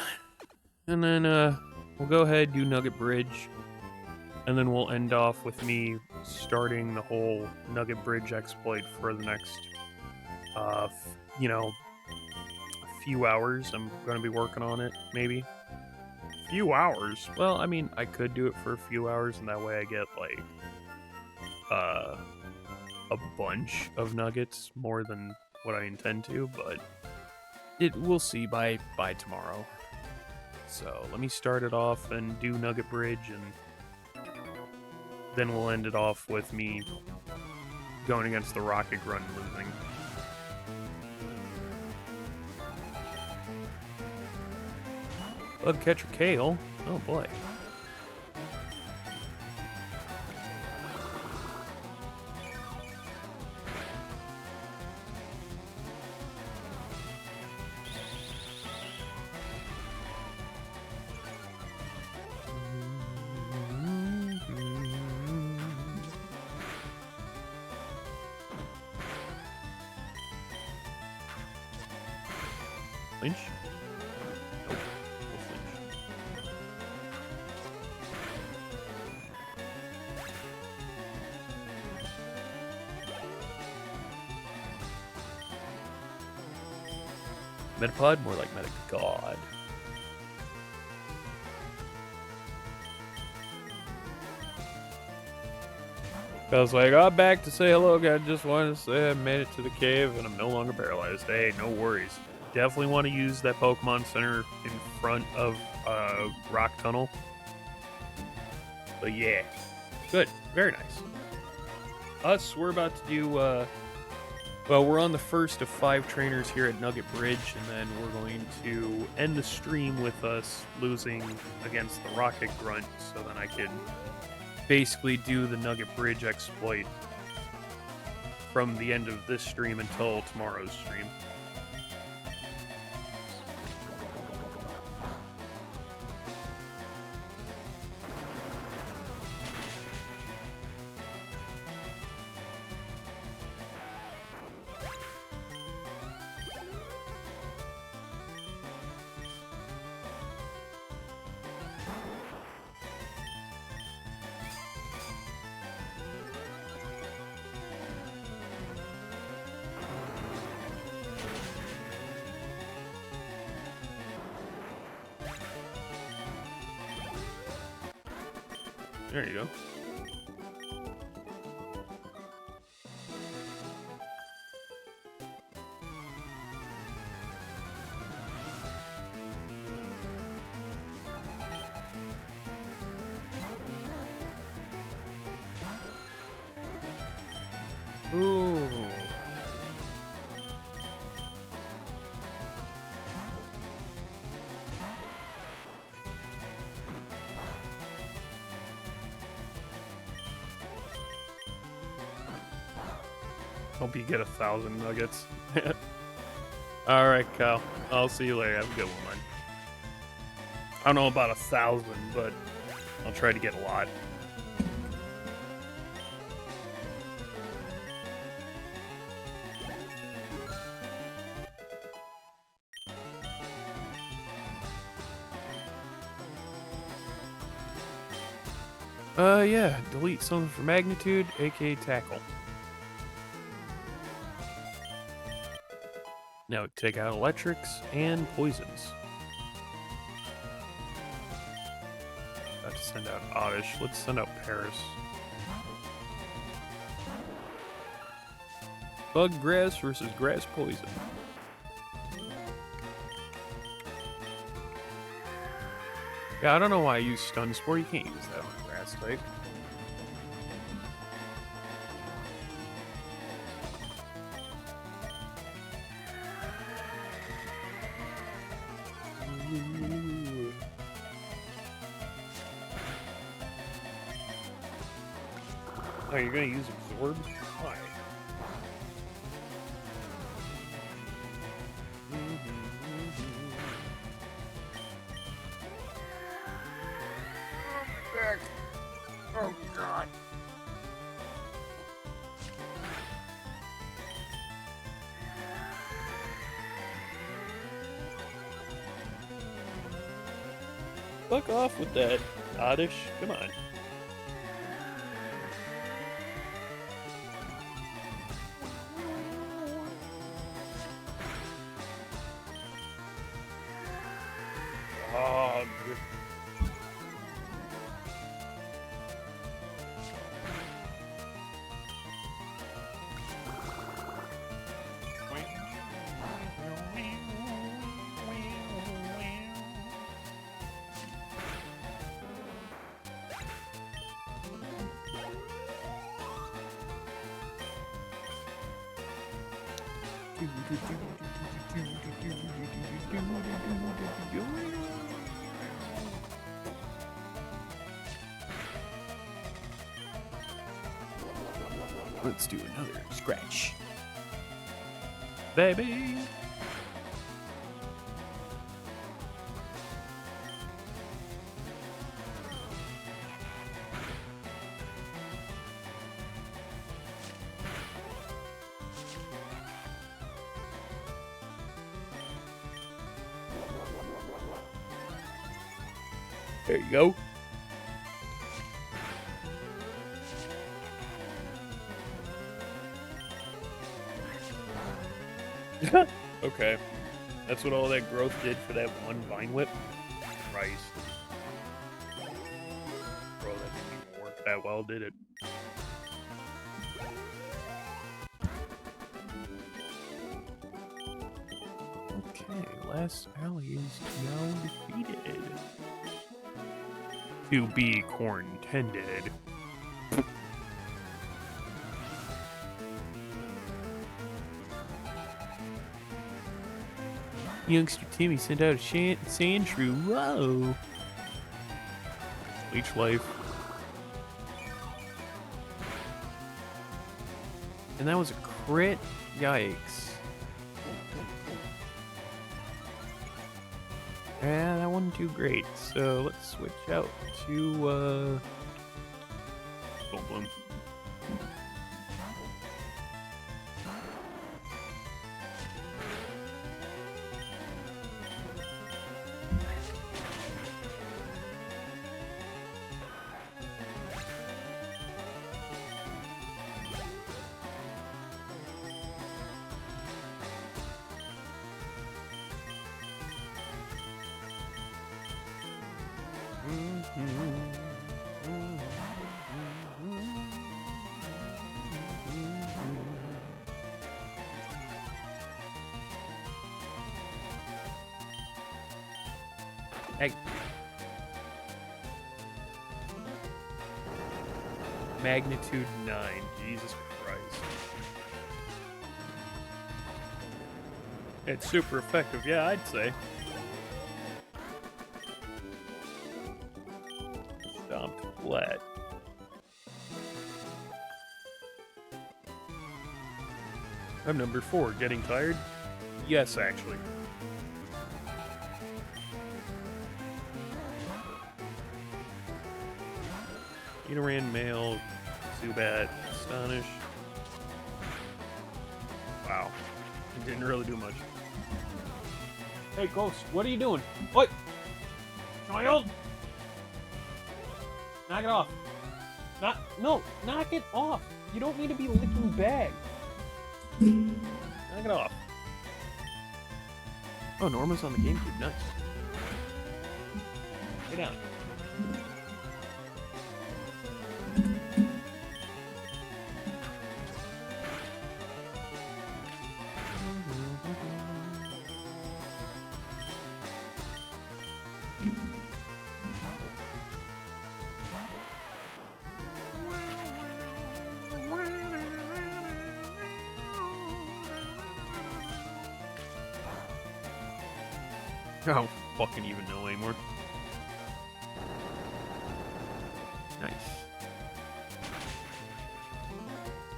And then, we'll go ahead, do Nugget Bridge. And then we'll end off with me starting the whole Nugget Bridge exploit for the next, you know, a few hours. I'm going to be working on it, maybe. Few hours? Well, I mean, I could do it for a few hours, and that way I get, like, a bunch of nuggets, more than what I intend to, but we'll see by tomorrow. So let me start it off and do Nugget Bridge, and then we'll end it off with me going against the Rocket Grunt and losing. Bug Catcher Kale? Oh boy. Flinch? Nope. No flinch. Metapod? More like Metagod. I was like, I'm back to say hello, guys. Just wanted to say I made it to the cave and I'm no longer paralyzed. Hey, no worries. Definitely want to use that Pokemon Center in front of Rock Tunnel. But yeah, good. Very nice. Us, we're about to do, well, we're on the first of 5 trainers here at Nugget Bridge, and then we're going to end the stream with us losing against the Rocket Grunt, so then I can basically do the Nugget Bridge exploit from the end of this stream until tomorrow's stream. There you go. Ooh. Hope you get 1,000 nuggets. Alright, Kyle. I'll see you later. Have a good one, man. I don't know about 1,000, but I'll try to get a lot. Yeah, delete something for magnitude, aka tackle. Now take out electrics and poisons. About to send out Oddish. Let's send out Paris. Bug grass versus grass poison. Yeah, I don't know why I use Stun Spore. You can't use that on grass type. Oh, you're gonna use Absorb? Why? Oh god. Fuck off with that, Oddish. Come on. Oh, good. Let's do another scratch. Baby! There you go. Okay. That's what all that growth did for that one Vine Whip? Christ. Bro, that didn't even work that well, did it? Okay, last alley is now defeated. To be corn tended. Youngster Timmy sent out a sand shrew. Whoa! Leech life. And that was a crit? Yikes. Yeah, that wasn't too great. So let's switch out to, Bloom. Hey. Magnitude 9. Jesus Christ. It's super effective, yeah, I'd say. Stomped flat. I'm number 4. Getting tired? Yes, actually. Nidoran, Male, Zubat, Astonish. Wow. It didn't really do much. Hey, Ghost, what are you doing? What? Child? Knock it off. No, knock it off. You don't need to be licking bags. Knock it off. Oh, Norma's on the GameCube. Nice. Get down. I don't fucking even know anymore. Nice.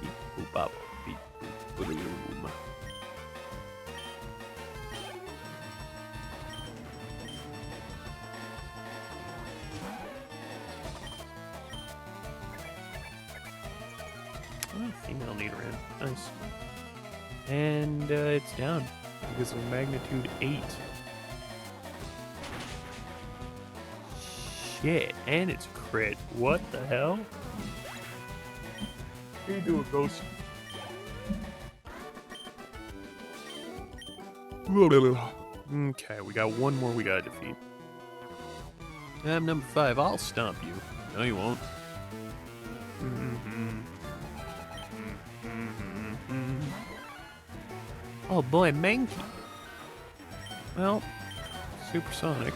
Beep boop bop. Beep boop boom. Oh, female Nidoran. Nice. And it's down because of magnitude 8. Shit, and it's crit. What the hell? How you doing, Ghost? Okay, we got one more we gotta defeat. I'm number 5. I'll stomp you. No, you won't. Oh boy, Mankey. Well, supersonic.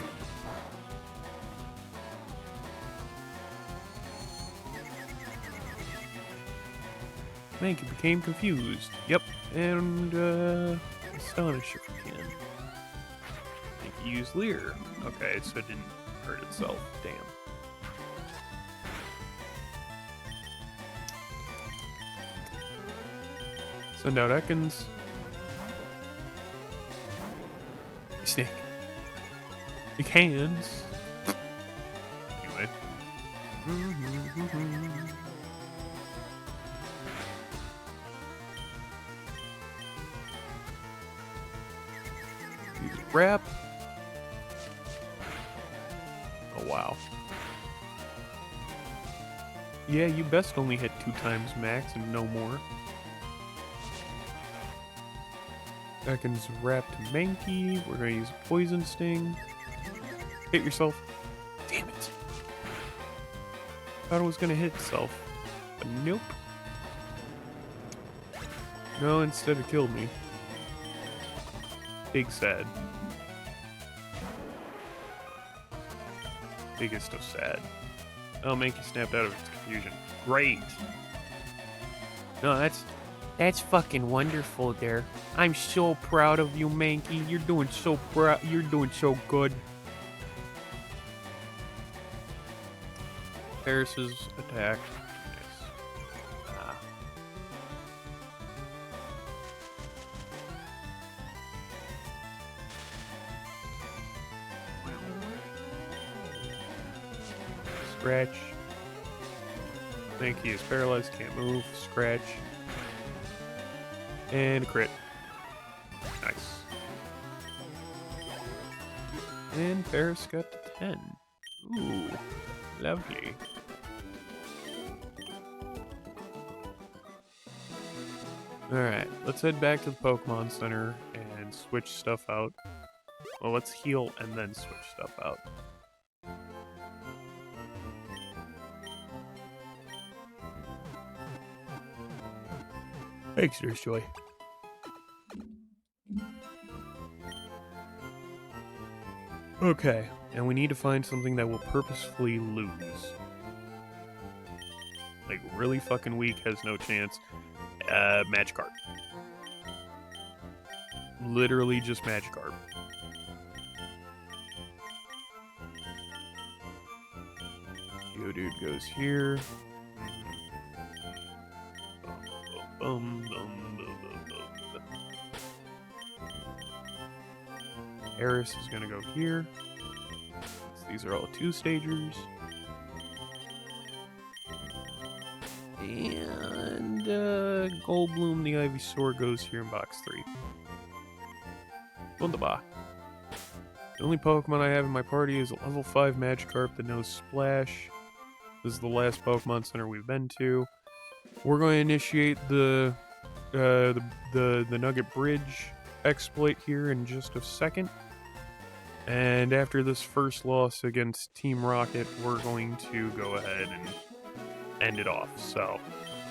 Mankey became confused. Yep, and astonish if you can. Mankey used Leer. Okay, so it didn't hurt itself. Damn. Send out Ekans. Snake. Big hands. Anyway. Wrap. Oh, wow. Yeah, you best only hit 2 times max and no more. Ekans wrap to Mankey. We're gonna use a Poison Sting. Hit yourself. Damn it. Thought it was gonna hit itself. But nope. No, instead it killed me. Big sad. Biggest of sad. Oh, Mankey snapped out of its confusion. Great. No, that's fucking wonderful there. I'm so proud of you, Mankey. You're doing so good. Paris's attack. Nice. Ah. Scratch. Mankey is paralyzed, can't move. Scratch. And a crit. Nice. And Paris got to 10. Ooh, lovely. Alright, let's head back to the Pokemon Center and switch stuff out. Well, let's heal and then switch stuff out. Thanks, Nurse Joy. Okay, and we need to find something that will purposefully lose. Like, really fucking weak, has no chance. Magikarp. Literally just Magikarp. Geodude goes here. Bum, bum, bum, bum, bum, bum. Eris is going to go here. So these are all 2-stagers. And Goldbloom, the Ivysaur, goes here in box 3. Wunderbar. The only Pokemon I have in my party is a level 5 Magikarp that knows Splash. This is the last Pokemon Center we've been to. We're going to initiate the Nugget Bridge exploit here in just a second. And after this first loss against Team Rocket, we're going to go ahead and end it off. So,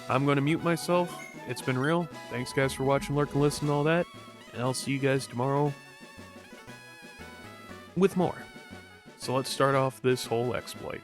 I'm going to mute myself. It's been real. Thanks, guys, for watching, lurk, and listen, and all that. And I'll see you guys tomorrow with more. So let's start off this whole exploit.